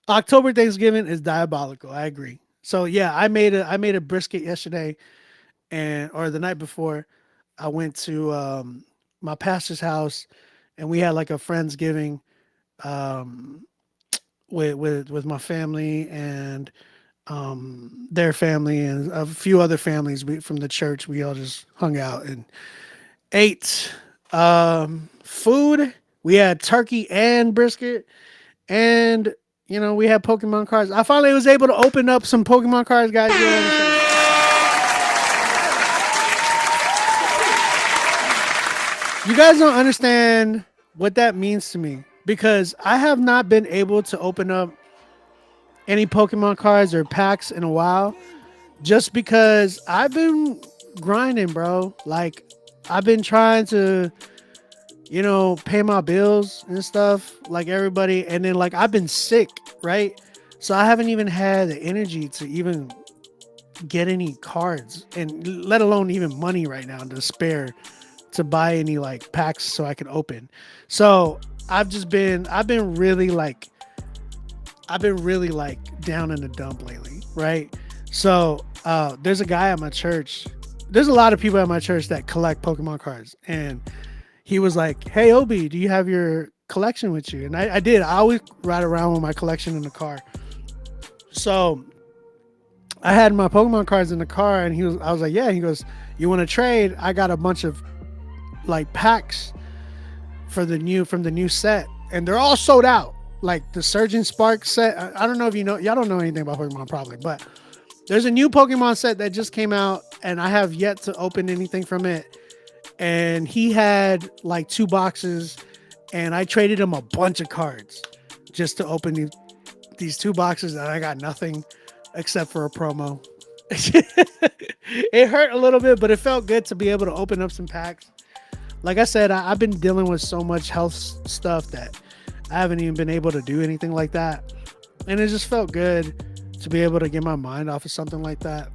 A: October Thanksgiving is diabolical. I agree. So yeah, I made a brisket yesterday or the night before. I went to my pastor's house and we had like a Friendsgiving with my family and their family and a few other families from the church. We all just hung out and ate food. We had turkey and brisket and we had Pokemon cards. I finally was able to open up some Pokemon cards, guys. You guys don't understand what that means to me because I have not been able to open up any Pokemon cards or packs in a while just because I've been grinding, bro. Like I've been trying to, pay my bills and stuff like everybody. And then like I've been sick, right? So I haven't even had the energy to even get any cards and let alone even money right now to spare to buy any like packs so I can open. So I've been really like down in the dump lately, right? So there's a guy at my church. There's a lot of people at my church that collect Pokemon cards, and he was like, "Hey Obi, do you have your collection with you?" And I did. I always ride around with my collection in the car. So I had my Pokemon cards in the car, and I was like, "Yeah." He goes, "You want to trade? I got a bunch of like packs from the new set, and they're all sold out. Like the Surgeon Spark set. I don't know if y'all don't know anything about Pokemon probably, but there's a new Pokemon set that just came out, and I have yet to open anything from it. And he had like 2 boxes, and I traded him a bunch of cards just to open these 2 boxes, and I got nothing except for a promo. It hurt a little bit, but it felt good to be able to open up some packs. Like I said, I've been dealing with so much health stuff that I haven't even been able to do anything like that. And it just felt good to be able to get my mind off of something like that.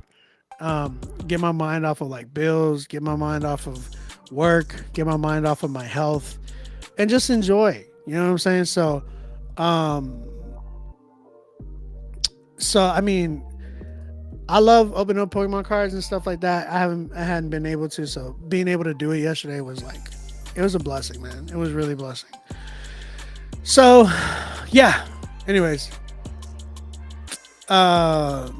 A: Get my mind off of like bills, get my mind off of work, get my mind off of my health, and just enjoy. You know what I'm saying? So I mean, I love opening up Pokemon cards and stuff like that. I hadn't been able to, so being able to do it yesterday was like, it was a blessing, man. It was really a blessing. So, yeah. Anyways, that's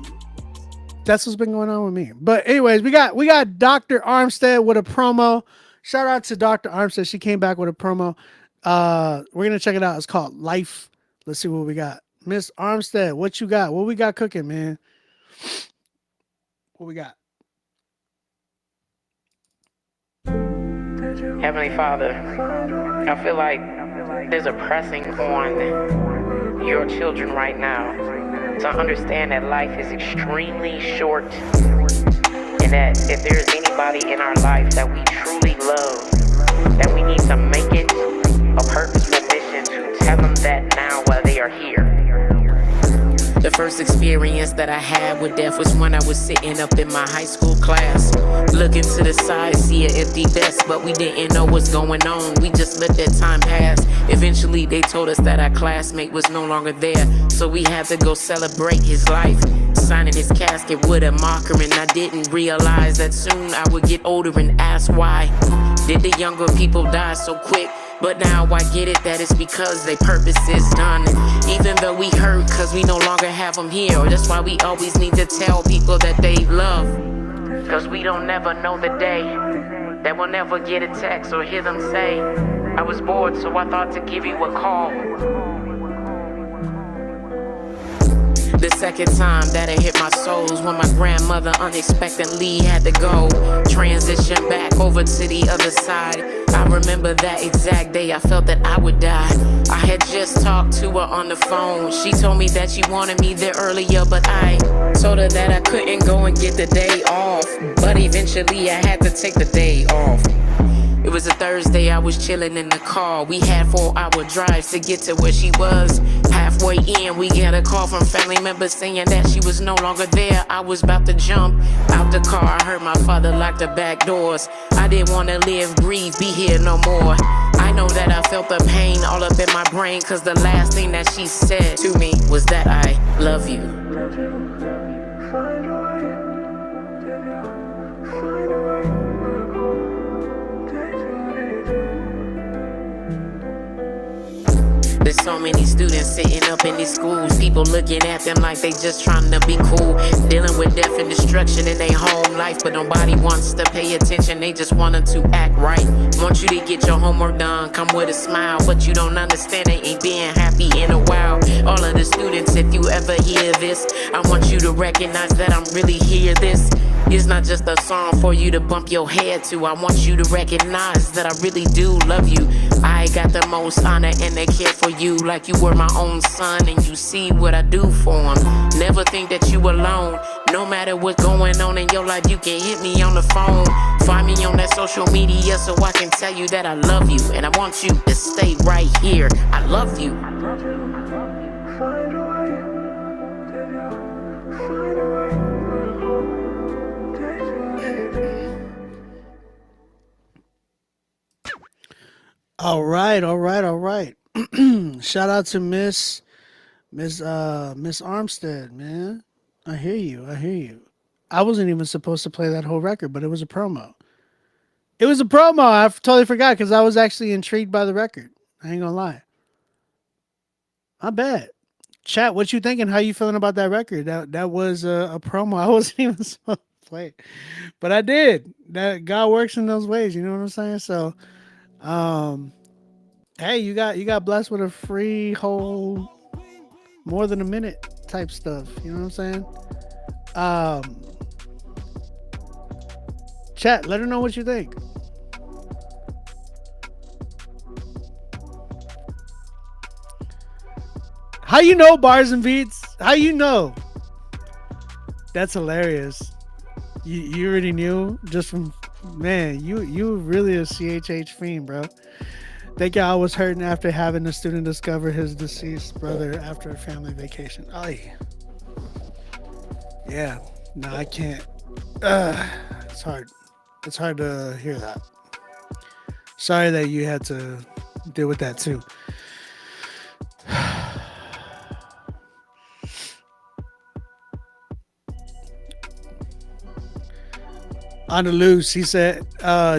A: what's been going on with me. But anyways, we got Dr. Armstead with a promo. Shout out to Dr. Armstead. She came back with a promo. We're gonna check it out. It's called Life. Let's see what we got. Miss Armstead, what you got? What we got cooking, man? What we got?
O: Heavenly Father, I feel like there's a pressing on your children right now to understand that life is extremely short, and that if there's anybody in our life that we truly love, that we need to make it a purposeful mission to tell them that now while they are here.
N: The first experience that I had with death was when I was sitting up in my high school class, looking to the side, see an empty desk, but we didn't know what's going on. We just let that time pass. Eventually they told us that our classmate was no longer there, so we had to go celebrate his life, signing his casket with a marker. And I didn't realize that soon I would get older and ask why did the younger people die so quick. But now I get it, that it's because their purpose is done. Even though we hurt cause we no longer have them here, that's why we always need to tell people that they love.
O: Cause we don't never know the day that we'll never get a text or hear them say, I was bored, so I thought to give you a call.
N: The second time that it hit my soul when my grandmother unexpectedly had to go. Transition back over to the other side. I remember that exact day I felt that I would die. I had just talked to her on the phone. She told me that she wanted me there earlier, but I told her that I couldn't go and get the day off. But eventually I had to take the day off. It was a Thursday, I was chilling in the car. We had 4-hour drives to get to where she was. Halfway in, we got a call from family members saying that she was no longer there. I was about to jump out the car. I heard my father lock the back doors. I didn't want to live, breathe, be here no more. I know that I felt the pain all up in my brain, cause the last thing that she said to me was that I love you. There's so many students sitting up in these schools, people looking at them like they just trying to be cool, dealing with death and destruction in their home life, but nobody wants to pay attention, they just want to act right. Want you to get your homework done, come with a smile, but you don't understand they ain't being happy in a while. All of the students, if you ever hear this, I want you to recognize that I'm really here. This is not just a song for you to bump your head to. I want you to recognize that I really do love you. I got the most honor and I care for you like you were my own son, and you see what I do for him. Never think that you alone. No matter what's going on in your life, you can hit me on the phone. Find me on that social media so I can tell you that I love you, and I want you to stay right here. I love you.
A: All right. Shout out to Miss Armstead, man. I hear you. I wasn't even supposed to play that whole record, but it was a promo. I totally forgot because I was actually intrigued by the record. I ain't gonna lie. My bad. Chat, what you thinking? How you feeling about that record? That was a promo. I wasn't even supposed to play it, but I did. That God works in those ways. You know what I'm saying? So, hey, you got blessed with a free whole more than a minute type stuff. You know what I'm saying? Chat, let her know what you think. How you know Bars and Beats? How you know? That's hilarious. You already knew just from, man, you really a CHH fiend, bro. That guy was hurting after having a student discover his deceased brother after a family vacation. Ay. Yeah. No, I can't. It's hard. It's hard to hear that. Sorry that you had to deal with that too. On the loose, he said,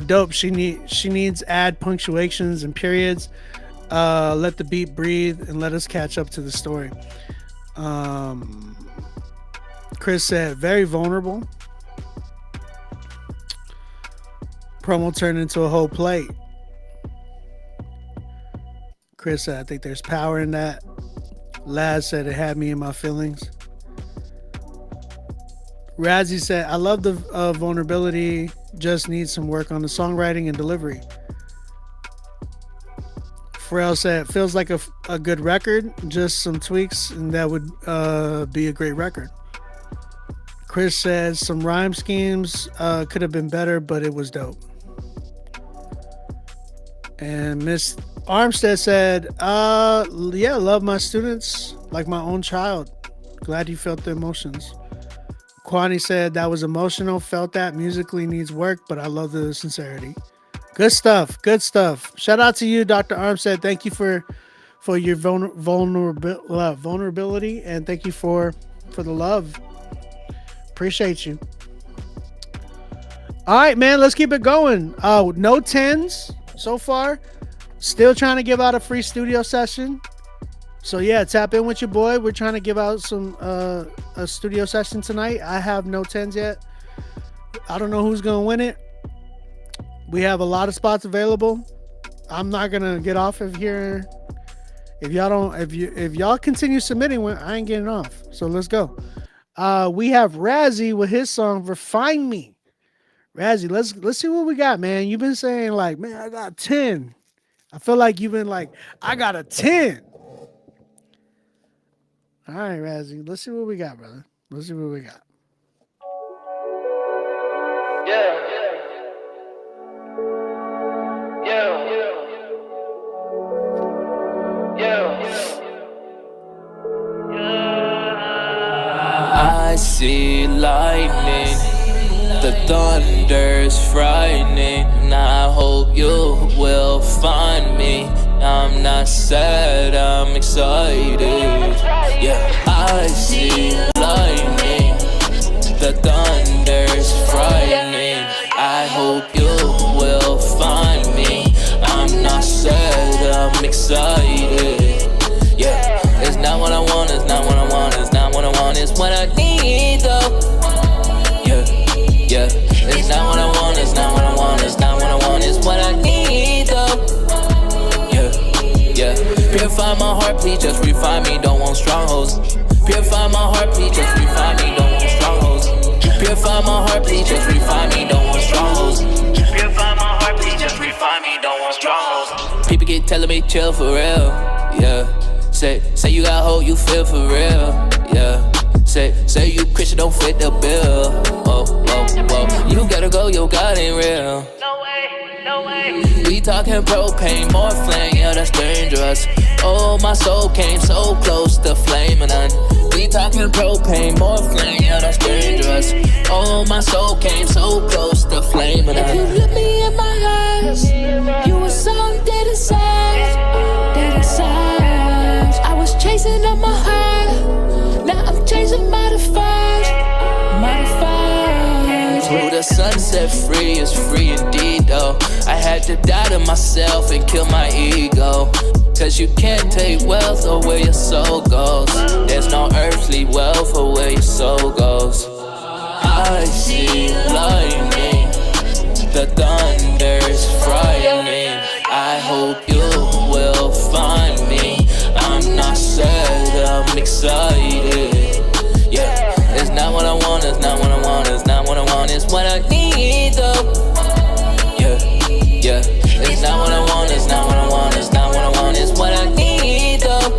A: dope, she needs add punctuations and periods. Let the beat breathe and let us catch up to the story. Chris said, very vulnerable. Promo turned into a whole plate. Chris said, I think there's power in that. Laz said, it had me in my feelings. Razzie said, I love the vulnerability, just needs some work on the songwriting and delivery. Pharrell said, feels like a good record, just some tweaks, and that would be a great record. Chris says, some rhyme schemes could have been better, but it was dope. And Miss Armstead said, yeah, love my students like my own child. Glad you felt the emotions. Kwani said, that was emotional, felt that, musically needs work, but I love the sincerity. Good stuff. Shout out to you, Dr. Armstead. Thank you for your vulnerability, and thank you for the love. Appreciate you. All right, man, let's keep it going. No 10s so far. Still trying to give out a free studio session. So yeah, tap in with your boy. We're trying to give out some a studio session tonight. I have no 10s yet. I don't know who's gonna win it. We have a lot of spots available. I'm not gonna get off of here. If y'all continue submitting, I ain't getting off. So let's go. We have Razzie with his song "Refine Me." Razzie, let's see what we got, man. You've been saying like, man, I got 10. I feel like you've been like, I got a 10. All right, Razzie, let's see what we got, brother. Let's see what we got.
P: I see lightning, the thunder's frightening, and I hope you will find me. I'm not sad, I'm excited. Yeah, I see lightning, the thunder's frightening. I hope you will find me. I'm not sad, I'm excited. Yeah, it's not what I want, it's not what I want, it's not what I want, it's what I need though. Yeah, yeah, it's not what I want, it's not what I want, it's not what I want, it's what I need though. Yeah, yeah, purify my heart, please just refine me, don't want strongholds. Purify my heart, please just refine me, don't want strongholds. Purify my heart, please just refine me, don't want strongholds. Purify my heart, please just refine me, don't want strongholds. People keep telling me chill for real, yeah. Say you got hope, you feel for real, yeah. Say you Christian, don't fit the bill. Whoa. You gotta go, your God ain't real. No way. We talking propane, more flame, yeah, that's dangerous. Oh, my soul came so close to flaming on. We talking propane, more flame, yeah, that's dangerous. Oh, my soul came so close to flaming on.
Q: If you look me in my eyes, you were so dead inside, dead inside. I was chasing up my heart, now I'm chasing modified.
P: Who the sun set free is free indeed though. I had to die to myself and kill my ego. Cause you can't take wealth or where your soul goes. There's no earthly wealth or where your soul goes. I see lightning, the thunder's frightening. I hope you will find me. I'm not sad, I'm excited. Yeah, it's not what I want, it's not what I want, it's not what I want, it's what I need though. Yeah, it's not what I want, it's not what I want, it's not what I want, it's what I need though.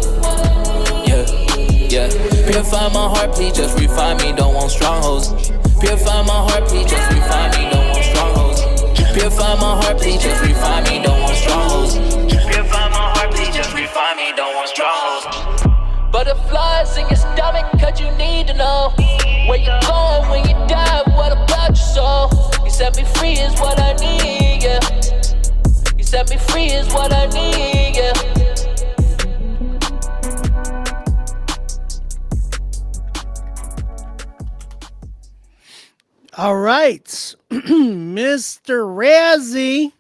P: Yeah, purify my heart, please just refine me, don't want strongholds. Purify my heart, please just refine me, don't want strongholds. Purify my heart, please just refine me, don't want strongholds. Purify my heart, please just refine me, don't want strongholds. Butterflies in your stomach, cause you need to know where you going when you die, what about your soul? You set me free is what I need, yeah. You set me free is what I need, yeah.
A: All right, Mr. Razzie.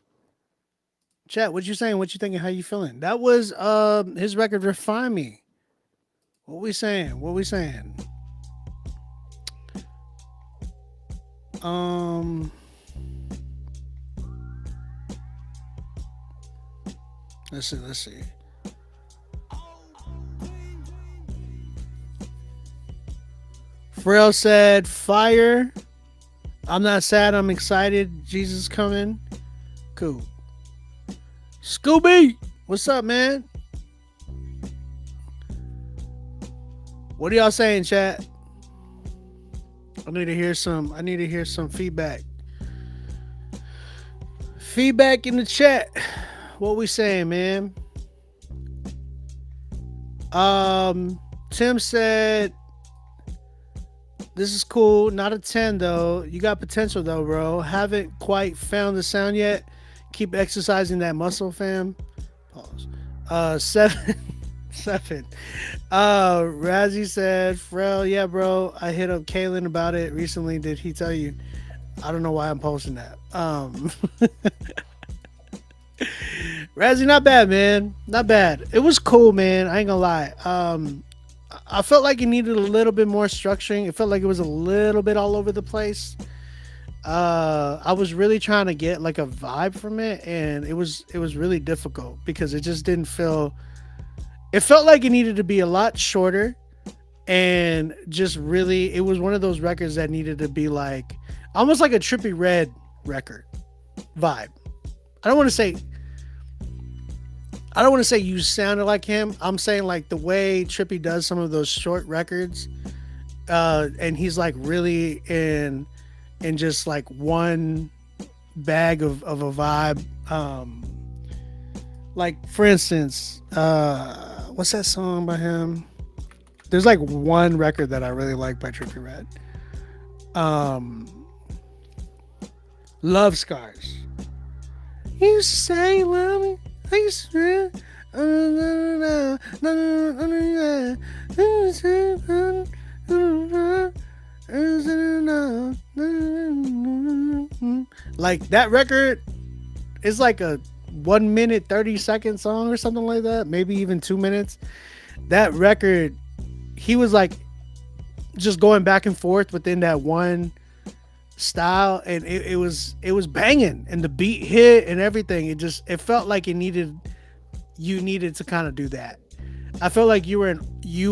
A: Chat, what you saying? What you thinking? How you feeling? That was his record, Refine Me. What we saying? Let's see. Pharrell said, fire. I'm not sad, I'm excited. Jesus coming. Cool. Scooby, what's up, man? What are y'all saying, chat? I need to hear some feedback. Feedback in the chat. What we saying, man? Tim said, this is cool. Not a 10 though. You got potential though, bro. Haven't quite found the sound yet. Keep exercising that muscle, fam. Pause. 7. Razzie said, Pharrell, yeah, bro. I hit up Kaylin about it recently. Did he tell you? I don't know why I'm posting that. Razzie, not bad, man. Not bad. It was cool, man. I ain't gonna lie. I felt like it needed a little bit more structuring. It felt like it was a little bit all over the place. I was really trying to get like a vibe from it, and it was really difficult because it just didn't feel. It felt like it needed to be a lot shorter, and just really, it was one of those records that needed to be like almost like a Trippie Redd record vibe. I don't want to say you sounded like him. I'm saying like the way Trippie does some of those short records, and he's like really in just like one bag of a vibe. Like for instance, what's that song by him? There's like one record that I really like by Trippie Redd. Love Scars. You say you love me. I used to like that record is like a 1 minute 30-second song or something like that, maybe even 2 minutes. That record, he was like just going back and forth within that one style, and it was banging, and the beat hit and everything. It felt like you needed to kind of do that. I felt like you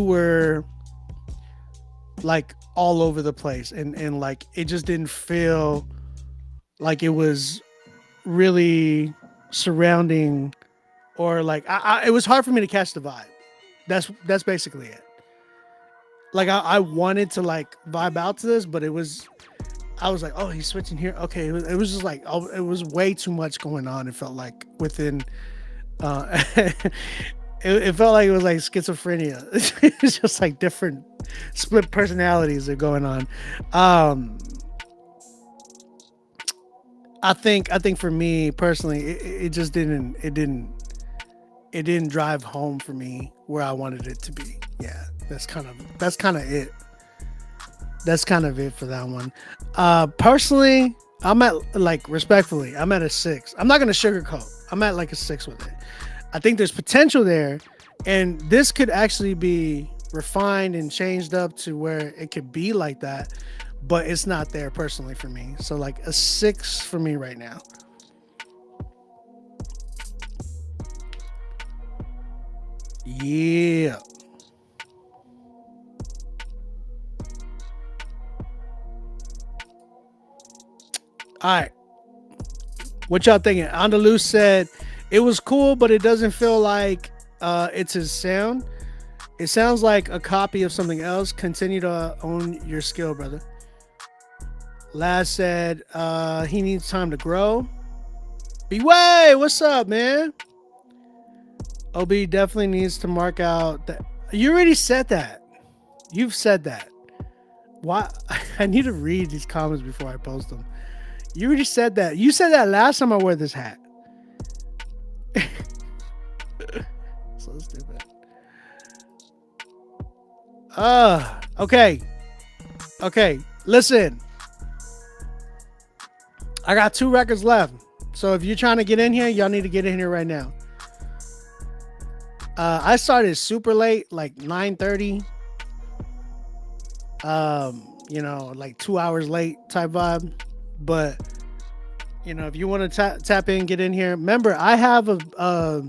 A: were like all over the place, and like it just didn't feel like it was really surrounding, or like it was hard for me to catch the vibe. That's basically it. Like I wanted to like vibe out to this, but I was like, oh, he's switching here. Okay, it was just like, oh, it was way too much going on. It felt like within, it felt like it was like schizophrenia. It's just like different split personalities are going on. I think for me personally, it just didn't drive home for me where I wanted it to be. Yeah, that's kind of it. That's kind of it for that one. Personally, I'm at like respectfully, I'm at a 6. I'm not gonna sugarcoat. I'm at like a 6 with it. I think there's potential there, and this could actually be refined and changed up to where it could be like that, but it's not there personally for me. So like a 6 for me right now. Yeah. All right. What y'all thinking? Andalus said it was cool, but it doesn't feel like it's his sound. It sounds like a copy of something else. Continue to own your skill, brother. Last said he needs time to grow. B-Way, what's up, man? OB definitely needs to mark out that. You already said that. You've said that. Why? I need to read these comments before I post them. You already said that. You said that last time I wore this hat. So stupid. Okay. Okay. Listen. I got 2 records left. So if you're trying to get in here, y'all need to get in here right now. I started super late, like 9:30. You know, like 2 hours late type vibe. But you know, if you want to tap in, get in here. Remember, I have a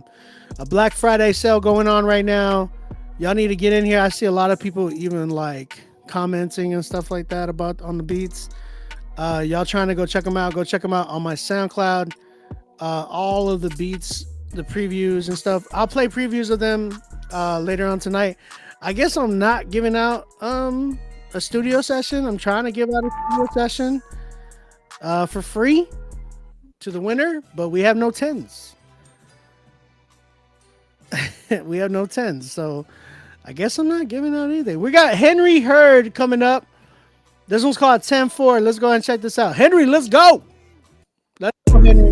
A: Black Friday sale going on right now. Y'all need to get in here. I see a lot of people even like commenting and stuff like that about on the beats. Y'all trying to go check them out? Go check them out on my SoundCloud. All of the beats, the previews and stuff. I'll play previews of them later on tonight. I guess I'm not giving out a studio session. I'm trying to give out a studio session for free to the winner, but we have no 10s. We have no 10s, so I guess I'm not giving out anything. We got Henry Hurd coming up. This one's called 10-4. Let's go ahead and check this out. Henry, let's go. Let's go, Henry.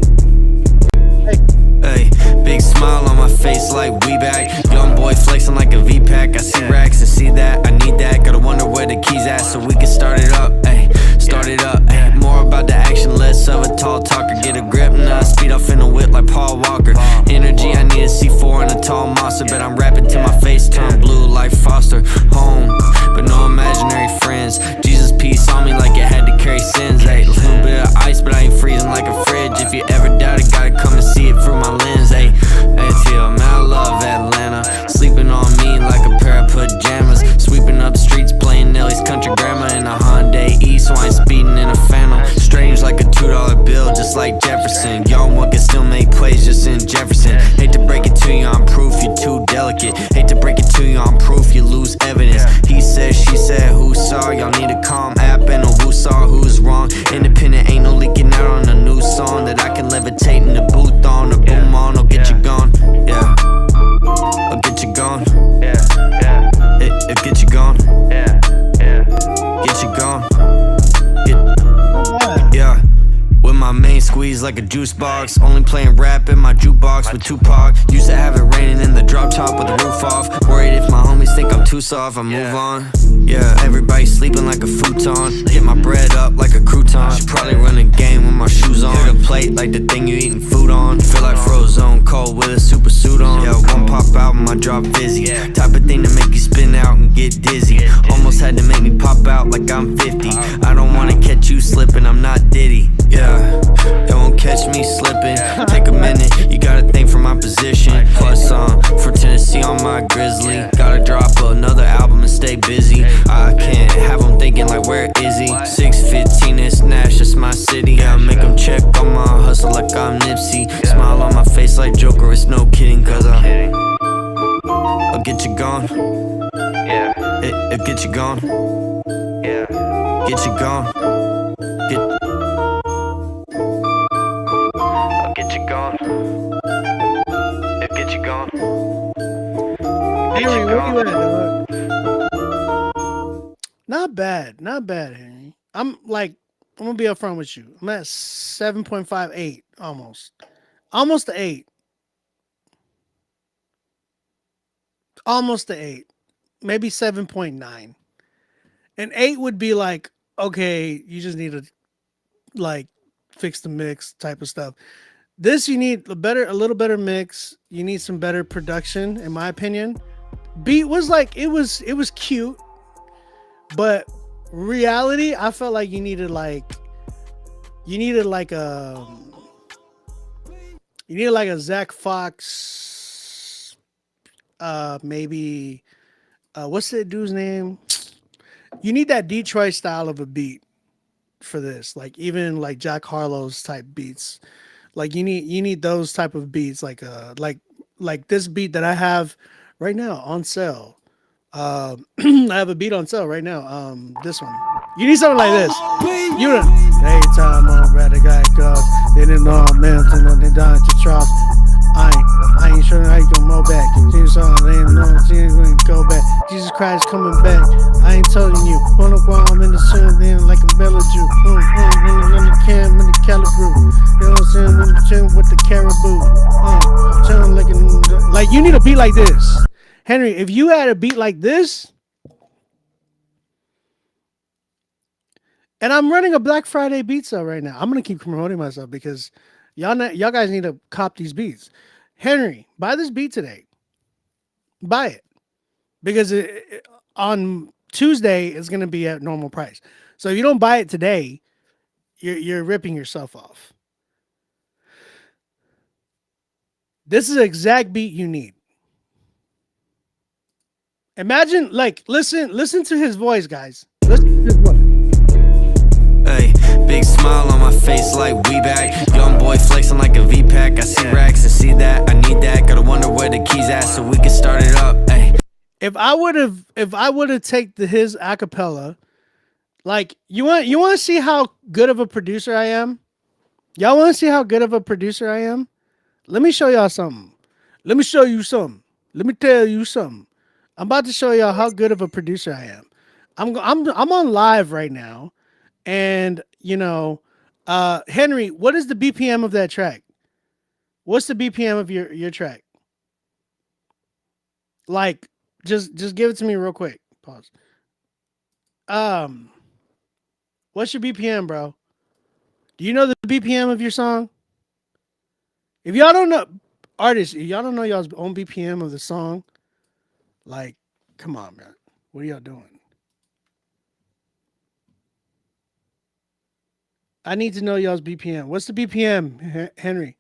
R: Hey, big smile on my face like we back. Young boy flexing like a V-Pack. I see racks and see that, I need that. Gotta wonder where the keys at so we can start it up. Hey, start it up. Hey, more about the action, less of a tall talker. Get a grip now, speed off in a whip like Paul Walker. Energy, I need a C4 and a tall monster. But I'm rapping till my face turn blue like Foster. Home, but no imaginary friends. Jesus peace on me like it had to carry sins, ayy. Little bit of ice, but I ain't freezing like a fridge. If you ever doubt it, gotta come and see it through my lens, ayy. ATL, man, I love Atlanta. Sleeping on me like a pair of pajamas. Sweeping up streets, playing Nelly's country grandma in a Hyundai E, so I ain't speeding in a Phantom. Strange like a $2 bill, just like Jefferson. Young one can still make plays just in Jefferson. Hate to break it to you, I'm proof you're too delicate. Hate to break it to you, I'm proof you lose evidence. He said, she said, who saw? Y'all need a calm app and a who saw who's wrong. Independent, ain't no leaking out on a new song that I can levitate in the booth on. The boom on, I'll get you gone. Yeah, I'll get you gone. It'll get you gone. Get you gone. Yeah. With my main squeeze like a juice box. Only playing rap in my jukebox with Tupac. Used to have it raining in the drop top with the roof off. Worried if my homies think I'm too soft, I move on. Yeah, everybody sleeping like a futon. Get my bread up like a crouton. Should probably run a game with my shoes on. Hit a plate like the thing you eating food on. Feel like Frozone cold with a super suit on. Yeah, one pop album, I drop fizzy. Type of thing to make you spin out and get dizzy. Almost had to make me pop out like I'm 50. I don't wanna catch you slipping, I'm not Diddy. Yeah, they won't catch me slipping. Take a minute, you gotta think from my position. Plus, for Tennessee on my Grizzly. Gotta drop another album and stay busy. I can't have them thinking like, where is he? 615 is Nash, that's my city. I make them check on my hustle like I'm Nipsey. Smile on my face like Joker, it's no kidding. Cause I'll get you gone. It'll get you gone. Get you gone. I'll get you gone. It'll get you gone.
A: Henry, where you at, dog? Not bad, Henry. I'm gonna be upfront with you. I'm at 7.58, almost to 8, almost to 8, maybe 7.9. And 8 would be like, okay, you just need to like fix the mix type of stuff. This you need a little better mix. You need some better production, in my opinion. Beat was like it was cute, but reality, I felt like you needed like a Zach Fox, maybe what's that dude's name? You need that Detroit style of a beat for this, like even like Jack Harlow's type beats. Like you need those type of beats, like this beat that I have right now on sale. I have a beat on sale right now. This one. You need something like this. You know, every time I'm ready, guy goes. They didn't know I'm melting on the down to Charles. I ain't sure how you gonna mow back. Jesus on, they ain't know Jesus gonna go back. Jesus Christ coming back. I ain't telling you. Wanna go I'm in the sun, then like a Bella Jew. In the cam, in the caliber. You know what I'm saying? In the chin with the caribou. Chilling like you need a beat like this. Henry, if you had a beat like this, and I'm running a Black Friday beat sale right now. I'm gonna keep promoting myself because y'all guys need to cop these beats. Henry, buy this beat today. Buy it because on Tuesday it's gonna be at normal price. So if you don't buy it today, you're ripping yourself off. This is the exact beat you need. Imagine, like, listen to his voice, guys. Listen to his voice.
R: Hey, big smile on my face like we back. Young boy flexing like a V-Pack. I see racks and see that, I need that. Gotta wonder where the keys at so we can start it up. Hey.
A: If I would have taken his acapella, like you want to see how good of a producer I am? Y'all want to see how good of a producer I am? Let me show y'all something. Let me show you something. Let me tell you something. I'm about to show y'all how good of a producer I am. I'm on live right now, and you know, Henry, what is the BPM of that track? What's the BPM of your track? Like, just give it to me real quick. Pause. What's your BPM, bro? Do you know the BPM of your song? If y'all don't know, artists, if y'all don't know y'all's own BPM of the song, like, come on, man. What are y'all doing? I need to know y'all's BPM. What's the BPM, Henry?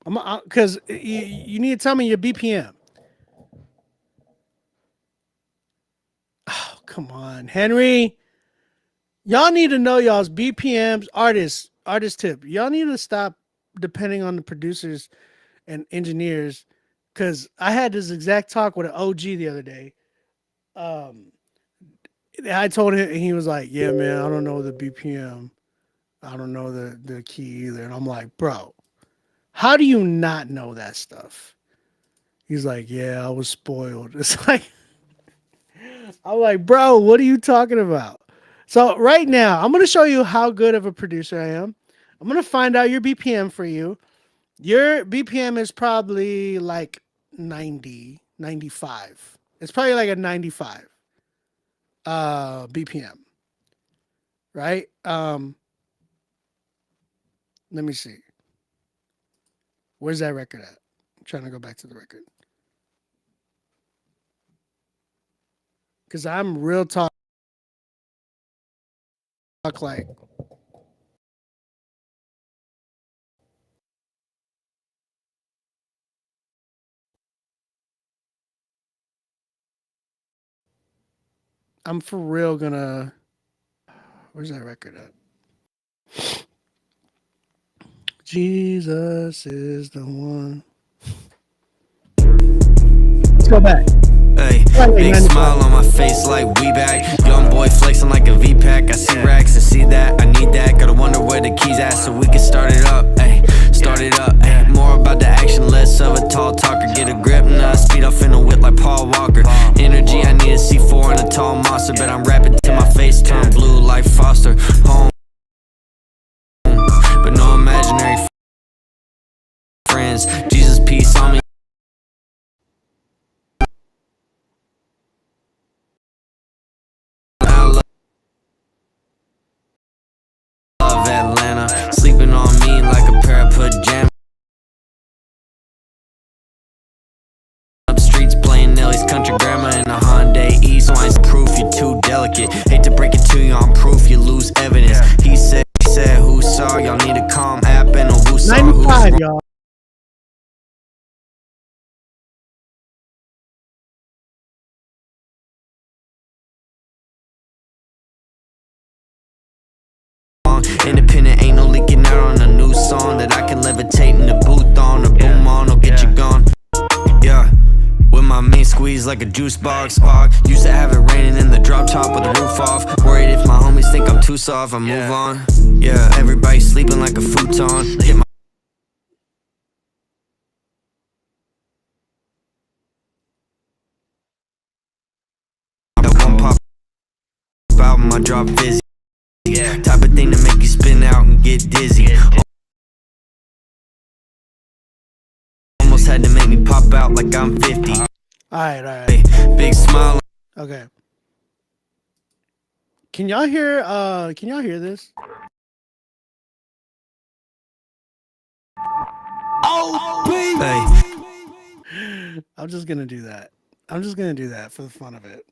A: Because you need to tell me your BPM. Oh, come on, Henry. Y'all need to know y'all's BPMs. Artist tip. Y'all need to stop depending on the producers and engineers. Because I had this exact talk with an OG the other day. I told him, and he was like, "Yeah, man, I don't know the BPM. I don't know the key either." And I'm like, "Bro, how do you not know that stuff?" He's like, "Yeah, I was spoiled." It's like, I'm like, "Bro, what are you talking about?" So right now, I'm gonna show you how good of a producer I am. I'm gonna find out your BPM for you. Your BPM is probably like 90, 95. It's probably like a 95 BPM, right? Let me see. Where's that record at? I'm trying to go back to the record. Cause I'm real talk like I'm for real gonna. Where's that record at? Jesus is the one. Let's go back.
R: Hey, big smile on my face like we back. Young boy flexing like a V-pack. I see racks and see that, I need that. Gotta wonder where the keys at so we can start it up. Hey, start it up. Ay. More about the action, less of a tall talker. Get a grip, now speed off in a whip like Paul Walker. Energy, I need a C4 and a tall monster. Bet I'm rapping till my face turn blue like Foster. Home, but no imaginary friends. Jesus, peace on me. Love Atlanta, sleeping on me like a pair of pajamas. Up streets playing Nelly's country grandma in a Hyundai E. So I ain't proof you're too delicate. Hate to break it to you, I'm proof you lose evidence. He said, who saw? Y'all need a calm app and a who saw.
A: 95, y'all.
R: Independent, ain't no leaking out on a new song that I can levitate in the booth on. Or boom on, or get you gone. Yeah, with my main squeeze like a juice box. Used to have it raining in the drop top with the roof off. Worried if my homies think I'm too soft, I move on. Yeah, everybody sleeping like a futon. Hit my one pop out, my drop fizzy. Type of thing to make you spin out and get dizzy. Almost had to make me pop out like I'm 50.
A: All right.
R: Big smile.
A: Okay. Can y'all hear? Can y'all hear this?
R: Hey.
A: I'm just gonna do that. I'm just gonna do that for the fun of it.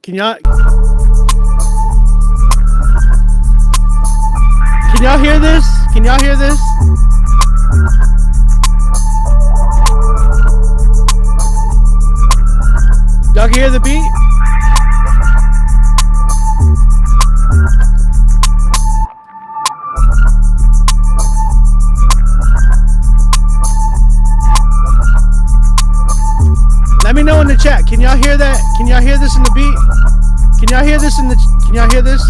A: Can y'all hear this? Can y'all hear this? Y'all can hear the beat? Let me know in the chat. Can y'all hear that? Can y'all hear this in the beat? Can y'all hear this in the? Can y'all hear this?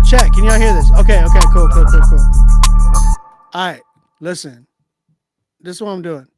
A: Chat. Can y'all hear this? Okay. Cool. All right. Listen. This is what I'm doing.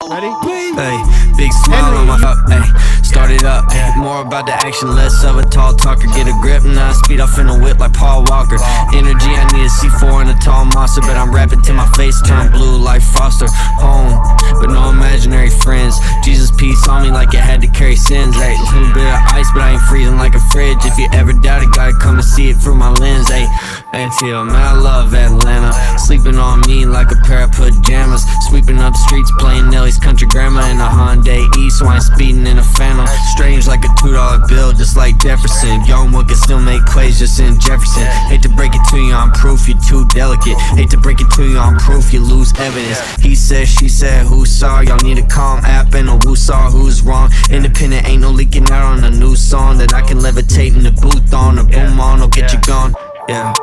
A: Ready?
R: Hey, big smile on my hey, start it up, hey, more about the action, less of a tall talker. Get a grip, now speed off in a whip like Paul Walker. Energy, I need a C4 and a tall monster, but I'm rapping till my face turn blue like Foster. Home, but no imaginary friends. Jesus peace on me like it had to carry sins. Hey, a little bit of ice, but I ain't freezing like a fridge. If you ever doubt it, gotta come and see it through my lens. Hey, until man, I love Atlanta. Sleeping on me like a pair of pajamas. Sweeping up streets, playing Nelly's country grandma in a Hyundai E, so I ain't speeding in a Phantom. Strange like a $2 bill, just like Jefferson. Young one can still make plays just in Jefferson. Hate to break it to you, I'm proof you're too delicate. Hate to break it to you, I'm proof you lose evidence. He said, she said, who saw? Y'all need a calm app and a who saw who's wrong. Independent, ain't no leaking out on a new song that I can levitate in the booth on. A boom on, or get you gone. Yeah,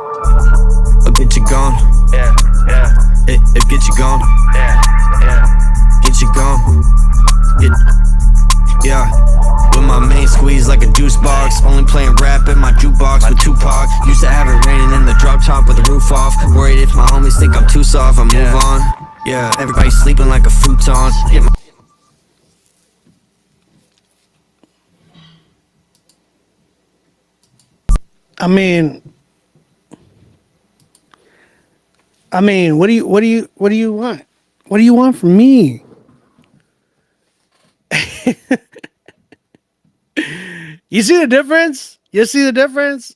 R: I'll get you gone. It get you gone. Get you gone. Yeah, with my main squeeze like a juice box. Only playing rap in my jukebox with Tupac. Used to have it raining in the drop top with the roof off. Worried if my homies think I'm too soft, I move on. Yeah, everybody sleeping like a futon.
A: I mean, what do you want? What do you want from me? You see the difference? You see the difference?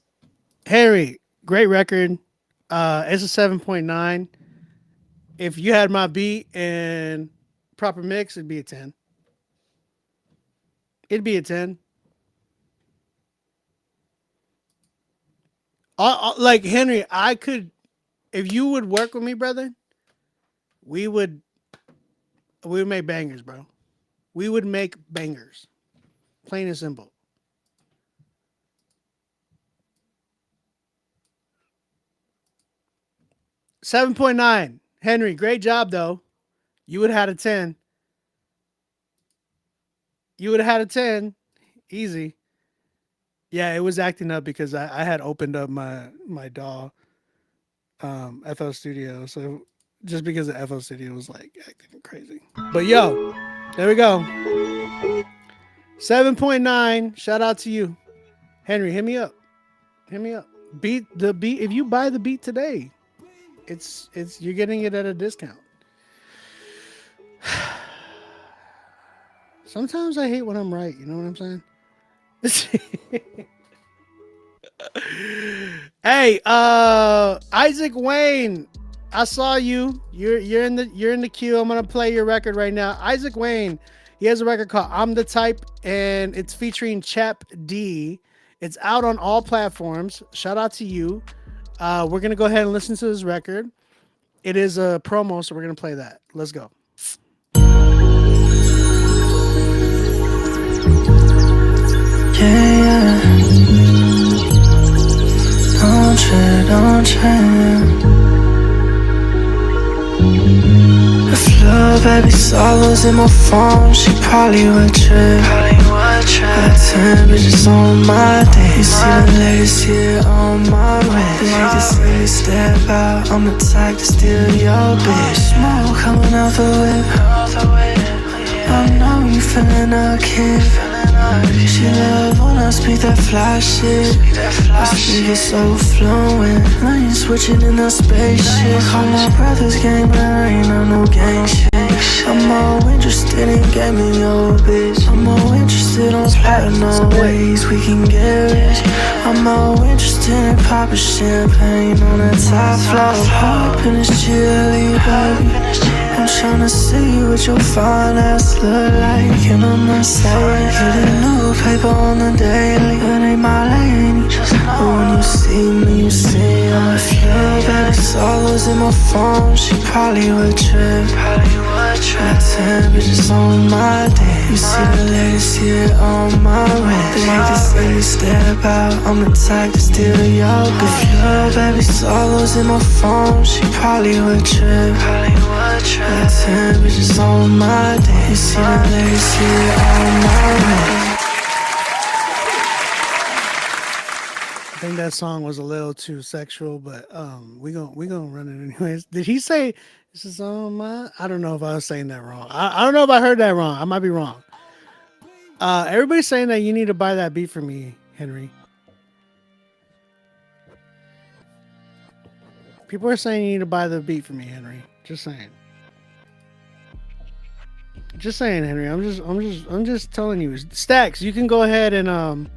A: Henry, great record. It's a 7.9. If you had my beat and proper mix, it'd be a 10. It'd be a 10. Like Henry, I could, if you would work with me, brother, we would make bangers, bro. We would make bangers. Plain and simple. $7.9. Henry, great job though. You would have had a 10. You would have had a 10. Easy. Yeah, it was acting up because I had opened up my DAW FL Studio. So just because the FL Studio was like acting crazy. But yo, there we go. 7.9. Shout out to you. Henry, hit me up. Hit me up. Beat the beat. If you buy the beat today, it's you're getting it at a discount. Sometimes I hate when I'm right, you know what I'm saying? Hey, Isaac Wayne, I saw you. You're in the queue. I'm gonna play your record right now. Isaac Wayne, he has a record called I'm the Type, and it's featuring Chap D. It's out on all platforms. Shout out to you. We're gonna go ahead and listen to this record. It is a promo, so we're gonna play that. Let's go.
E: Yeah. Don't trip. If love, baby, sorrows in my phone, she probably would trip. Got 10 bitches on my day. You see the latest here on my wrist. They hate to see me step out. I'm the type to steal your bitch. Smoke coming out the whip. I know you feeling a kick. She love when I speak that fly shit. I speak it so fluent. I ain't switching in a spaceship. Call my brothers gang, but I ain't on no gang shit. I'm more interested in gaming your bitch. I'm more interested on plotting on ways we can get rich. I'm more interested in popping champagne on the top floor. Pull up in this chili, baby. I'm tryna see what your fine ass look like. And I'm not saying getting new paper on the daily. That ain't my lady. But when you see me, you see I'm a flow. Baby, sorrows in my phone. She probably would trip. Got 10 bitches on my day. You see the latest here on my wrist. They hate to see me step out. I'm the type to steal your bitch. Flow, baby, sorrows in my phone. She probably would trip. Got 10 bitches on my day. You see the latest here on my wrist.
A: I think that song was a little too sexual, but we gonna run it anyways. Did he say this is on my? I don't know if I was saying that wrong. I don't know if I heard that wrong. I might be wrong. Everybody's saying that you need to buy that beat for me, Henry. People are saying you need to buy the beat for me, Henry. Just saying. Just saying, Henry. I'm just telling you. Stacks, you can go ahead and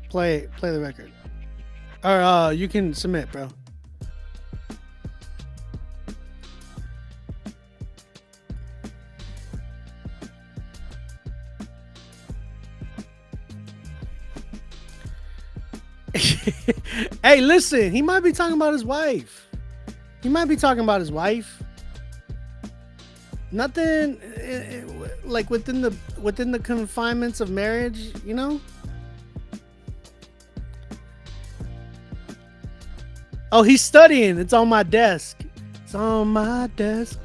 A: play the record. Or you can submit, bro. Hey, listen, he might be talking about his wife. He might be talking about his wife. Nothing like within the confinements of marriage, you know? Oh, he's studying. It's on my desk. It's on my desk.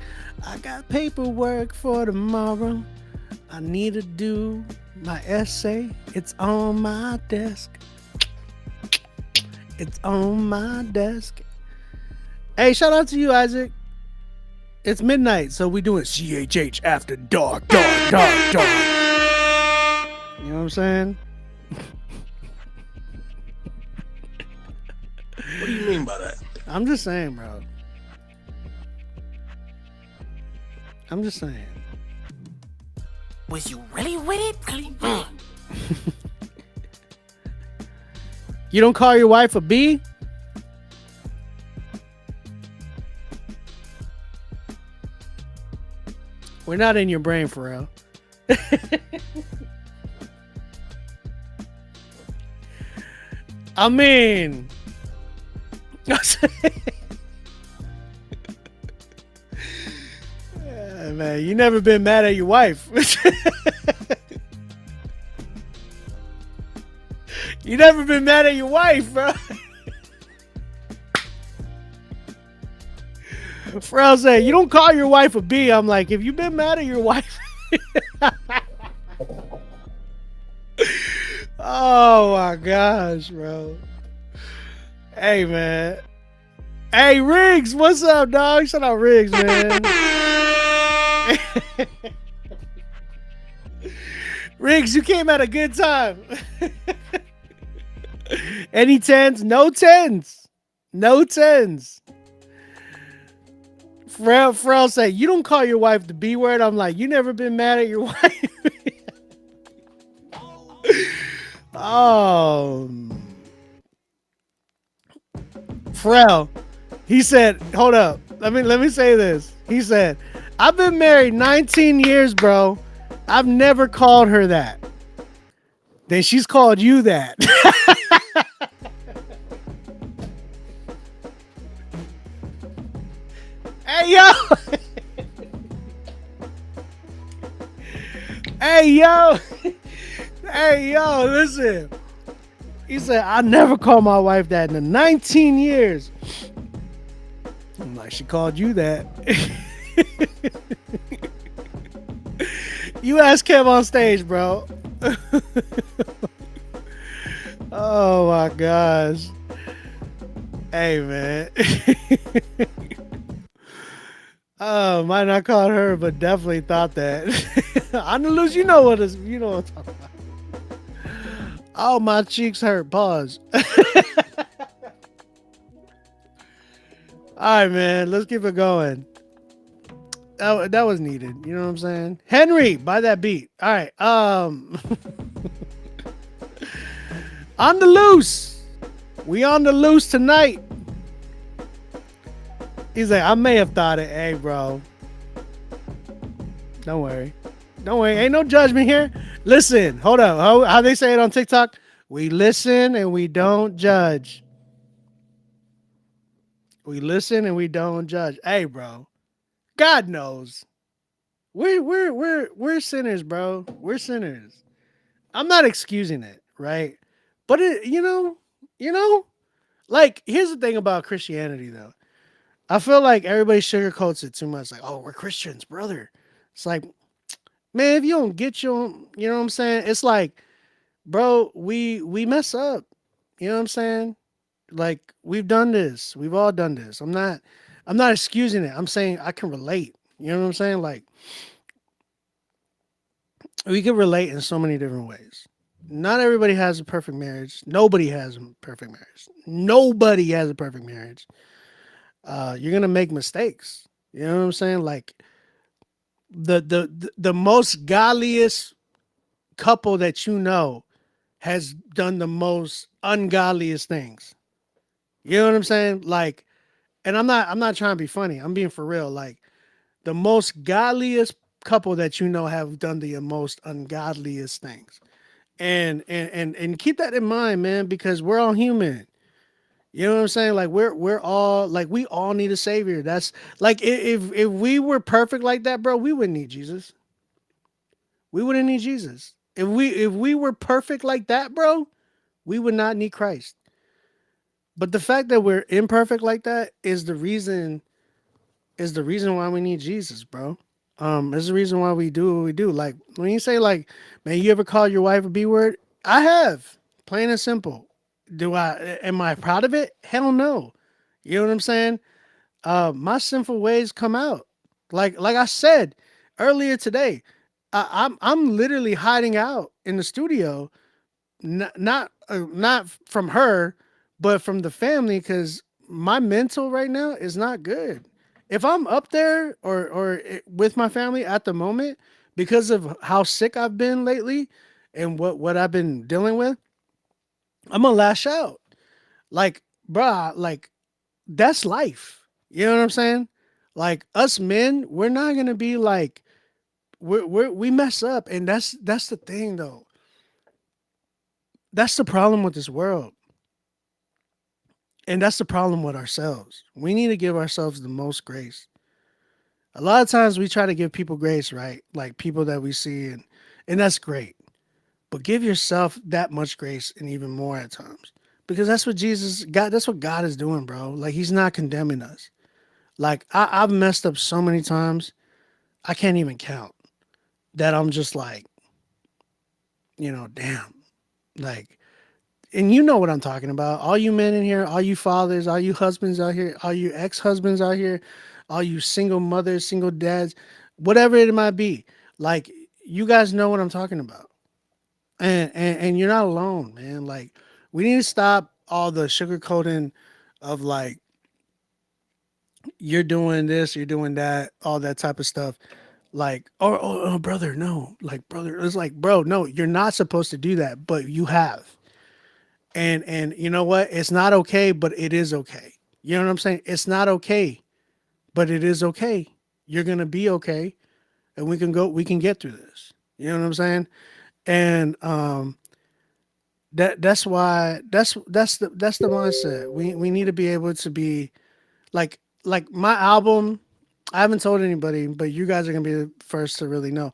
A: I got paperwork for tomorrow. I need to do my essay. It's on my desk. It's on my desk. Hey, shout out to you, Isaac. It's midnight, so we doing CHH after dark. You know what I'm saying?
S: What do you mean by that?
A: I'm just saying, bro. I'm just saying.
E: Was you really with it? Really with it?
A: You don't call your wife a B? We're not in your brain, for real. I mean, yeah, man, you never been mad at your wife. You never been mad at your wife, bro. Pharrell said, you don't call your wife a B. I'm like, if you've been mad at your wife. Oh my gosh, bro. Hey, man. Hey, Riggs, what's up, dog? Shout out Riggs, man. Riggs, you came at a good time. Any tens? No tens. No tens. Pharrell said, you don't call your wife the B word. I'm like, you never been mad at your wife? Oh. Pharrell, he said, hold up. Let me say this. He said, I've been married 19 years, bro. I've never called her that. Then she's called you that. Hey, yo. Hey, yo. Hey, yo, listen. He said, I never called my wife that in the 19 years. I'm like, she called you that. You ask Kev on stage, bro. Oh, my gosh. Hey, man. Oh, might not call her, but definitely thought that. On the loose, you know what I'm talking about. Oh, my cheeks hurt. Pause. All right, man. Let's keep it going. That was needed. You know what I'm saying? Henry, buy that beat. All right. On the loose. We on the loose tonight. He's like, I may have thought it. Hey, bro. Don't worry. Don't worry. Ain't no judgment here. Listen, hold up. How they say it on TikTok? We listen and we don't judge. We listen and we don't judge. Hey, bro. God knows. We're sinners, bro. We're sinners. I'm not excusing it, right? But it, you know, like, here's the thing about Christianity, though. I feel like everybody sugarcoats it too much. Like, oh, we're Christians, brother. It's like, man, if you don't get you know what I'm saying? It's like, bro, we mess up. You know what I'm saying? Like we've done this. We've all done this. I'm not excusing it. I'm saying I can relate. You know what I'm saying? Like we can relate in so many different ways. Not everybody has a perfect marriage. Nobody has a perfect marriage. Nobody has a perfect marriage. You're gonna make mistakes. You know what I'm saying? Like the most godliest couple that you know has done the most ungodliest things. You know what I'm saying? Like, and I'm not trying to be funny. I'm being for real. Like the most godliest couple that you know have done the most ungodliest things. And keep that in mind, man, because we're all human. You know what I'm saying? Like we're all like we all need a savior. That's like if we were perfect like that, bro, we wouldn't need Jesus. We wouldn't need Jesus. If we were perfect like that, bro, we would not need Christ. But the fact that we're imperfect like that is the reason why we need Jesus, bro. Is the reason why we do what we do. Like when you say like, man, you ever call your wife a B word? I have, plain and simple. Am I proud of it? Hell no. You know what I'm saying? My sinful ways come out. Like I said earlier today, I'm literally hiding out in the studio, not from her, but from the family, because my mental right now is not good. If I'm up there or with my family at the moment because of how sick I've been lately and what I've been dealing with, I'm gonna lash out. Like, bruh, like that's life. You know what I'm saying? Like us men, we're not gonna be like we mess up, and that's the thing though. That's the problem with this world. And that's the problem with ourselves. We need to give ourselves the most grace. A lot of times we try to give people grace, right? Like people that we see, and that's great. But give yourself that much grace and even more at times. Because that's what that's what God is doing, bro. Like he's not condemning us. Like I've messed up so many times, I can't even count. That I'm just like, damn. Like, and you know what I'm talking about. All you men in here, all you fathers, all you husbands out here, all you ex-husbands out here, all you single mothers, single dads, whatever it might be. Like, you guys know what I'm talking about. And you're not alone, man. Like, we need to stop all the sugarcoating of like, you're doing this, you're doing that, all that type of stuff. Like, oh, brother, no. Like, brother, it's like, bro, no, you're not supposed to do that, but you have. And you know what? It's not okay, but it is okay. You know what I'm saying? It's not okay, but it is okay. You're gonna be okay, and we can get through this. You know what I'm saying? And that's why that's the mindset. We need to be able to be like my album. I haven't told anybody, but you guys are gonna be the first to really know.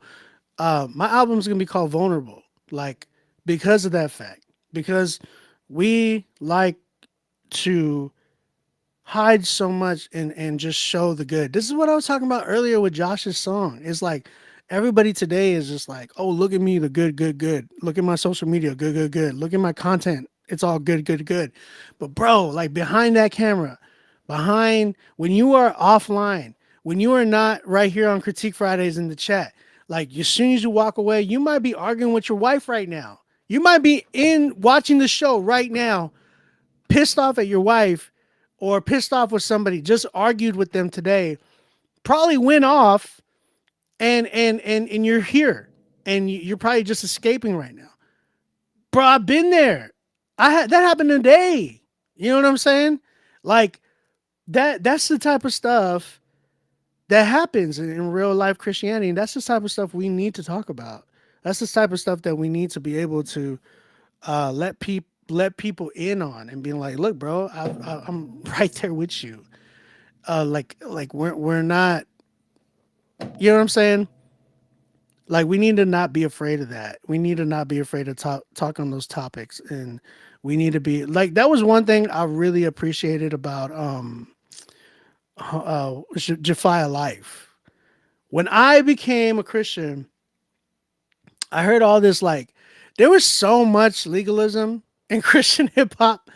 A: My album's gonna be called Vulnerable, like because of that fact. Because we like to hide so much and just show the good. This is what I was talking about earlier with Josh's song. It's like everybody today is just like, oh, look at me, the good, good, good. Look at my social media, good, good, good. Look at my content. It's all good, good, good. But bro, like behind that camera, when you are offline, when you are not right here on Critique Fridays in the chat, like as soon as you walk away, you might be arguing with your wife right now. You might be watching the show right now, pissed off at your wife or pissed off with somebody, just argued with them today, probably went off and you're here and you're probably just escaping right now. Bro, I've been there. That happened today. You know what I'm saying? Like that's the type of stuff that happens in real life Christianity. And that's the type of stuff we need to talk about. That's the type of stuff that we need to be able to let people in on and be like, look, bro, I'm right there with you. Like we're not, you know what I'm saying? Like we need to not be afraid of that. We need to not be afraid to talk on those topics, and we need to be like, that was one thing I really appreciated about Jafia Life. When I became a Christian, I heard all this, like, there was so much legalism in Christian hip hop.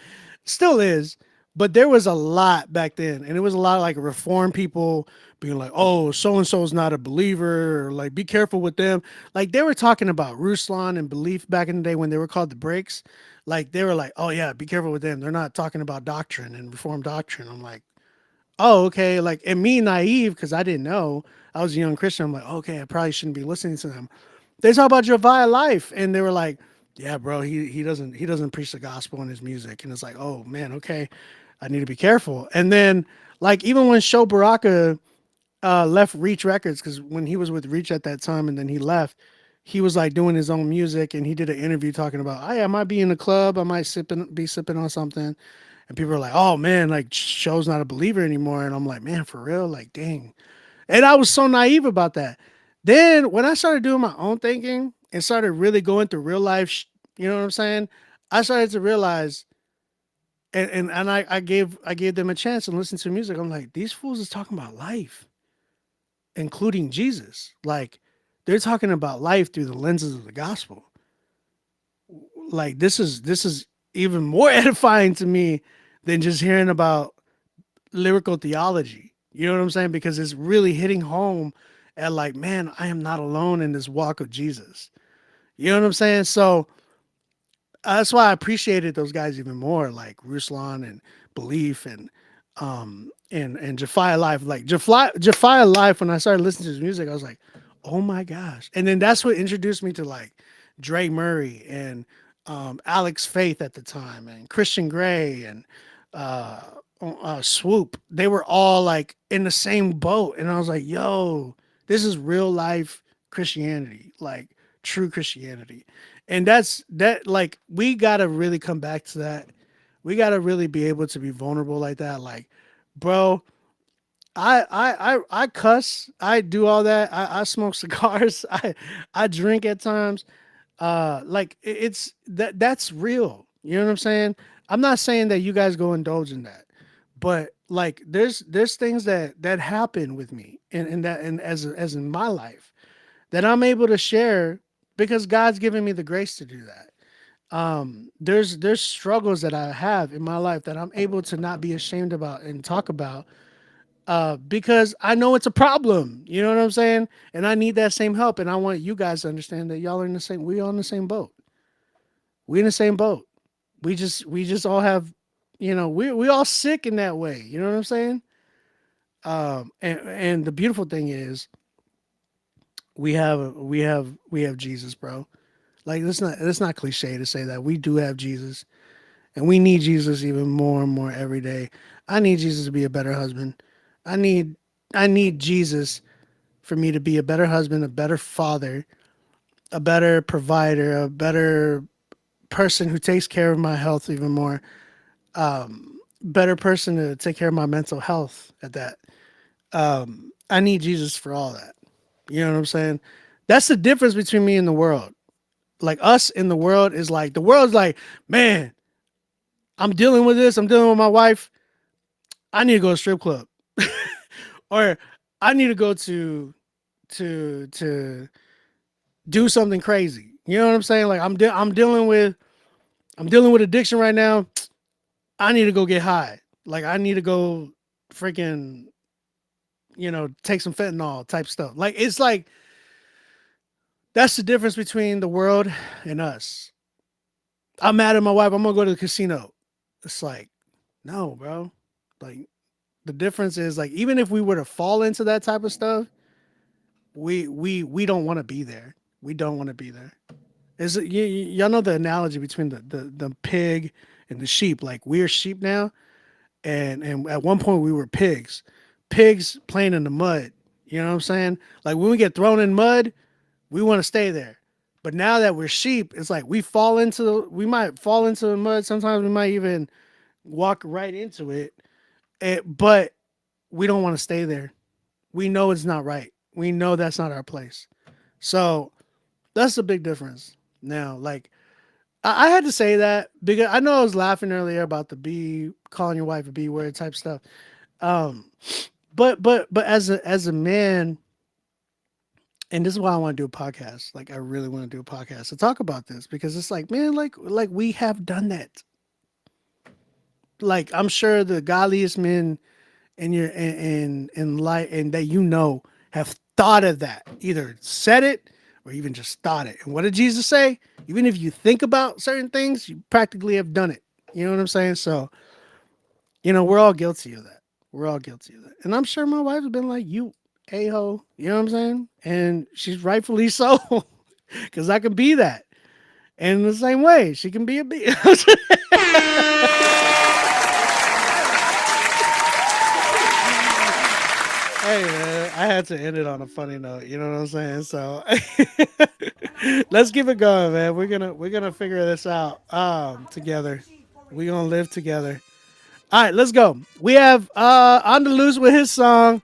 A: Still is, but there was a lot back then, and it was a lot of like reform people being like, "Oh, so and so's not a believer," or like, "Be careful with them." Like they were talking about Ruslan and belief back in the day when they were called the Breaks. Like they were like, "Oh yeah, be careful with them. They're not talking about doctrine and reformed doctrine." I'm like, "Oh okay." Like, and me naive because I didn't know. I was a young Christian. I'm like, "Okay, I probably shouldn't be listening to them." They talk about Josiah Life, and they were like, "Yeah, bro, he doesn't preach the gospel in his music." And it's like, "Oh man, okay, I need to be careful." And then like even when Sho Baraka left Reach Records, because when he was with Reach at that time, and then he left, he was like doing his own music, and he did an interview talking about, "I might be in the club, I might be sipping on something," and people are like, "Oh man, like Sho's not a believer anymore," and I'm like, "Man, for real, like dang." And I was so naive about that. Then when I started doing my own thinking and started really going through real life, you know what I'm saying? I started to realize, and I gave them a chance and listened to music. I'm like, these fools is talking about life, including Jesus. Like they're talking about life through the lenses of the gospel. Like this is even more edifying to me than just hearing about lyrical theology. You know what I'm saying? Because it's really hitting home at like, man, I am not alone in this walk of Jesus. You know what I'm saying? So that's why I appreciated those guys even more, like Ruslan and Belief and Jafia Life. Like Jafia Life, when I started listening to his music, I was like, oh my gosh. And then that's what introduced me to like Dre Murray and Alex Faith at the time and Christian Grey and Swoop. They were all like in the same boat. And I was like, yo, this is real life Christianity, like true Christianity. And that's that, like, we gotta really come back to that. We gotta really be able to be vulnerable like that. Like, bro, I cuss, I do all that. I smoke cigars, I drink at times. Like it's that's real. You know what I'm saying? I'm not saying that you guys go indulge in that, but like there's things that happen with me and as in my life that I'm able to share because God's given me the grace to do that. There's struggles that I have in my life that I'm able to not be ashamed about and talk about because I know it's a problem. You know what I'm saying? And I need that same help. And I want you guys to understand that y'all are in the same. We all in the same boat. We in the same boat. We just all have, we all sick in that way. You know what I'm saying? And the beautiful thing is, we have Jesus, bro. Like it's not cliche to say that we do have Jesus, and we need Jesus even more and more every day. I need Jesus to be a better husband. I need Jesus for me to be a better husband, a better father, a better provider, a better person who takes care of my health even more. Better person to take care of my mental health at that. I need Jesus for all that. You know what I'm saying? That's the difference between me and the world. Like us in the world is like, the world's like, man, I'm dealing with this. I'm dealing with my wife. I need to go to a strip club. Or I need to go to do something crazy. You know what I'm saying? Like I'm dealing with addiction right now. I need to go get high. Like I need to go freaking, take some fentanyl type stuff. Like it's like that's the difference between the world and us. I'm mad at my wife. I'm gonna go to the casino. It's like, no, bro. Like the difference is like even if we were to fall into that type of stuff, we don't want to be there. We don't want to be there. Is it y'all know the analogy between the pig and the sheep? Like we're sheep now, and at one point we were pigs. Pigs playing in the mud. You know what I'm saying? Like when we get thrown in mud, we want to stay there. But now that we're sheep, it's like we might fall into the mud. Sometimes we might even walk right into it. But we don't want to stay there. We know it's not right. We know that's not our place. So that's the big difference. Now, like I had to say that because I know I was laughing earlier about the calling your wife a B word type stuff. But as a man, And this is why I want to do a podcast. Like, I really want to do a podcast to talk about this, because it's like, man, like we have done that. Like, I'm sure the godliest men in your in life and that you know have thought of that, either said it or even just thought it. And what did Jesus say? Even if you think about certain things, you practically have done it. You know what I'm saying? So, you know, we're all guilty of that. We're all guilty of that. And I'm sure my wife has been like, you a-hole. You know what I'm saying? And she's rightfully so, because I can be that. And in the same way, she can be a B. Hey man, I had to end it on a funny note. You know what I'm saying? So let's keep it going, man. We're gonna figure this out together. We're gonna live together. All right, let's go. We have On the Loose with his song.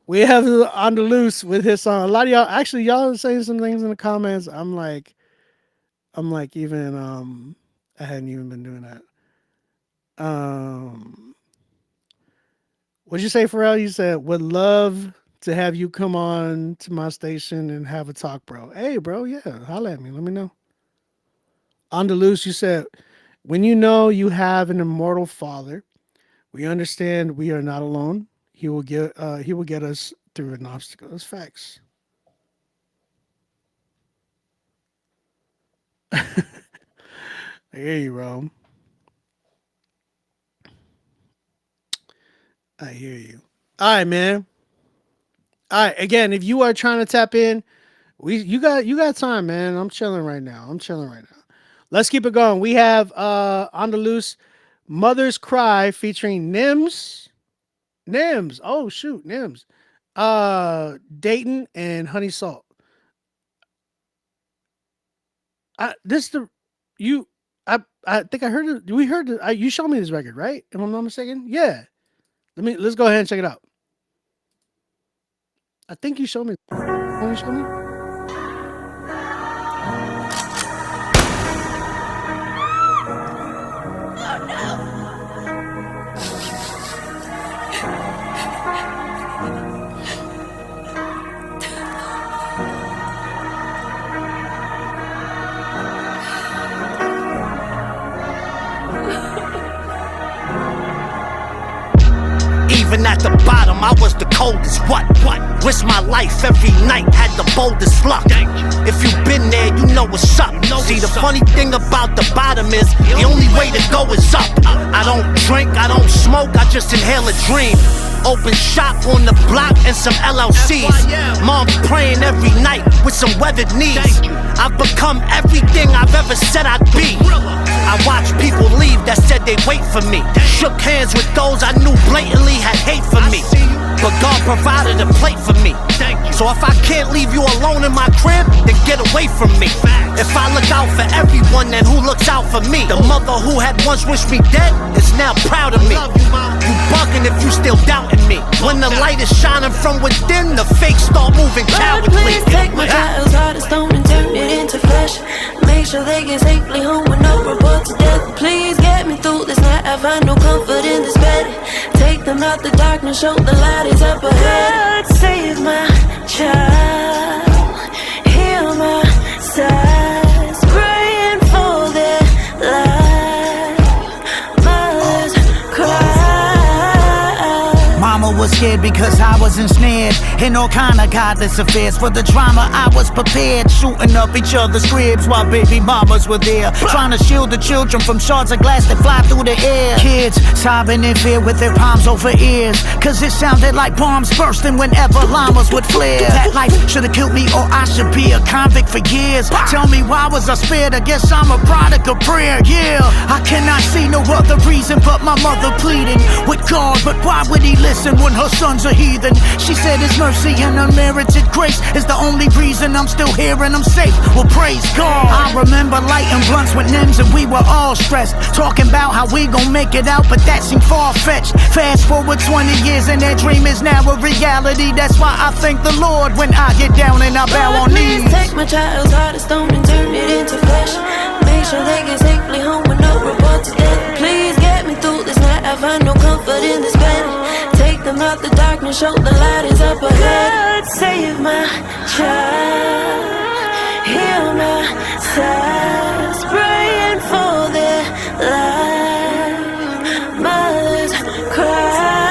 A: We have On the Loose with his song. A lot of y'all, actually, y'all are saying some things in the comments. I'm like, even I hadn't even been doing that. What'd you say, Pharrell? You said, would love to have you come on to my station and have a talk, bro. Hey, bro, yeah, holla at me. Let me know. On the Loose, you said, when you know you have an immortal Father, we understand we are not alone. He will get us through an obstacle. That's facts. I hear you, bro. I hear you. All right, man. All right. Again, if you are trying to tap in, you got time, man. I'm chilling right now. Let's keep it going. We have On the Loose, Mother's Cry featuring Nims. Oh shoot, Nims. Dayton and Honey Salt. I think I heard it. We heard it. You showed me this record, right? If I'm not mistaken. Yeah. Let's go ahead and check it out. I think you showed me. Can you show me?
S: Even at the bottom, I was the coldest. What? Risked my life every night, had the boldest luck. If you've been there, you know what's up. See, the funny thing about the bottom is the only way to go is up. I don't drink, I don't smoke, I just inhale a dream. Open shop on the block and some LLCs. Mom's praying every night with some weathered knees. I've become everything I've ever said I'd be. I watched people leave that said they'd wait for me. Shook hands with those I knew blatantly had hate for me. But God provided a plate for me. So if I can't leave you alone in my crib, then get away from me. If I look out for everyone, then who looks out for me? The mother who had once wished me dead is now proud of me. You bugging if you still doubting me. When the light is shining from within, the fake start moving cowardly.
T: Please take my child's heart of stone and turn it into flesh. Make sure they get safely home with no report to death. Please get me through this night, I find no comfort in this bed. Take them out the darkness, show the light is up ahead. God save my child, heal my sighs, praying for their life. Mothers cry.
U: Mama was scared because I was ensnared in all kind of godless affairs. For the drama I was prepared, shooting up each other's cribs while baby mamas were there, trying to shield the children from shards of glass that fly through the air. Kids sobbing in fear with their palms over ears, cause it sounded like bombs bursting whenever llamas would flare. That life should have killed me or I should be a convict for years. Tell me why was I spared? I guess I'm a product of prayer, yeah. I cannot see no other reason but my mother pleading with God. But why would he listen when her son's a heathen? She said his mercy and unmerited grace is the only reason I'm still here and I'm safe. Well, praise God. I remember lighting blunts with Nims and we were all stressed, talking about how we gon' make it out, but that seemed far-fetched. Fast forward 20 years and that dream is now a reality. That's why I thank the Lord when I get down and I bow on knees.
T: Please take my child's heart of stone and turn it into flesh. Make sure they get safely home with no report to death. Please get me through this night, I find no comfort in this bed. Take them them out the darkness, show the light is up ahead. Save my child, heal my side, praying for their life. Mothers cry.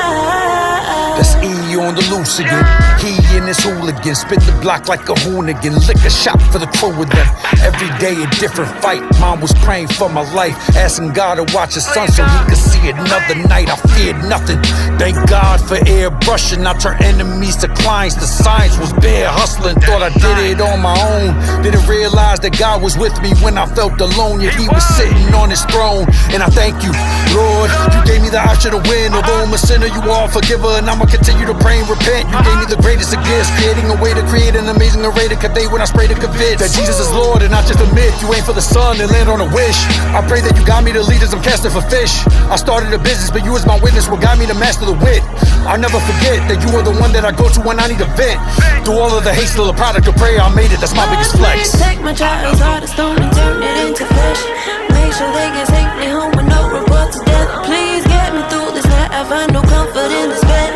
D: That's E on the loose again. He and his hooligan spin the block like a hoonigan. Lick a shot for the crew with them. Every day a different fight. Mom was praying for my life, asking God to watch his son so he could see another night. I feared nothing. Thank God for airbrushing. I turned enemies to clients. The science was bare hustling. Thought I did it on my own. Didn't realize that God was with me when I felt alone. Yet he was sitting on his throne. And I thank you, Lord. You gave me the option to win. Although I'm a sinner, you are a forgiver. And I'ma continue to pray and repent. You gave me the greatest of gifts, creating a way to create an amazing array to convey when I spray to convince that Jesus is Lord and not just a myth. You aim for the sun and land on a wish. I pray that you got me to lead as I'm casting for fish. I started a business, but you as my witness will guide me to master the wit. I'll never forget that you are the one that I go to when I need a vent. Through all of the hate, still a product of prayer. I made it, that's my biggest flex.
T: Please take my child's heart of stone and turn it into flesh. Make sure they get safely home with no report to death. Please get me through this night, I find no comfort in this bed.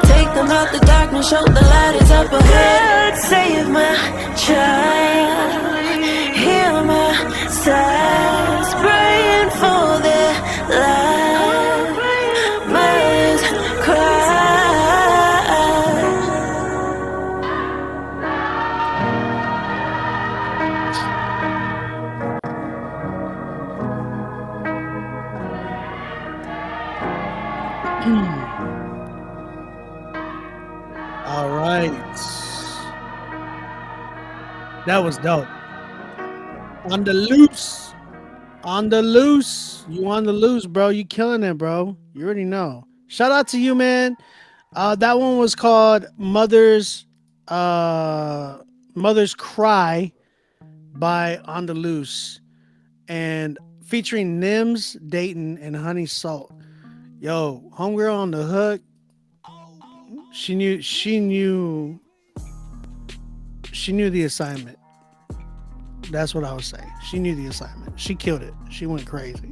T: Take them out the darkness, show the light is up ahead. Save my child, heal my side, praying for their life. Mothers cry.
A: All right. That was dope. On the loose. On the loose. You on the loose, bro. You killing it, bro. You already know. Shout out to you, man. That one was called Mother's Cry by On the Loose. And featuring Nims, Dayton, and Honey Salt. Yo, homegirl on the hook. She knew the assignment. That's what I would say. She knew the assignment. She killed it. She went crazy.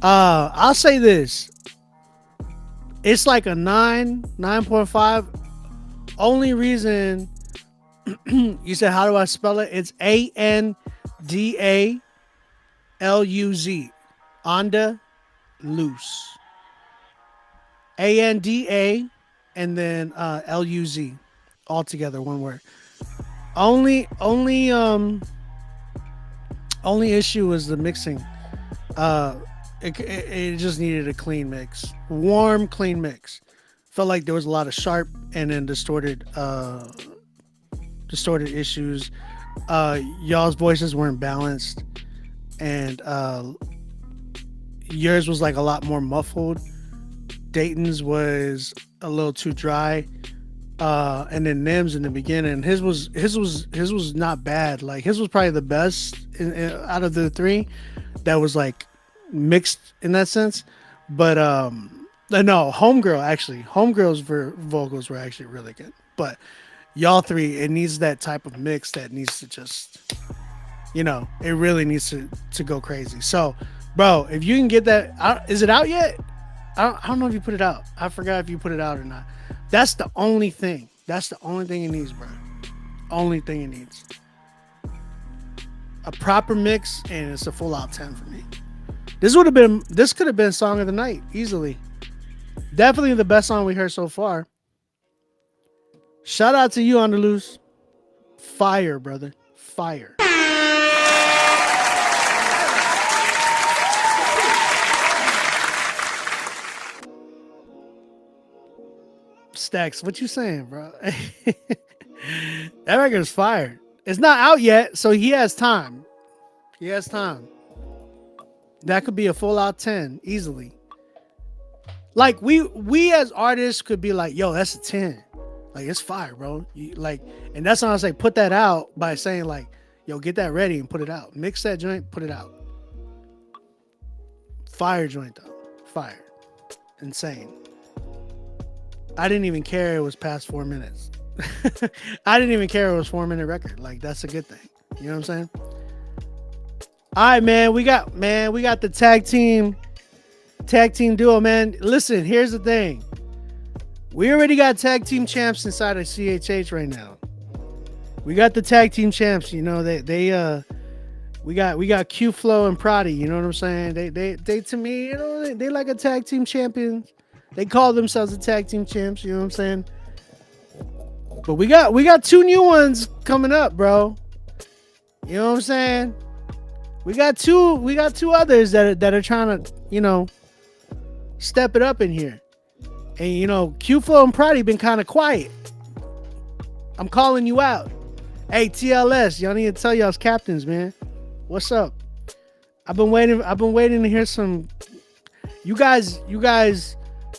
A: I'll say this. It's like a 9.5. Only reason you said, how do I spell it? It's ANDALUZ. Anda Loose. ANDA and then LUZ. All together, one word. Only issue was the mixing. It just needed a clean mix. Warm, clean mix. Felt like there was a lot of sharp and then distorted issues. Y'all's voices weren't balanced, and yours was like a lot more muffled. Dayton's was a little too dry, and then Nims in the beginning. His was not bad. Like his was probably the best out of the three that was like mixed in that sense. But no, Homegirl's vocals were actually really good. But y'all three, it needs that type of mix that needs to just, it really needs to go crazy. So, bro, if you can get that, is it out yet? I don't know if you put it out. I forgot if you put it out or not. That's the only thing. That's the only thing it needs, bro. Only thing it needs. A proper mix, and it's a full out 10 for me. This could have been song of the night easily. Definitely the best song we heard so far. Shout out to you On the Loose. Fire, brother. Fire. Stacks, what you saying, bro? That record is fired. It's not out yet, so he has time. He has time. That could be a full out 10 easily. Like we as artists could be like, yo, that's a 10. Like it's fire, bro. And that's why I say put that out by saying like, yo, get that ready and put it out. Mix that joint, put it out. Fire joint though. Fire. Insane. I didn't even care it was past 4 minutes. I didn't even care it was 4-minute record. Like that's a good thing. You know what I'm saying? All right, man. We got the tag team Tag team duo, man. Listen, here's the thing. We already got tag team champs inside of CHH right now. We got the tag team champs. You know, we got Q Flow and Prodigy. You know what I'm saying? They to me, you know, they like a tag team champion. They call themselves the tag team champs. You know what I'm saying? But we got two new ones coming up, bro. You know what I'm saying? We got two others that are trying to, you know, step it up in here. And you know, Q Flow and Prodigy been kind of quiet. I'm calling you out. Hey, TLS, y'all need to tell y'all's captains, man. What's up? I've been waiting to hear some. You guys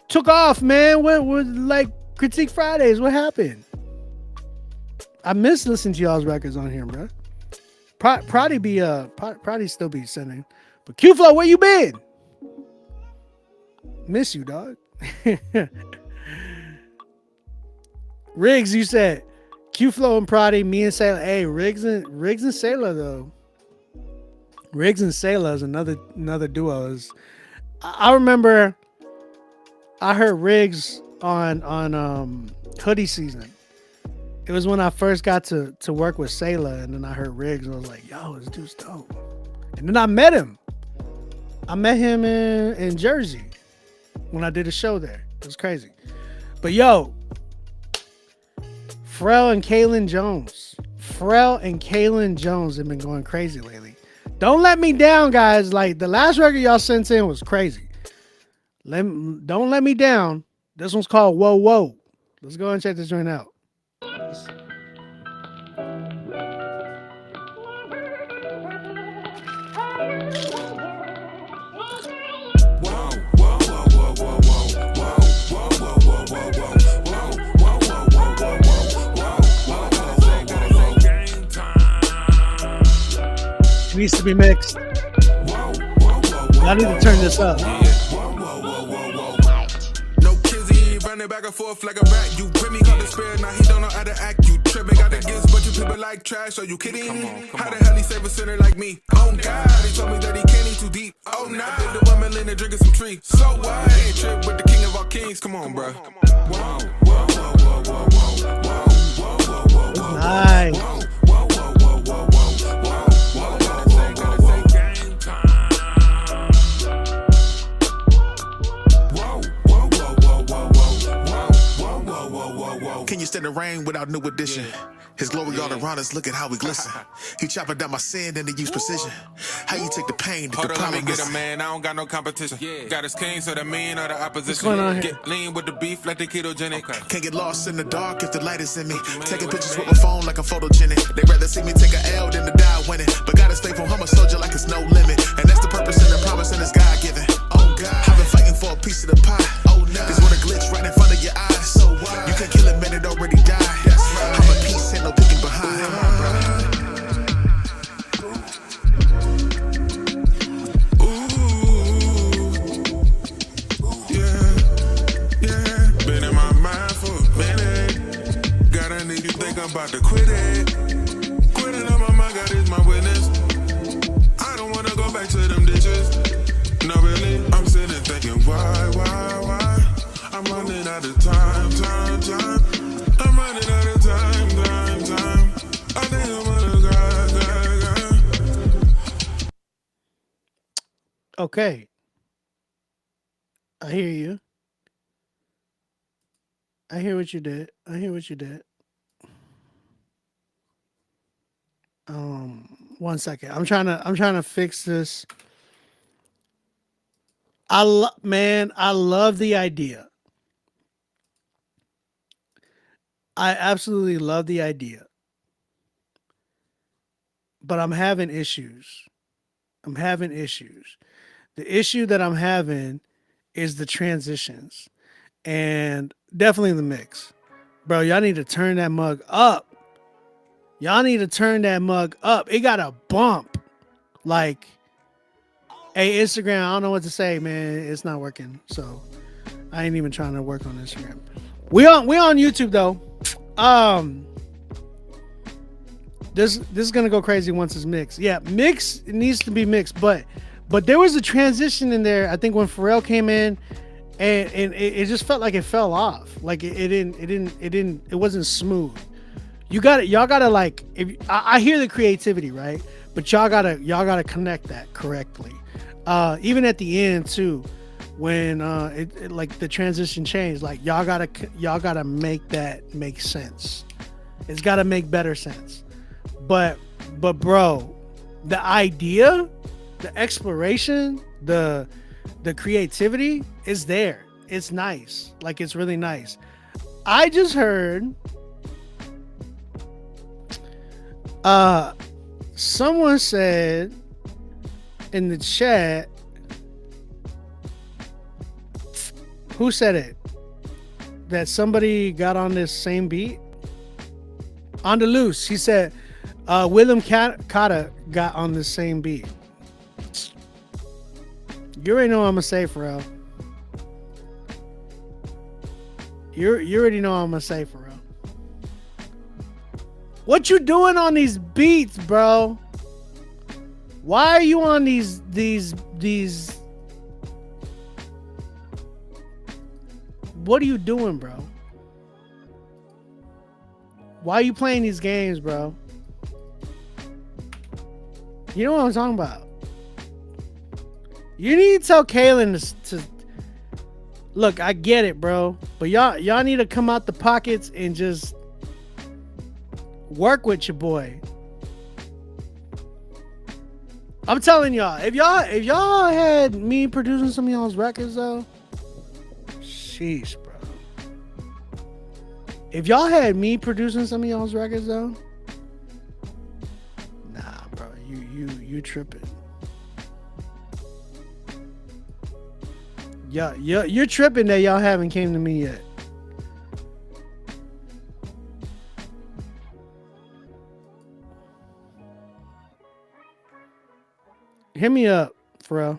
A: took off, man. What like Critique Fridays? What happened? I miss listening to y'all's records on here, bro. Prodigy still be sending. But Q Flow, where you been? Miss you, dog. Riggs, you said Q Flow and Prodigy, me and Sailor. Hey, Riggs and Sailor though. Riggs and Sailor is another duo. I remember I heard Riggs on Hoodie Season. It was when I first got to work with Sailor, and then I heard Riggs, and I was like, yo, this dude's dope. And then I met him. I met him in Jersey when I did a show there. It was crazy. But yo, Pharrell and Kaylin Jones have been going crazy lately. Don't let me down, guys. Like, the last record y'all sent in was crazy. Don't let me down. This one's called Whoa Whoa. Let's go and check this joint out. It needs to be mixed. I need to turn this up.
C: No kizzy running back and forth like a rat. You with me, call the spirit, now he don't know how to act. You tripping, got the gifts, but you people like trash. Are you kidding? How the hell he save a sinner like me? Oh God, he told me that he can't eat too deep. Oh nah, the woman leaning drinking some tree. So what? Ain't trip with the king of all kings. Come on, bro.
A: Nice.
C: Can you stand the rain without new addition? His glory all around us, look at how we glisten. He chopping down my sin and he use precision. How you take the pain to the problem? Get a man, I don't got no competition. Got his king, so the mean or the opposition. Get lean with the beef like the ketogenic. Can't get lost in the dark if the light is in me. Taking pictures with my phone like a photogenic. They rather see me take a L than to die winning. But God is faithful, I'm a soldier like it's no limit. And that's the purpose and the promise and it's God given. Oh God, I've been fighting for a piece of the pie. Oh no, this what a glitch right in front of your eyes. So why? You can kill a man that already died. That's right. I'm a piece, ain't no picking behind. Been in my mind for a minute. Gotta need you think I'm about to quit it. Quitting on my mind, God is my witness. I don't wanna go back to them ditches. No, really, I'm sitting thinking, why? I'm running out of time. I'm running out of time. I think I'm gonna cry.
A: Okay. I hear you. I hear what you did. One second. I'm trying to fix this. I love the idea. I absolutely love the idea. But I'm having issues. The issue that I'm having is the transitions. And definitely the mix. Bro, y'all need to turn that mug up. It got a bump. Like, hey, Instagram, I don't know what to say, man. It's not working. So I ain't even trying to work on Instagram. We on YouTube though. This is gonna go crazy once it's mixed. Yeah, it needs to be mixed, but But there was a transition in there. I think when Pharrell came in, and it just felt like it fell off. Like it wasn't smooth. Y'all gotta like. I hear the creativity, right? But y'all gotta connect that correctly. Even at the end too, when it like the transition changed, like y'all gotta make that make sense. It's gotta make better sense. But bro, the idea, the exploration, the creativity is there. It's nice. Like, it's really nice. I just heard someone said in the chat, who said it? That somebody got on this same beat? On the Loose, he said Willem Kata got on the same beat. You already know what I'm gonna say, Pharrell. You already know what I'm gonna say, Pharrell. What you doing on these beats, bro? Why are you on these? What are you doing, bro? Why are you playing these games, bro? You know what I'm talking about. You need to tell Kaylin to look. I get it, bro, but y'all need to come out the pockets and just work with your boy. I'm telling y'all, if y'all had me producing some of y'all's records though, sheesh, bro. If y'all had me producing some of y'all's records though, nah, bro, you tripping. Yeah, you're tripping that y'all haven't came to me yet. Hit me up, Pharrell.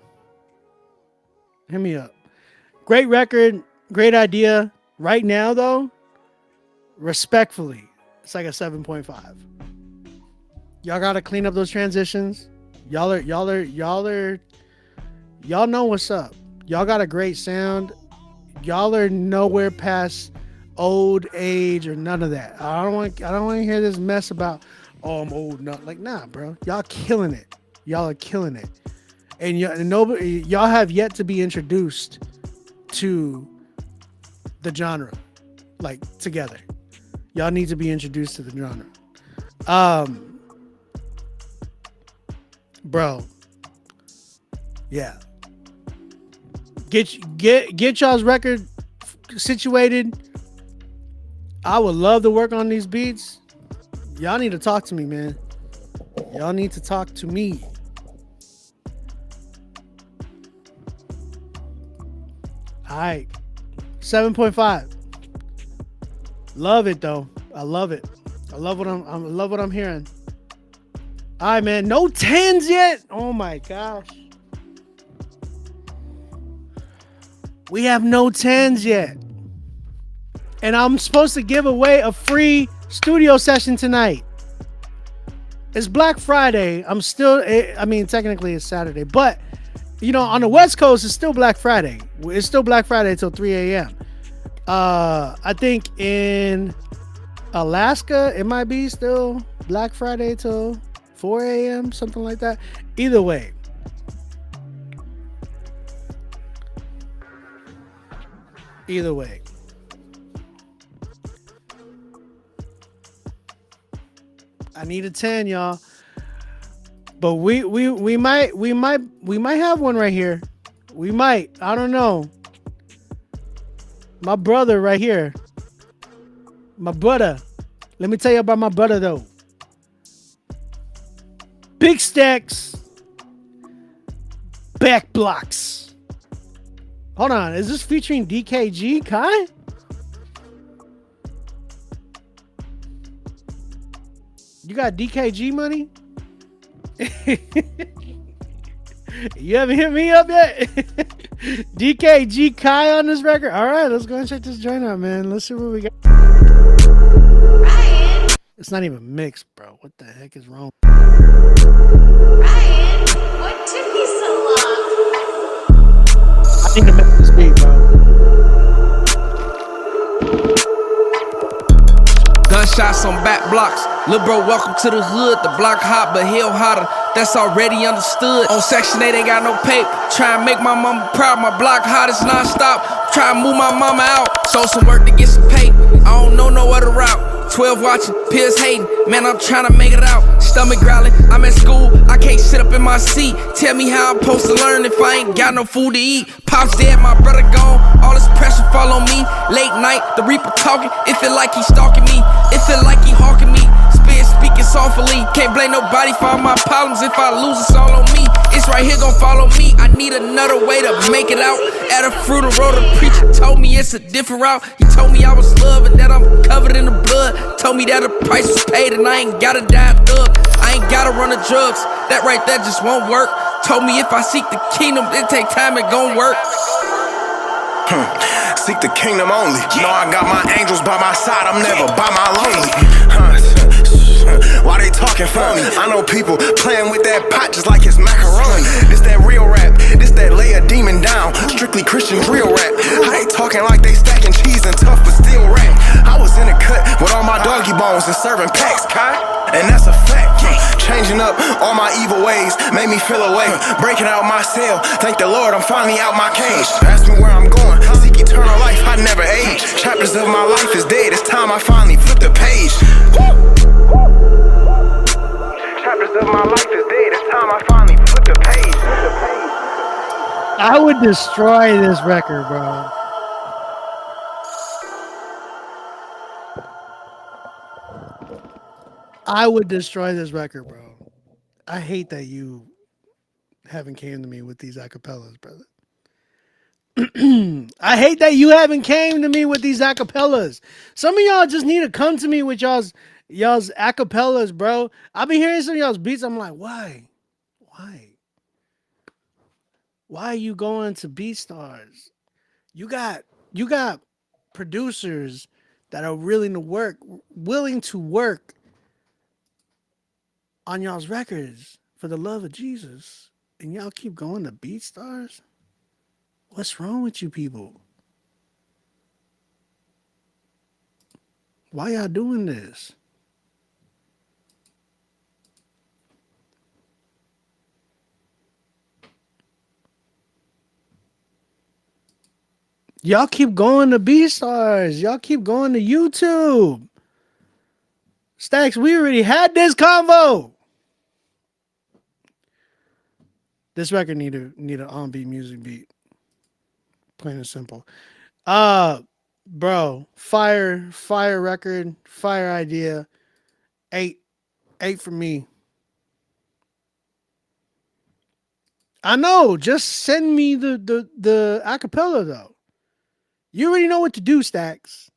A: Hit me up. Great record, great idea. Right now, though, respectfully, it's like a 7.5. Y'all gotta clean up those transitions. Y'all know what's up. Y'all got a great sound. Y'all are nowhere past old age or none of that. I don't want to hear this mess about, oh, I'm old. No, like, nah, bro. Y'all killing it. Y'all are killing it. And y'all have yet to be introduced to the genre, like, together. Y'all need to be introduced to the genre. Bro. Yeah. Get y'all's record situated. I would love to work on these beats. Y'all need to talk to me, man. Y'all need to talk to me. All right. 7.5. Love it though. I love it. I love what I'm hearing. All right, man. No 10s yet. Oh my gosh. We have no 10s yet. And I'm supposed to give away a free studio session tonight. It's Black Friday. Technically it's Saturday, but on the West Coast, it's still Black Friday. It's still Black Friday till 3 a.m. I think in Alaska, it might be still Black Friday till 4 a.m., something like that. Either way. I need a 10, y'all. But we might have one right here. We might. I don't know. My brother right here. My brother. Let me tell you about my brother though. Big Stacks. Back Blocks. Hold on. Is this featuring DKG Kai? You got DKG money? You haven't hit me up yet? DKG Kai on this record? All right, let's go and check this joint out, man. Let's see what we got. Ryan. It's not even mixed, bro. What the heck is wrong?
H: Ryan, what took you so long?
A: need to make this beat, bro.
H: Gunshots on back blocks. Lil' bro, welcome to the hood. The block hot, but hell hotter. That's already understood. On Section 8, ain't got no paper. Try and make my mama proud. My block hot is non-stop. Try and move my mama out. Sold some work to get some paper. I don't know no other route. 12 watching, peers hating. Man, I'm trying to make it out. Stomach growling, I'm at school. I can't sit up in my seat. Tell me how I'm supposed to learn if I ain't got no food to eat. Pop's dead, my brother gone. All this pressure fall on me. Late night, the Reaper talking. It feel like he stalking me. It feel like he hawking me. Speaking softly. Can't blame nobody for all my problems. If I lose, it's all on me. It's right here gon' follow me. I need another way to make it out. At a fruit road, the preacher told me it's a different route. He told me I was loved and that I'm covered in the blood. Told me that the price was paid and I ain't gotta die a thug. I ain't gotta run the drugs. That right there just won't work. Told me if I seek the kingdom, it take time, it gon' work.
V: Seek the kingdom only. Know I got my angels by my side. I'm never by my lonely. Why they talking phony? I know people playing with that pot just like it's macaroni. This that real rap. This that lay a demon down. Strictly Christian real rap. How they talking like they stacking cheese and tough but still rap. I was in a cut with all my doggy bones and serving packs, Kai. And that's a fact. Changing up all my evil ways made me feel away. Breaking out my cell. Thank the Lord I'm finally out my cage. Ask me where I'm going. Seek eternal life. I never age. Chapters of my life is dead. It's time I finally flip the page. Chapters of my life is dead. It's time I finally flip the page.
A: I would destroy this record, bro. I would destroy this record, bro. I hate that you haven't came to me with these acapellas, brother. I hate that you haven't came to me with these acapellas. Some of y'all just need to come to me with y'all's acapellas, bro. I've been hearing some of y'all's beats. I'm like, why? Why are you going to BeatStars? You got producers that are willing to work on y'all's records for the love of Jesus, and y'all keep going to BeatStars? What's wrong with you people? Why y'all doing this? Y'all keep going to BeatStars. Y'all keep going to YouTube. Stacks, we already had this convo. This record need an on-beat music beat. Plain and simple. Bro, fire record, fire idea. 8 for me. I know, just send me the acapella though. You already know what to do, Stacks.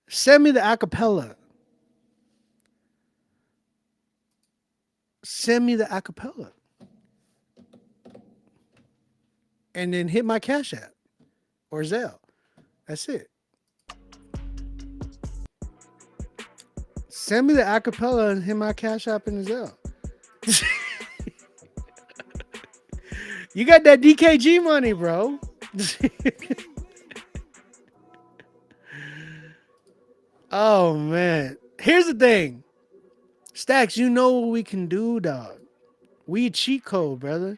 A: Send me the acapella. Send me the acapella. And then hit my Cash App or Zelle. That's it. Send me the acapella and hit my Cash App and Zelle. You got that DKG money, bro. Oh, man. Here's the thing. Stacks, you know what we can do, dog. We a cheat code, brother.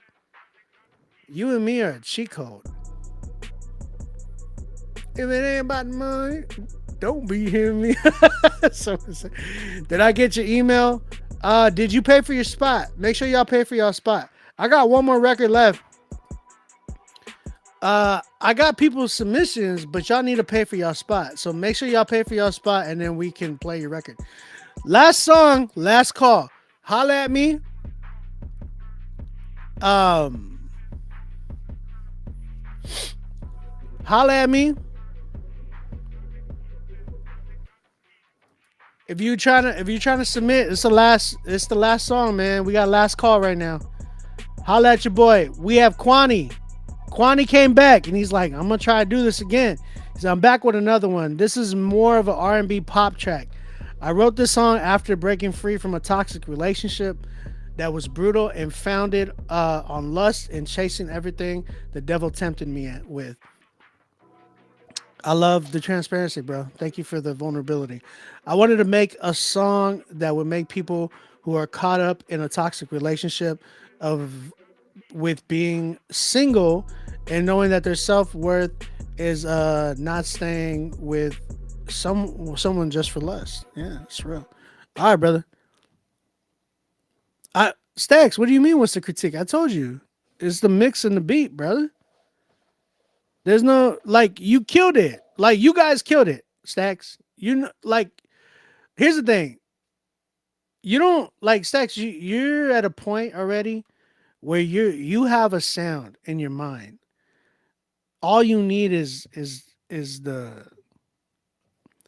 A: You and me are a cheat code. If it ain't about money, don't be hearing me. Did I get your email? Did you pay for your spot? Make sure y'all pay for y'all spot. I got one more record left. I got people's submissions, but y'all need to pay for y'all spot. So make sure y'all pay for y'all spot, and then we can play your record. Last song, last call. Holla at me. Holla at me. If you're trying to submit, it's the last song, man. We got last call right now. Holla at your boy. We have Kwani. Kwani came back and he's like, I'm gonna try to do this again. He said, I'm back with another one. This is more of an R&B pop track. I wrote this song after breaking free from a toxic relationship. that was brutal and founded on lust and chasing everything the devil tempted me with. I love the transparency, bro. Thank you for the vulnerability. I wanted to make a song that would make people who are caught up in a toxic relationship with being single and knowing that their self-worth is not staying with someone just for lust. Yeah, it's real. All right, brother. Stacks, what do you mean what's the critique? I told you. It's the mix and the beat, brother. There's no, like, you killed it. Like, you guys killed it, Stacks. You know, like, here's the thing. You don't, like, Stacks, you're at a point already where you have a sound in your mind. All you need is the,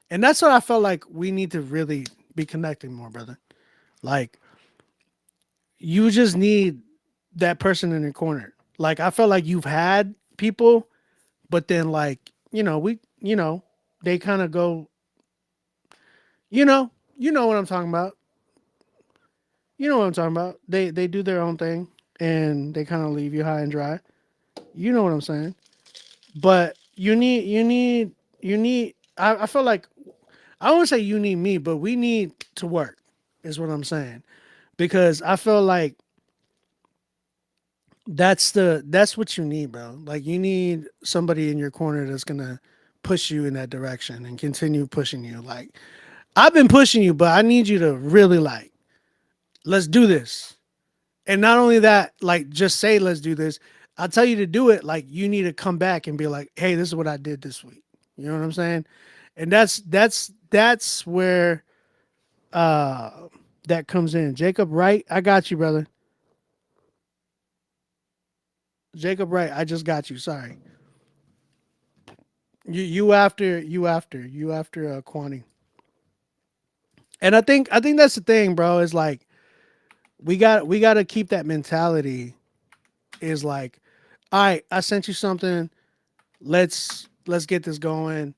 A: and that's what I felt like we need to really be connecting more, brother. Like, you just need that person in your corner. Like, I felt like you've had people, but then, like, they kind of go, you know what I'm talking about. You know what I'm talking about. They do their own thing and they kind of leave you high and dry. You know what I'm saying? But you need, I feel like, I don't want to say you need me, but we need to work is what I'm saying. Because I feel like that's what you need, bro. Like, you need somebody in your corner that's going to push you in that direction and continue pushing you. Like, I've been pushing you, but I need you to really, like, let's do this. And not only that, like, just say, let's do this. I'll tell you to do it. Like, you need to come back and be like, hey, this is what I did this week. You know what I'm saying? And that's where that comes in. Jacob Wright, I got you, brother. Jacob Wright, I just got you. Sorry. You after Kwani. And I think that's the thing, bro. Is like we got to keep that mentality. Is like, all right, I sent you something. Let's get this going.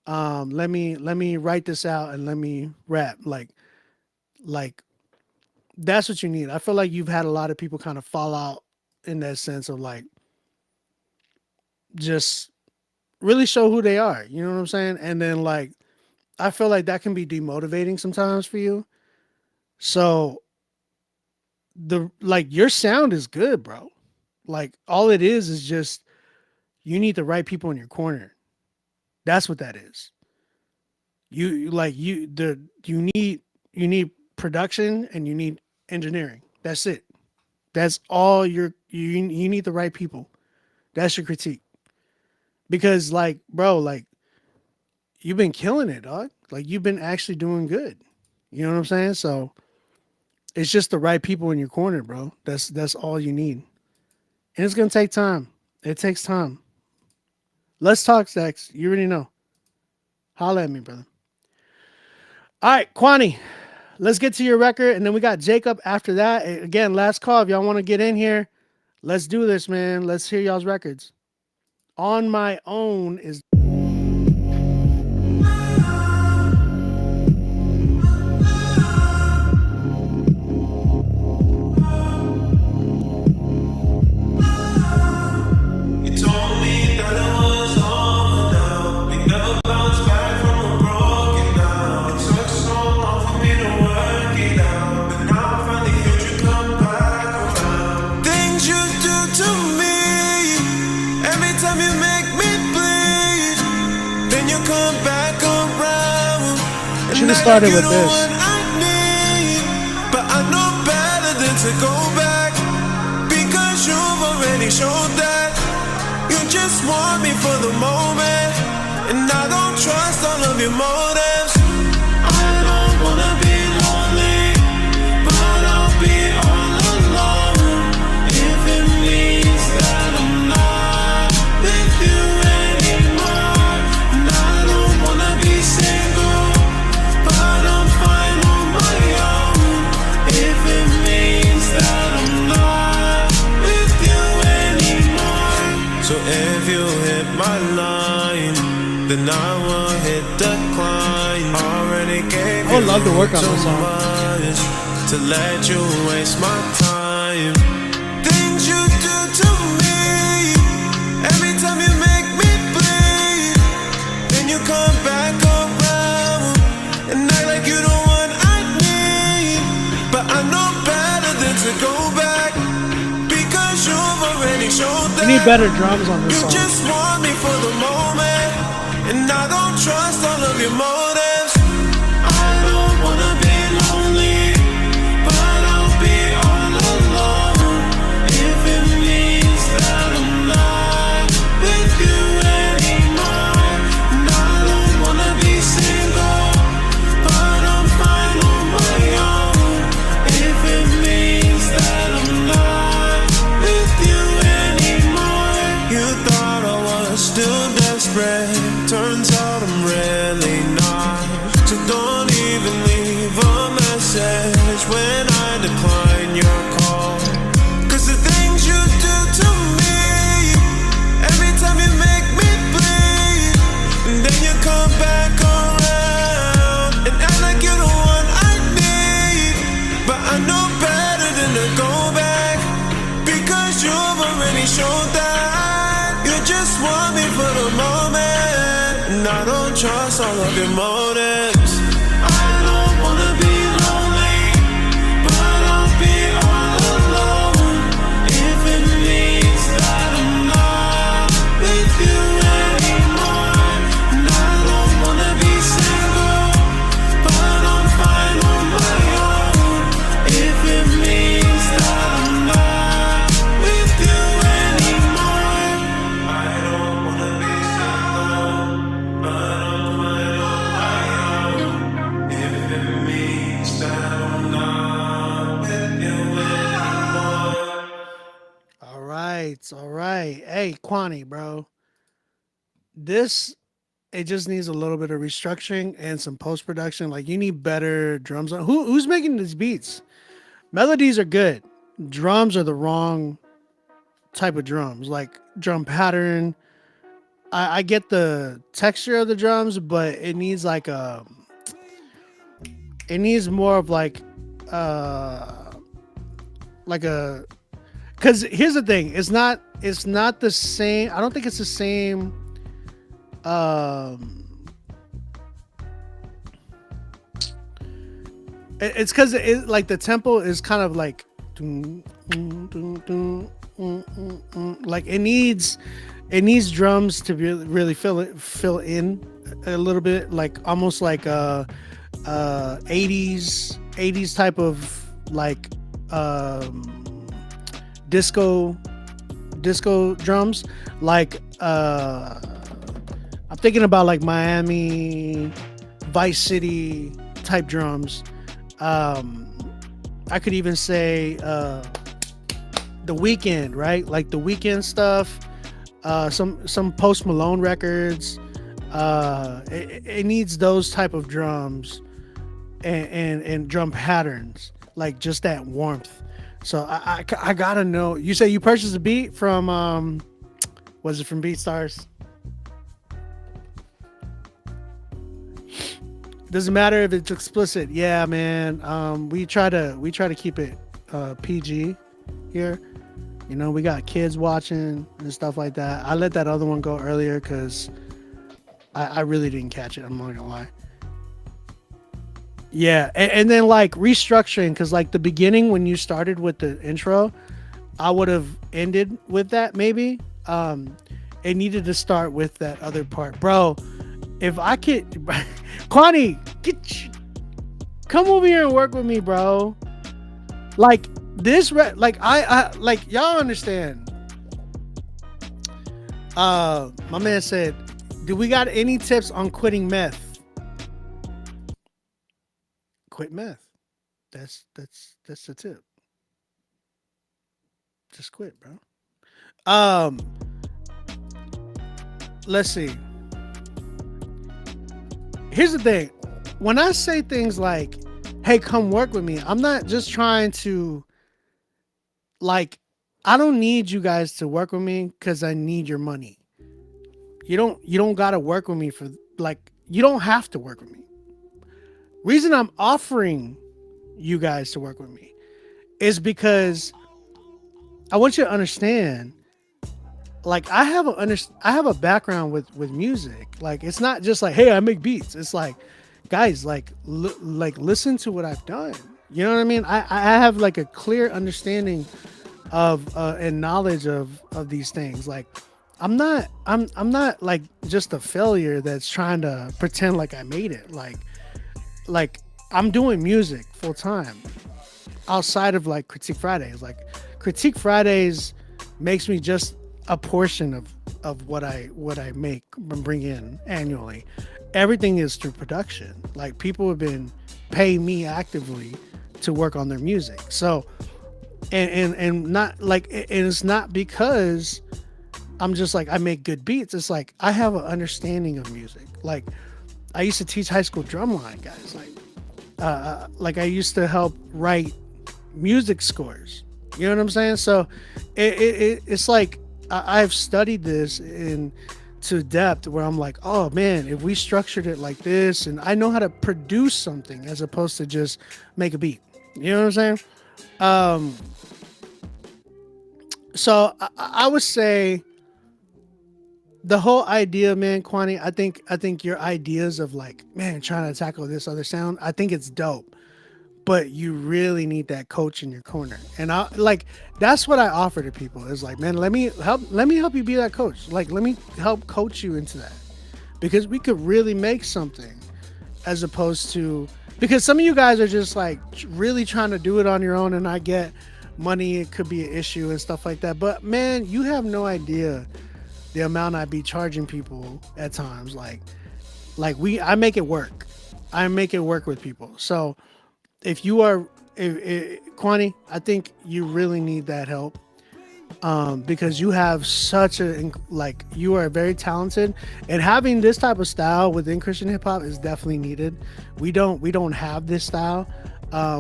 A: Let me write this out and let me rap. Like that's what you need. I feel like you've had a lot of people kind of fall out in that sense of like just really show who they are. You know what I'm saying? And then like I feel like that can be demotivating sometimes for you. So your sound is good, bro. Like all it is just you need the right people in your corner. That's what that is. You need production and you need engineering. That's it. That's all you need the right people. That's your critique. Because like, bro, like you've been killing it, dog. Like you've been actually doing good. You know what I'm saying? So it's just the right people in your corner, bro. That's all you need. And it's gonna take time. It takes time. Let's talk, Stacks. You already know. Holla at me, brother. All right, Kwani. Let's get to your record, and then we got Jacob after that. Again, last call. If y'all want to get in here, let's do this, man. Let's hear y'all's records. On My Own is... Should have started with this.
B: But I know better than to go back, because you've already showed that you just want me for the moment, and I don't trust all of your motives. I don't wanna be lonely, but I'll be all alone if it means that I'm not with you anymore. And I don't wanna be single, but I'm fine on my own if it means that I'm not with you anymore. So if you hit my line, then I will hit decline. Already gave
A: I would love to work on this song.
B: to let you waste my time. Things you do to me, every time you make me bleed. Then you come back around and act like you the one I need. But I know better than to go back, because you've already shown that.
A: You need better drums on this
B: You
A: song.
B: just want me for the moment, and I don't trust all of your motives. I don't wanna be lonely, but I'll be all alone if it means that I'm not with you anymore. And I don't wanna be single, but I'm fine on my own if it means that I'm not with you anymore. You thought I was still desperate, turns out I'm really not. So don't even leave a message when I decline your call. Cause the things you do to me, every time you make me bleed. And then you come back around and act like you're the one I need. But I know better than to go back, because you've already shown that you just want me for the moment, and I don't trust all of your motives. I don't wanna be lonely, but I'll be all alone if it means that I'm not with you anymore. And I don't wanna be single, but I'm fine on my own if it means that I'm not with you anymore. I don't wanna be single, but I'm fine on my own if it means that I'm not with you anymore.
A: All right. Hey, Kwani, bro. It just needs a little bit of restructuring and some post production. Like, you need better drums on. Who's making these beats? Melodies are good. Drums are the wrong type of drums. Like, drum pattern. I get the texture of the drums, but it needs like it needs more of like a, because here's the thing, it's not the same. I don't think it's the same it's because it like the tempo is kind of like like it needs drums to really fill in a little bit, like almost like 80s type of like disco drums, like I'm thinking about like Miami Vice City type drums. I could even say The Weeknd, right? Like The Weeknd stuff, some Post Malone records. It needs those type of drums and drum patterns, like just that warmth. So I gotta know. You say you purchased a beat from was it from BeatStars? Doesn't matter if it's explicit. Yeah, man. We try to keep it PG here. You know, we got kids watching and stuff like that. I let that other one go earlier because I really didn't catch it. I'm not gonna lie. Yeah, and then like restructuring, because like the beginning when you started with the intro, I would have ended with that maybe. It needed to start with that other part, bro. If I could, Kwani, come over here and work with me, bro. Like this, like I like y'all understand. My man said, "Do we got any tips on quitting meth?" Quit meth. That's the tip. Just quit, bro. Let's see. Here's the thing. When I say things like, "Hey, come work with me," I'm not just trying to, like, I don't need you guys to work with me because I need your money. You don't gotta work with me for, like, you don't have to work with me. Reason I'm offering you guys to work with me is because I want you to understand, like, I have a background with music. Like, it's not just like, hey, I make beats. It's like, guys, like listen to what I've done. You know what I mean? I have like a clear understanding of and knowledge of these things. Like, I'm not like just a failure that's trying to pretend like I made it. Like I'm doing music full time outside of like Critique Fridays. Like, Critique Fridays makes me just a portion of what I make and bring in annually. Everything is through production. Like, people have been paying me actively to work on their music. So and not like, and it's not because I'm just like I make good beats. It's like I have an understanding of music. Like, I used to teach high school drumline, guys. Like I used to help write music scores. You know what I'm saying? So it's like I've studied this to depth where I'm like, oh man, if we structured it like this, and I know how to produce something as opposed to just make a beat. You know what I'm saying? So I would say the whole idea, man, Kwani, I think your ideas of like, man, trying to tackle this other sound, I think it's dope. But you really need that coach in your corner. And that's what I offer to people is like, man, let me help you be that coach. Like, let me help coach you into that. Because we could really make something, as opposed to, because some of you guys are just like really trying to do it on your own, and I get money, it could be an issue and stuff like that. But man, you have no idea the amount I be charging people at times. Like I make it work. I make it work with people. So if Kwani, I think you really need that help, because you have such you are very talented, and having this type of style within Christian hip hop is definitely needed. We don't have this style.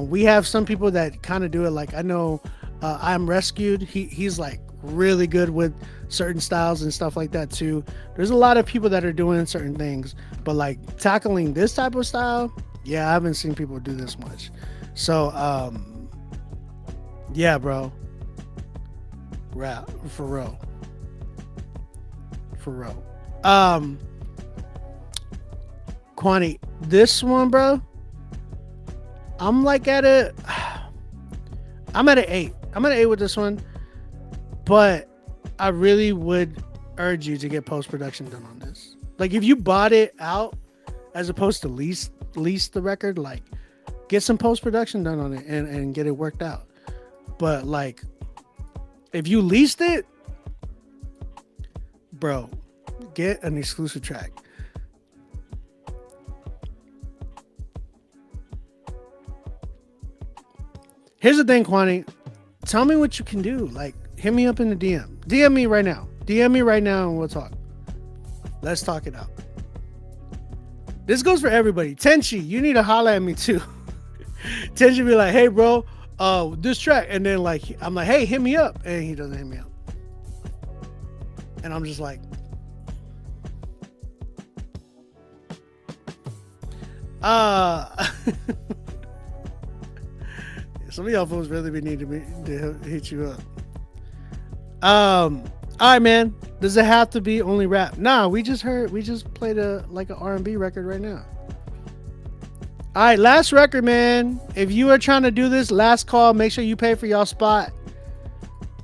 A: We have some people that kind of do it. Like, I know I'm Rescued. He's like really good with certain styles and stuff like that too. There's a lot of people that are doing certain things, but like tackling this type of style, yeah, I haven't seen people do this much. So yeah, bro, rap for real. Kwani, this one, bro, I'm at an 8. I'm at an 8 with this one, but I really would urge you to get post-production done on this. Like, if you bought it out as opposed to lease the record, like, get some post-production done on it and get it worked out. But like, if you leased it, bro, get an exclusive track. Here's the thing, Kwani. Tell me what you can do. Like, hit me up in the DM. DM me right now. DM me right now and we'll talk. Let's talk it out. This goes for everybody. Tenchi, you need to holler at me too. Tenchi be like, hey bro, this track. And then like, I'm like, hey, hit me up. And he doesn't hit me up. And I'm just like, some of y'all folks really be needing to hit you up. All right, man. Does it have to be only rap? Nah, we just played an R&B record right now. All right, last record, man. If you are trying to do this, last call. Make sure you pay for y'all spot.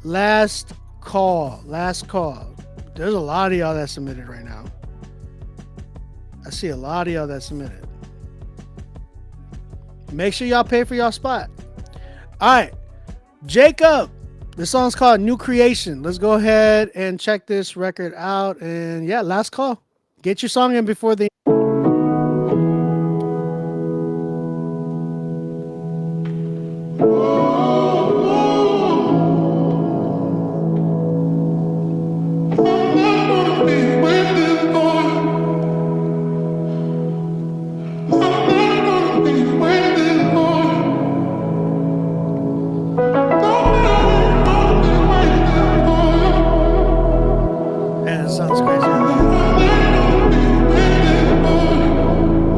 A: Last call. There's a lot of y'all that submitted right now. I see a lot of y'all that submitted. Make sure y'all pay for y'all spot. All right, Jacob. The song's called New Creation. Let's go ahead and check this record out. And yeah, last call. Get your song in before the...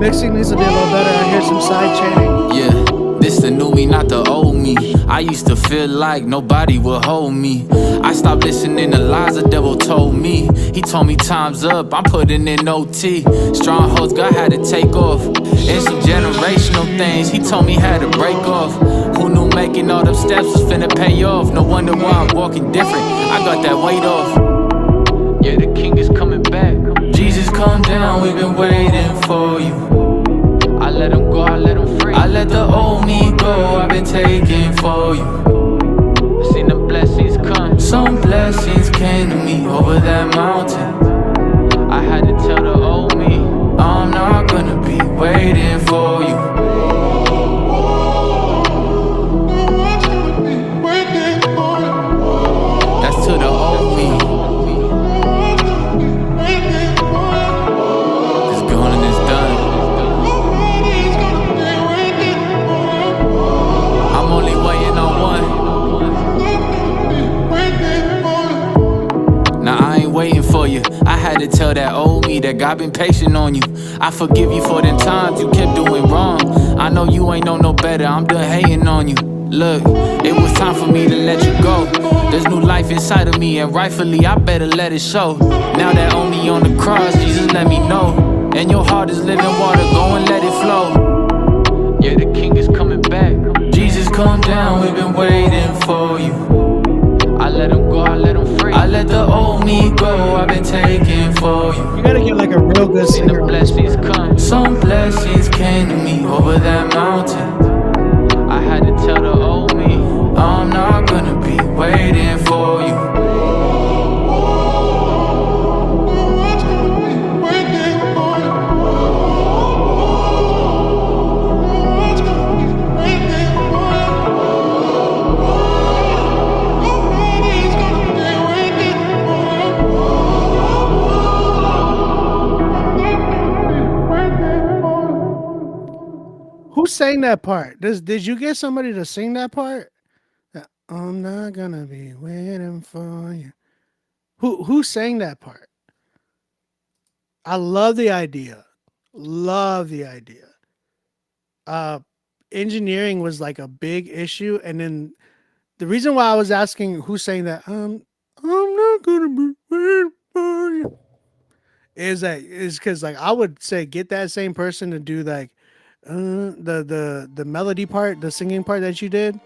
A: Mixing needs to be a little better. I hear some side chaining.
G: Yeah, this It's the new me, not the old me. I used to feel like nobody would hold me. I stopped listening to lies the devil told me. He told me time's up, I'm putting in OT. Strongholds, God had to take off. And some generational things, he told me had to break off. Who knew making all them steps was finna pay off? No wonder why I'm walking different, I got that weight off. Yeah, the king is coming back. Jesus, come down, we've been waiting for you. I let him go, I let him free. I let the old me go, I've been taking for you. I seen the blessings come, some blessings came to me over that mountain. I had to tell the old me, I'm not gonna be waiting for you. That's to the old me. It's gone and it's done. I'm only waiting on one. Now I ain't waiting for you. I had to tell that old me that God been patient on you. I forgive you for them times you kept doing wrong. I know you ain't know no better, I'm done hating on you. Look, it was time for me to let you go. There's new life inside of me, and rightfully I better let it show. Now that only on the cross, Jesus let me know. And your heart is living water, go and let it flow. Yeah, the king is coming back. Jesus, come down, we've been waiting for you. I let him go, I let him free. I let the old me go, I've been taking for you.
A: You gotta get like a real good
G: Seen
A: singer.
G: the blessings come, some blessings came to me over that mountain. I had to tell the old me, I'm not gonna be waiting for you.
A: Who sang that part? Did you get somebody to sing that part? I'm not gonna be waiting for you. Who sang that part? I love the idea. Love the idea. Engineering was like a big issue, and then the reason why I was asking who sang that, I'm not gonna be waiting for you, is because like I would say get that same person to do like the melody part, the singing part that you did.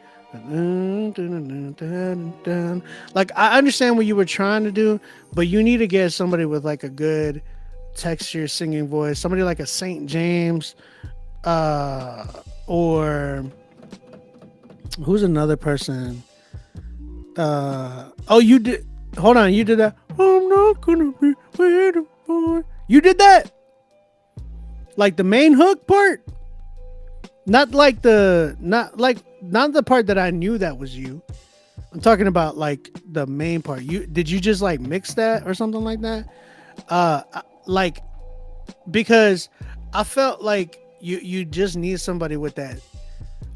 A: Like I understand what you were trying to do, but you need to get somebody with like a good texture singing voice, somebody like a St. James, or who's another person? Oh, you did. Hold on, you did that. I'm not gonna be waiting for. You did that. Like the main hook part. Not the part that I knew that was you. I'm talking about like the main part. Did you just like mix that or something like that? Like because I felt like you just need somebody with that,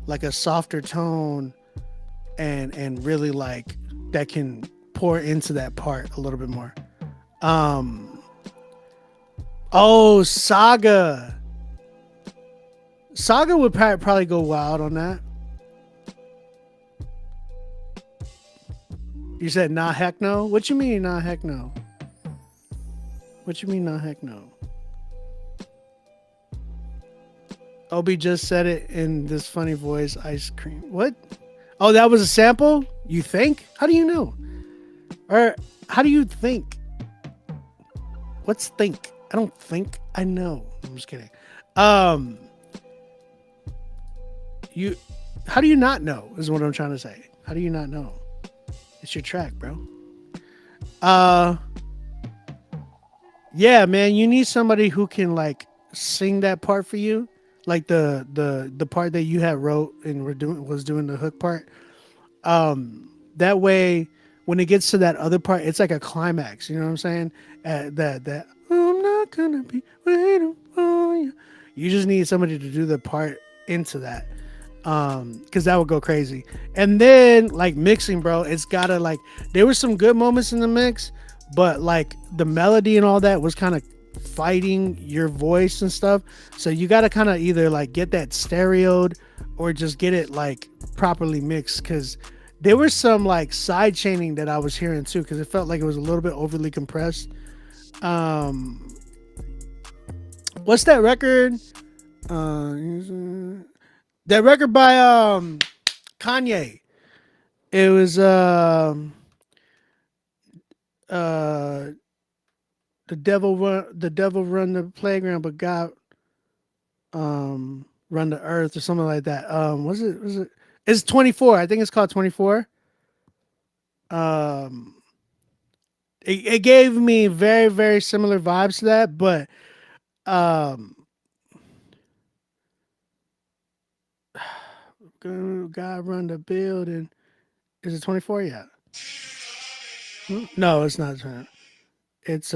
A: like a softer tone, and really like that can pour into that part a little bit more. Oh, Saga would probably go wild on that. You said nah heck no? What you mean nah heck no? What you mean nah heck no? Obi just said it in this funny voice, ice cream. What? Oh, that was a sample? You think? How do you know? Or how do you think? What's think? I don't think I know. I'm just kidding. How do you not know is what I'm trying to say. How do you not know? It's your track, bro. Yeah, man, you need somebody who can like sing that part for you. Like the part that you had wrote and was doing the hook part. That way when it gets to that other part, it's like a climax, you know what I'm saying? That I'm not gonna be waiting for you. You just need somebody to do the part into that. Because that would go crazy. And then like mixing, bro, it's gotta like there were some good moments in the mix, but like the melody and all that was kind of fighting your voice and stuff. So you got to kind of either like get that stereoed or just get it like properly mixed, because there was some like side chaining that I was hearing too, because it felt like it was a little bit overly compressed. What's that record? That record by Kanye. It was the devil run the playground, but God run the earth, or something like that. Was it? It's 24. I think it's called 24. It gave me very, very similar vibes to that, but God run the building. Is it 24 yet? No, it's not. It's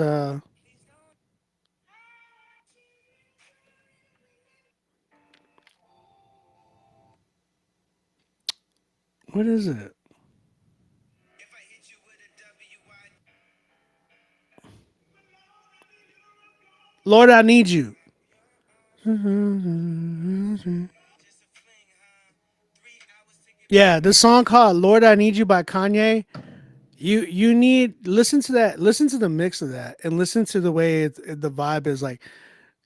A: what is it? Lord, I need you. Yeah, the song called "Lord, I Need You" by Kanye. You need listen to that. Listen to the mix of that, and listen to the way the vibe is. Like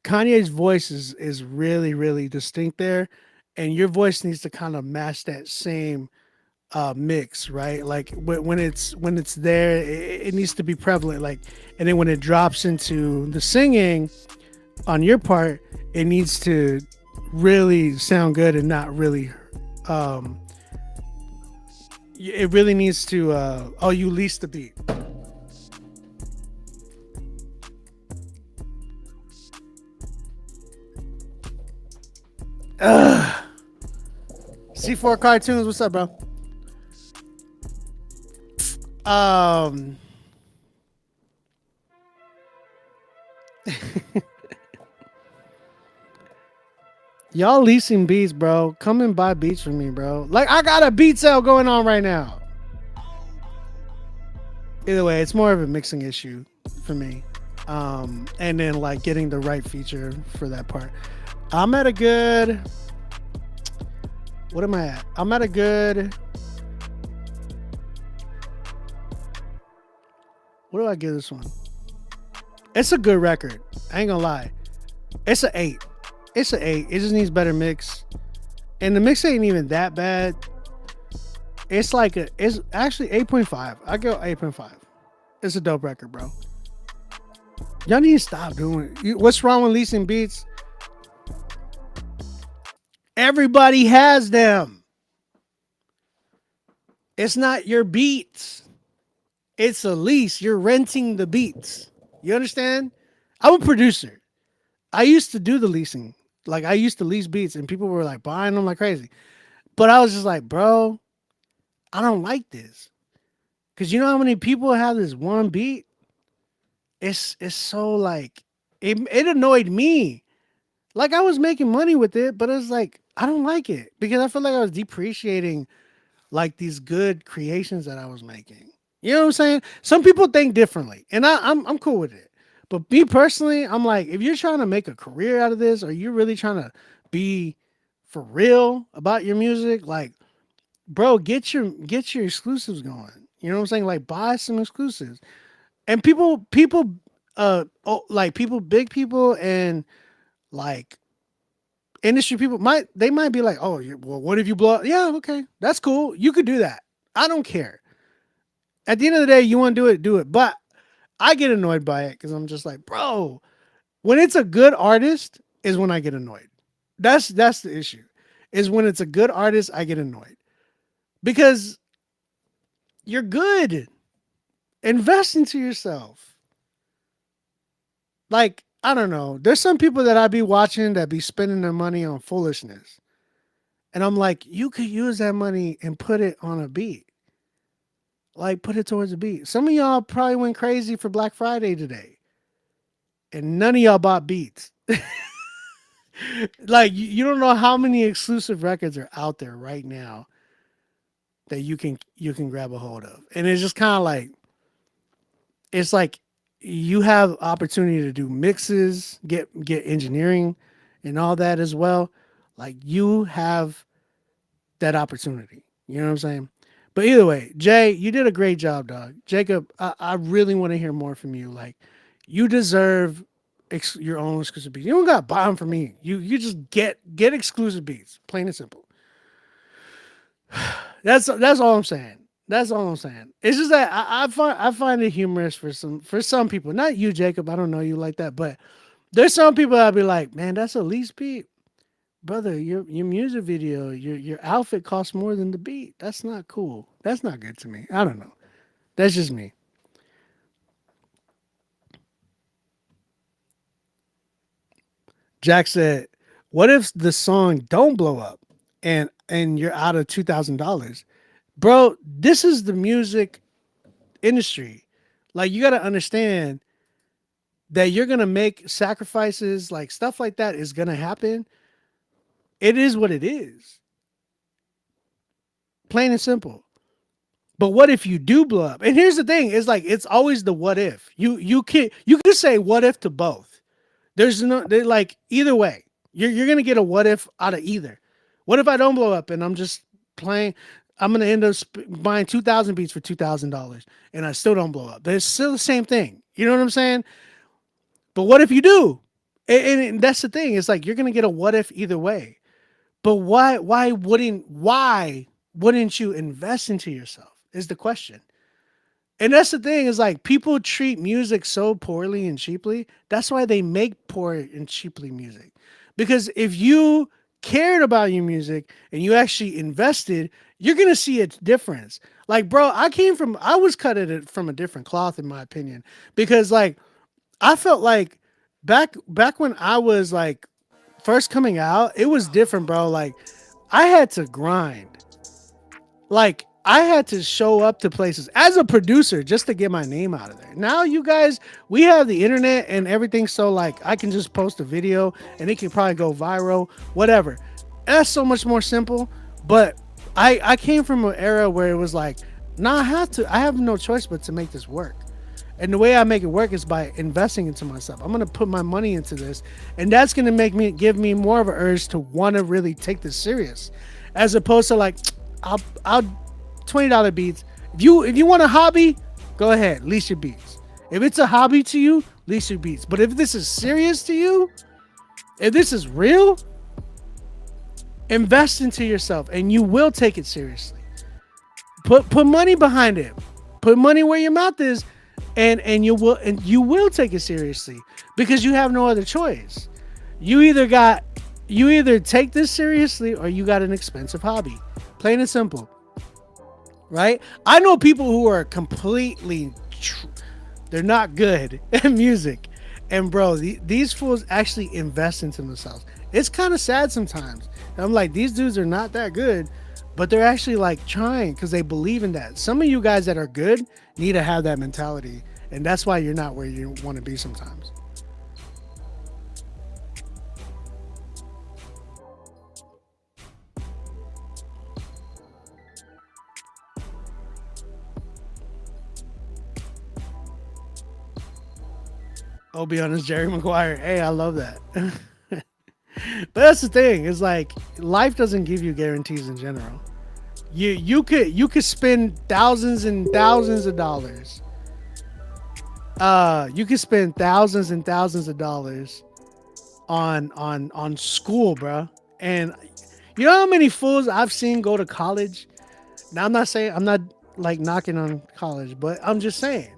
A: Kanye's voice is really, really distinct there, and your voice needs to kind of match that same mix, right? Like when it's there, it needs to be prevalent. Like, and then when it drops into the singing on your part, it needs to really sound good and not really. It really needs to. You leased the beat. C4 Cartoons, what's up, bro? Y'all leasing beats, bro. Come and buy beats from me, bro. Like, I got a beat sale going on right now. Either way, it's more of a mixing issue for me. And then like getting the right feature for that part. I'm at a good... What am I at? I'm at a good... What do I give this one? It's a good record. I ain't gonna lie. It's an 8. It's an 8. It just needs better mix. And the mix ain't even that bad. It's like it's actually 8.5. I go 8.5. It's a dope record, bro. Y'all need to stop doing it. What's wrong with leasing beats? Everybody has them. It's not your beats. It's a lease. You're renting the beats. You understand? I'm a producer. I used to do the leasing. Like, I used to lease beats and people were like buying them like crazy. But I was just like, bro, I don't like this. Because you know how many people have this one beat? It's so like, it annoyed me. Like, I was making money with it, but it's like, I don't like it. Because I feel like I was depreciating like these good creations that I was making. You know what I'm saying? Some people think differently. And I'm cool with it. But me personally, I'm like, if you're trying to make a career out of this, or you're really trying to be for real about your music, like, bro, get your exclusives going. You know what I'm saying? Like, buy some exclusives. And people, like people, big people, and like industry people might be like, oh, well, what if you blow up? Yeah, okay, that's cool. You could do that. I don't care. At the end of the day, you want to do it. But I get annoyed by it because I'm just like, bro, when it's a good artist is when I get annoyed. That's the issue. Is when it's a good artist, I get annoyed. Because you're good. Invest into yourself. Like, I don't know. There's some people that I be watching that be spending their money on foolishness. And I'm like, you could use that money and put it on a beat. Like, put it towards a beat. Some of y'all probably went crazy for Black Friday today. And none of y'all bought beats. Like, you don't know how many exclusive records are out there right now that you can grab a hold of. And it's just kind of like, it's like you have opportunity to do mixes, get engineering and all that as well. Like you have that opportunity. You know what I'm saying? But either way, Jay, you did a great job, dog. Jacob, I really want to hear more from you. Like you deserve your own exclusive beats. You don't got to buy them from me. You just get exclusive beats, plain and simple. That's all I'm saying. That's all I'm saying. It's just that I find it humorous for some people. Not you, Jacob. I don't know you like that, but there's some people that'll be like, man, that's a lease beat. Brother, your music video, your outfit costs more than the beat. That's not cool. That's not good to me. I don't know. That's just me. Jack said, what if the song don't blow up and you're out of $2,000? Bro, this is the music industry. Like you got to understand that you're going to make sacrifices, like stuff like that is going to happen. It is what it is. Plain and simple. But what if you do blow up? And here's the thing, it's like it's always the what if. You can say what if to both. There's no like either way. You're gonna get a what if out of either. What if I don't blow up and I'm just playing? I'm gonna end up buying 2,000 beats for $2,000 and I still don't blow up. But it's still the same thing. You know what I'm saying? But what if you do? And that's the thing. It's like you're gonna get a what if either way. But why wouldn't you invest into yourself is the question. And that's the thing is like people treat music so poorly and cheaply. That's why they make poor and cheaply music. Because if you cared about your music and you actually invested, you're going to see a difference. Like, bro, I was cut it from a different cloth in my opinion. Because like, I felt like back when I was like first coming out, it was different, bro. Like I had to grind. Like I had to show up to places as a producer just to get my name out of there. Now you guys, we have the internet and everything. So like I can just post a video and it can probably go viral, whatever. That's so much more simple. But I came from an era where it was like, nah, I have no choice but to make this work. And the way I make it work is by investing into myself. I'm going to put my money into this. And that's going to give me more of an urge to want to really take this serious. As opposed to like, I'll $20 beats. If you want a hobby, go ahead, lease your beats. If it's a hobby to you, lease your beats. But if this is serious to you, if this is real, invest into yourself and you will take it seriously. Put money behind it. Put money where your mouth is, and you will take it seriously because you have no other choice. You either take this seriously or you got an expensive hobby. Plain and simple. Right? I know people who are completely they're not good at music. And bro, these fools actually invest into themselves. It's kind of sad sometimes. And I'm like, these dudes are not that good, but they're actually like trying because they believe in that. Some of you guys that are good need to have that mentality. And that's why you're not where you want to be sometimes. Obi on is Jerry Maguire. Hey, I love that. But that's the thing. It's like life doesn't give you guarantees in general. You could spend thousands and thousands of dollars. You could spend thousands and thousands of dollars on school, bro. And you know how many fools I've seen go to college? Now I'm not like knocking on college, but I'm just saying.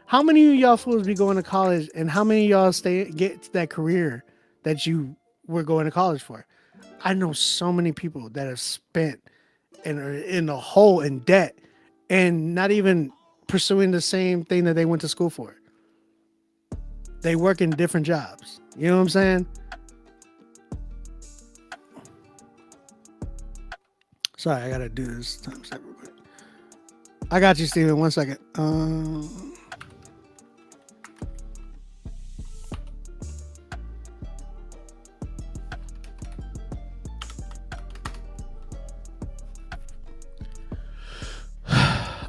A: How many of y'all fools be going to college and how many of y'all get to that career that you were going to college for? I know so many people that have spent and are in a hole in debt and not even pursuing the same thing that they went to school for. They work in different jobs. You know what I'm saying? Sorry, I gotta do this time. I got you, Steven. 1 second.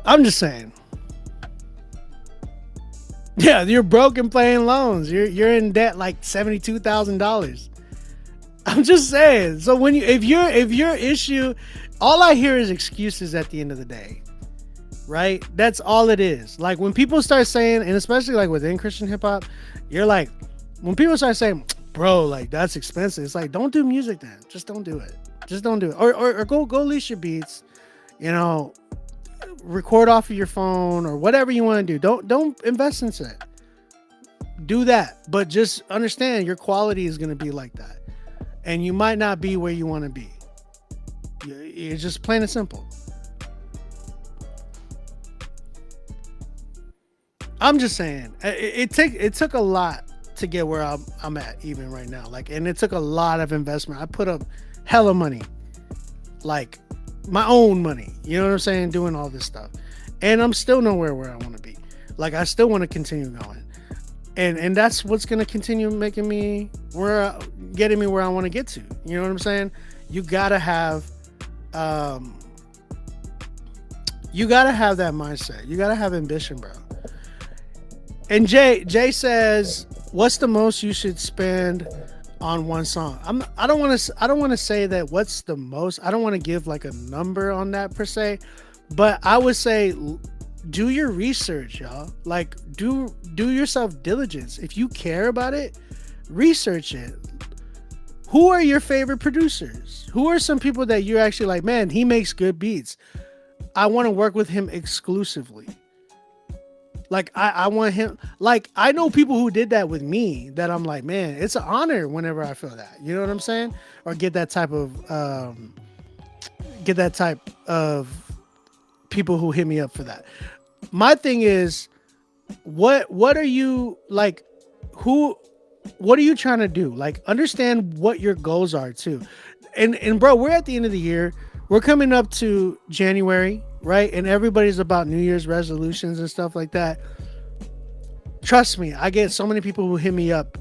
A: I'm just saying. Yeah, you're broke and paying loans. You're in debt like $72,000. I'm just saying. So when if your issue, all I hear is excuses at the end of the day, right? That's all it is. Like when people start saying, and especially like within Christian hip hop, you're like, when people start saying, bro, like that's expensive. It's like, don't do music then. Just don't do it. Just don't do it. Or go lease your beats. You know, record off of your phone or whatever you want to do. Don't invest into it. Do that, but just understand your quality is going to be like that, and you might not be where you want to be. It's just plain and simple. I'm just saying it took a lot to get where I'm at even right now. Like, and it took a lot of investment. I put up hella money, like my own money. You know what I'm saying? Doing all this stuff, and I'm still nowhere where I want to be. Like, I still want to continue going, and that's what's gonna continue making me getting me where I want to get to. You know what I'm saying? You gotta have that mindset. You gotta have ambition, bro. And Jay says, what's the most you should spend on one song? I don't want to say that what's the most. I don't want to give like a number on that per se, but I would say do your research, y'all. Like do yourself diligence. If you care about it, research it. Who are your favorite producers? Who are some people that you're actually like, man, he makes good beats. I want to work with him exclusively. Like I want him, like I know people who did that with me that I'm like, man, it's an honor whenever I feel that. You know what I'm saying? Or get that type of people who hit me up for that. My thing is, what are you like? What are you trying to do? Like, understand what your goals are too. And bro, we're at the end of the year. We're coming up to January, right? And everybody's about New Year's resolutions and stuff like that. Trust me, I get so many people who hit me up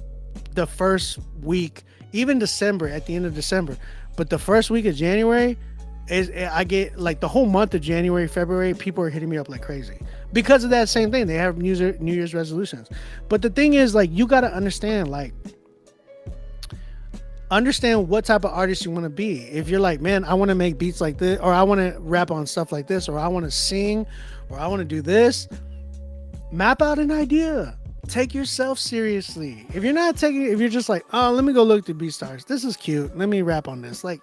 A: the first week, even December, at the end of December. But the first week of January, I get like the whole month of January, February, people are hitting me up like crazy. Because of that same thing. They have New Year's resolutions. But the thing is, like, you got to understand, like, understand what type of artist you want to be. If you're like, man, I want to make beats like this, or I want to rap on stuff like this, or I want to sing, or I want to do this, map out an idea. Take yourself seriously. If you're just like, oh, let me go look through BeatStars. This is cute. Let me rap on this. Like,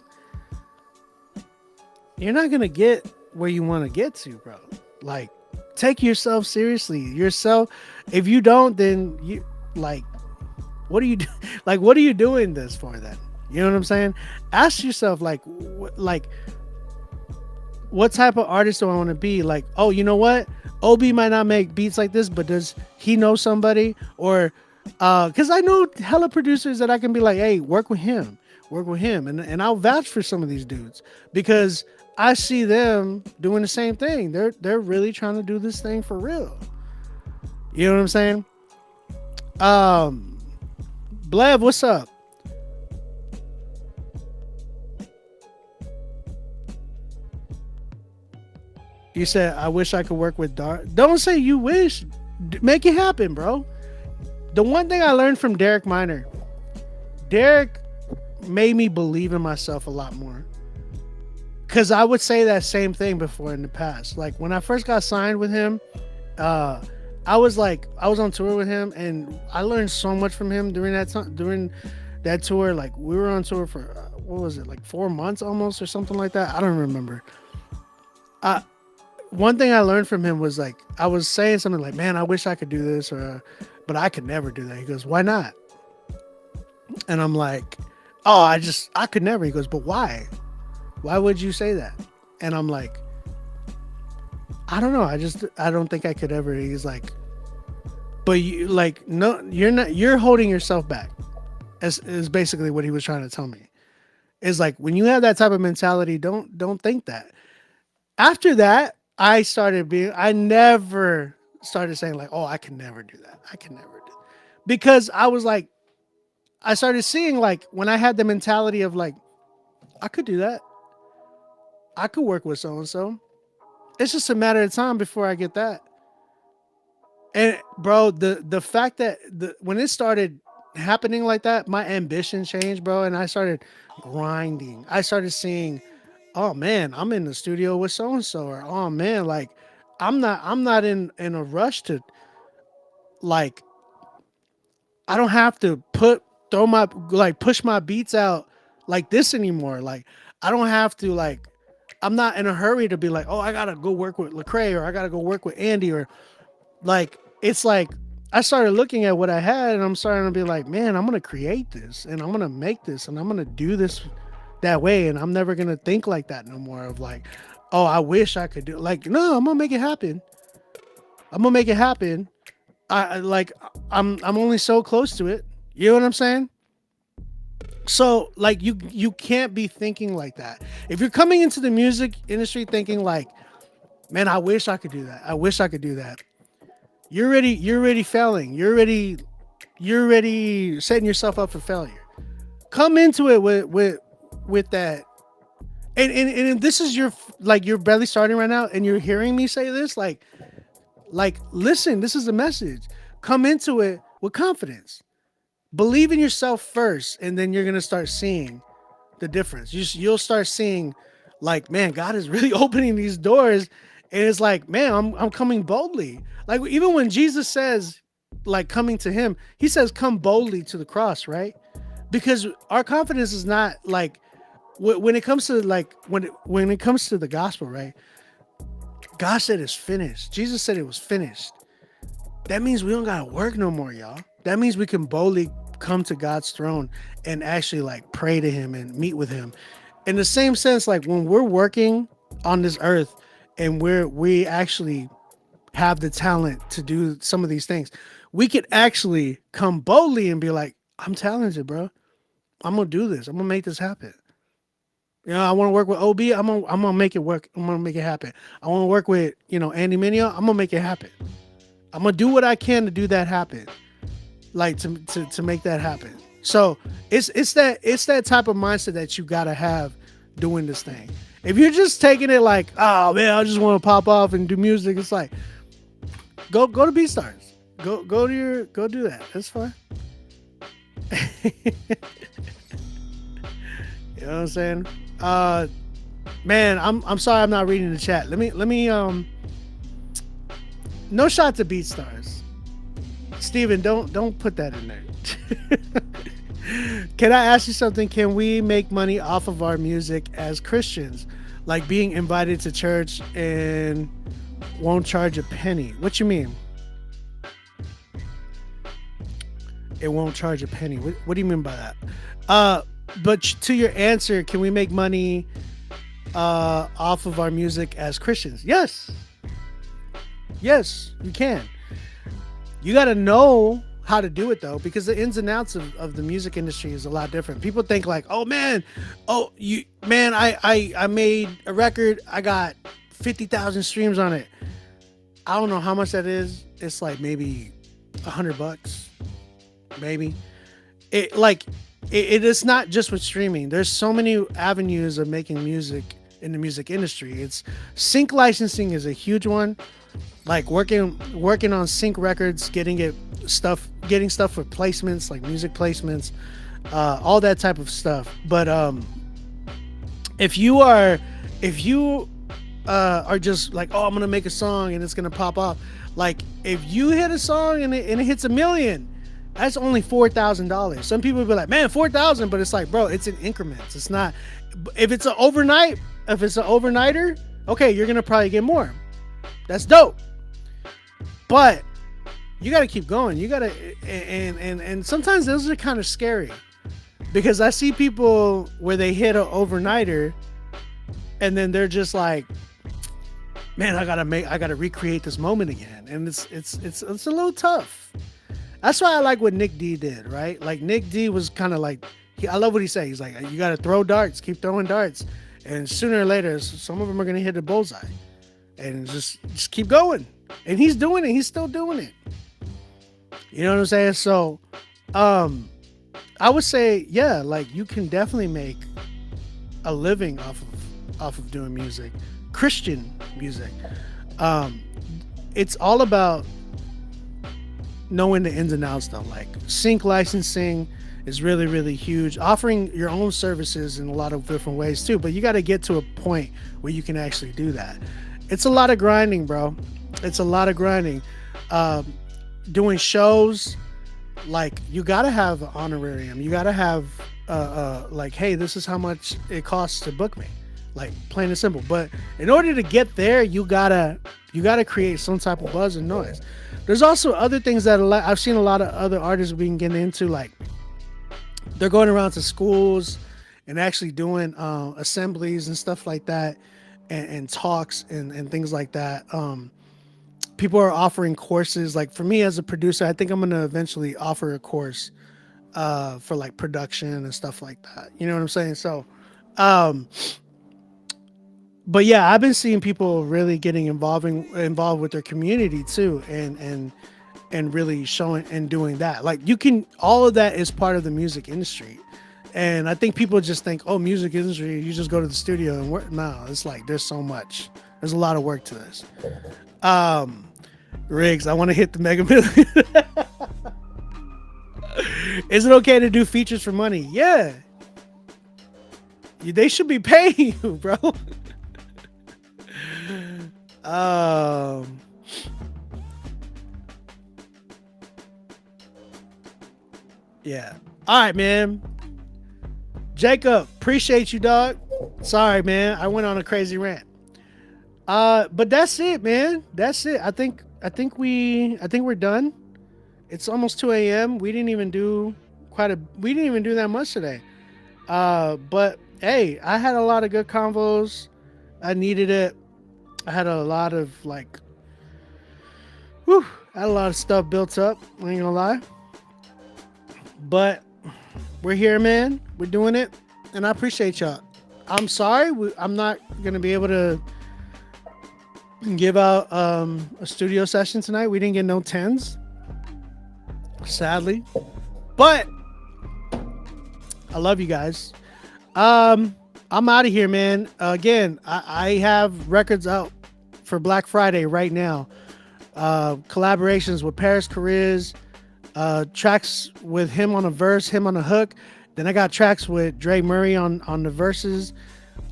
A: you're not going to get where you want to get to, bro. Like, take yourself seriously. If you don't, then you like, what are you do? Like, what are you doing this for then? You know what I'm saying? Ask yourself, like what type of artist do I want to be? Like, oh, you know what? OB might not make beats like this, but does he know somebody? Or because I know hella producers that I can be like, hey, work with him, and I'll vouch for some of these dudes because I see them doing the same thing. They're really trying to do this thing for real. You know what I'm saying? Blev, what's up? You said, I wish I could work with Dark. Don't say you wish. Make it happen, bro. The one thing I learned from Derek Minor, Derek made me believe in myself a lot more. Because I would say that same thing before in the past. Like, when I first got signed with him, I was on tour with him, and I learned so much from him during that time, during that tour. Like, we were on tour for what was it, like 4 months almost or something like that. I don't remember. One thing I learned from him was, like, I was saying something like, man, I wish I could do this, but I could never do that. He goes, why not? And I'm like, oh, I could never. He goes, but why? Why would you say that? And I'm like, I don't know. I don't think I could ever. He's like, but you, like, no, you're not, you're holding yourself back. Is basically what he was trying to tell me. Is like, when you have that type of mentality, don't think that. After that, I never started saying like, oh, I can never do that. I can never do that. Because I was like, I started seeing, like, when I had the mentality of like, I could do that. I could work with so-and-so. It's just a matter of time before I get that. And bro, the fact that when it started happening like that, my ambition changed, bro, and I started grinding. I started seeing, oh man, I'm in the studio with so and so, or oh man, like I'm not in a rush to, like, I don't have to push my beats out like this anymore. Like I don't have to, like, I'm not in a hurry to be like, oh, I gotta go work with Lecrae, or I gotta go work with Andy, or like, it's like I started looking at what I had, and I'm starting to be like, man, I'm gonna create this, and I'm gonna make this, and I'm gonna do this that way, and I'm never gonna think like that no more. Of like, oh, I wish I could do, like, no, I'm gonna make it happen. I'm gonna make it happen. I'm only so close to it. You know what I'm saying? So like you can't be thinking like that. If you're coming into the music industry thinking like, man, I wish I could do that. I wish I could do that. You're already failing. You're already setting yourself up for failure. Come into it with that. And this is your, like, you're barely starting right now, and you're hearing me say this, like listen, this is a message. Come into it with confidence. Believe in yourself first, and then you're gonna start seeing the difference. You'll start seeing, like, man, God is really opening these doors, and it's like, man, I'm coming boldly. Like, even when Jesus says, like, coming to him, he says, come boldly to the cross, right? Because our confidence is not like, when it comes to, like, when it comes to the gospel, right? God said it's finished. Jesus said it was finished. That means we don't gotta work no more, y'all. That means we can boldly come to God's throne and actually, like, pray to him and meet with him. In the same sense, like, when we're working on this earth and we actually have the talent to do some of these things, we could actually come boldly and be like, I'm talented, bro. I'm gonna do this. I'm gonna make this happen. You know, I want to work with OB. I'm gonna make it work. I'm gonna make it happen. I want to work with, Andy Mineo. I'm gonna make it happen. I'm gonna do what I can to do that happen. Like, to make that happen. So it's that type of mindset that you gotta have doing this thing. If you're just taking it like, oh man, I just want to pop off and do music, it's like, go to BeatStars. Go do that. That's fine. You know what I'm saying? Man, I'm sorry I'm not reading the chat. Let me no shot to BeatStars. Steven, don't put that in there. Can I ask you something? Can we make money off of our music as Christians? Like being invited to church and won't charge a penny. What you mean? It won't charge a penny. What do you mean by that? But to your answer, can we make money off of our music as Christians? Yes. Yes, you can. You got to know how to do it, though, because the ins and outs of the music industry is a lot different. People think like, oh man, I made a record, I got 50,000 streams on it. I don't know how much that is. It's like maybe $100, maybe. It is not just with streaming. There's so many avenues of making music in the music industry. It's sync licensing is a huge one. Like working on sync records, getting stuff for placements, like music placements, all that type of stuff. But if you are just like, oh, I'm gonna make a song and it's gonna pop off. Like if you hit a song and it hits 1 million, that's only $4,000. Some people will be like, man, 4,000, but it's like, bro, it's in increments. It's not. If it's an overnighter, okay, you're gonna probably get more. That's dope. But you got to keep going. You got to, and sometimes those are kind of scary, because I see people where they hit an overnighter and then they're just like, man, I gotta recreate this moment again. And it's a little tough. That's why I like what Nick D did, right? Like Nick D was kind of like, I love what he said. He's like, you got to throw darts, keep throwing darts. And sooner or later, some of them are going to hit the bullseye. And just keep going. And he's doing it. He's still doing it. You know what I'm saying? So, I would say, yeah, like you can definitely make a living off of doing music, Christian music. It's all about knowing the ins and outs though. Like sync licensing is really, really huge. Offering your own services in a lot of different ways too, but you got to get to a point where you can actually do that. It's a lot of grinding, bro. It's a lot of grinding. Doing shows, like you got to have an honorarium. You got to have like, hey, this is how much it costs to book me. Like plain and simple. But in order to get there, you gotta create some type of buzz and noise. There's also other things that I've seen a lot of other artists being getting into, like they're going around to schools and actually doing assemblies and stuff like that, and talks and things like that. People are offering courses. Like for me as a producer, I think I'm gonna eventually offer a course for like production and stuff like that. You know what I'm saying? So but yeah, I've been seeing people really getting involved with their community too, and really showing and doing that. Like you can, all of that is part of the music industry. And I think people just think, oh, music industry, you just go to the studio and work. No, it's like there's so much. There's a lot of work to this. Riggs, I want to hit the Mega Million. Is it okay to do features for money? Yeah. They should be paying you, bro. Yeah. All right, man. Jacob, appreciate you, dog. Sorry, man. I went on a crazy rant. But that's it, man. That's it. I think we're done. It's almost 2 a.m. We didn't even do that much today. But hey, I had a lot of good convos. I needed it. I had a lot of I had a lot of stuff built up. I ain't gonna lie. But we're here, man. We're doing it, and I appreciate y'all. I'm sorry, I'm not gonna be able to give out a studio session tonight. We didn't get no 10s, sadly. But I love you guys. I'm out of here, man. Again, I have records out for Black Friday right now. Collaborations with Paris Cariz, tracks with him on a verse, him on a hook. Then I got tracks with Dre Murray on the verses.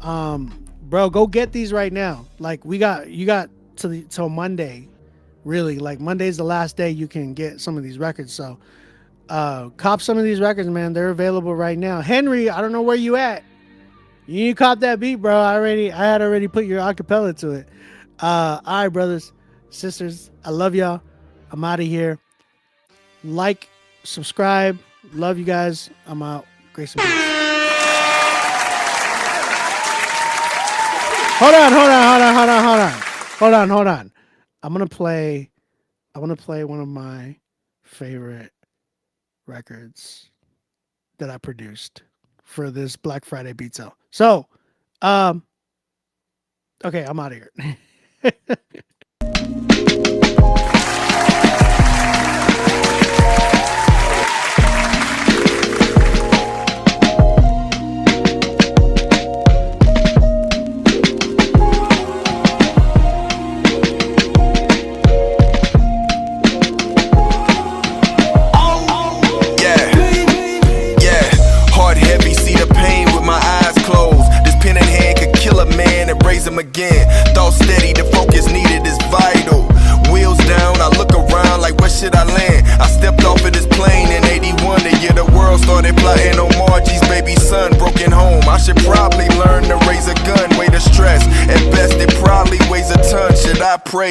A: Bro, go get these right now. Like you got till Monday, really. Like Monday's the last day you can get some of these records. So cop some of these records, man. They're available right now. Henry, I don't know where you at. You need to cop that beat, bro. I had already put your acapella to it. All right, brothers, sisters, I love y'all. I'm out of here. Like, subscribe. Love you guys. I'm out. Grace and peace. Hold on. I'm gonna play one of my favorite records that I produced for this Black Friday beat sale. So, okay, I'm out of here.
V: Again, thought steady, the focus needed is vital. Wheels down, I look around like where should I land? I stepped off of this plane in 81, the year the world started plotting on Margie's baby son, broken home. I should probably learn to raise a gun, weight of stress. At best, it probably weighs a ton. Should I pray?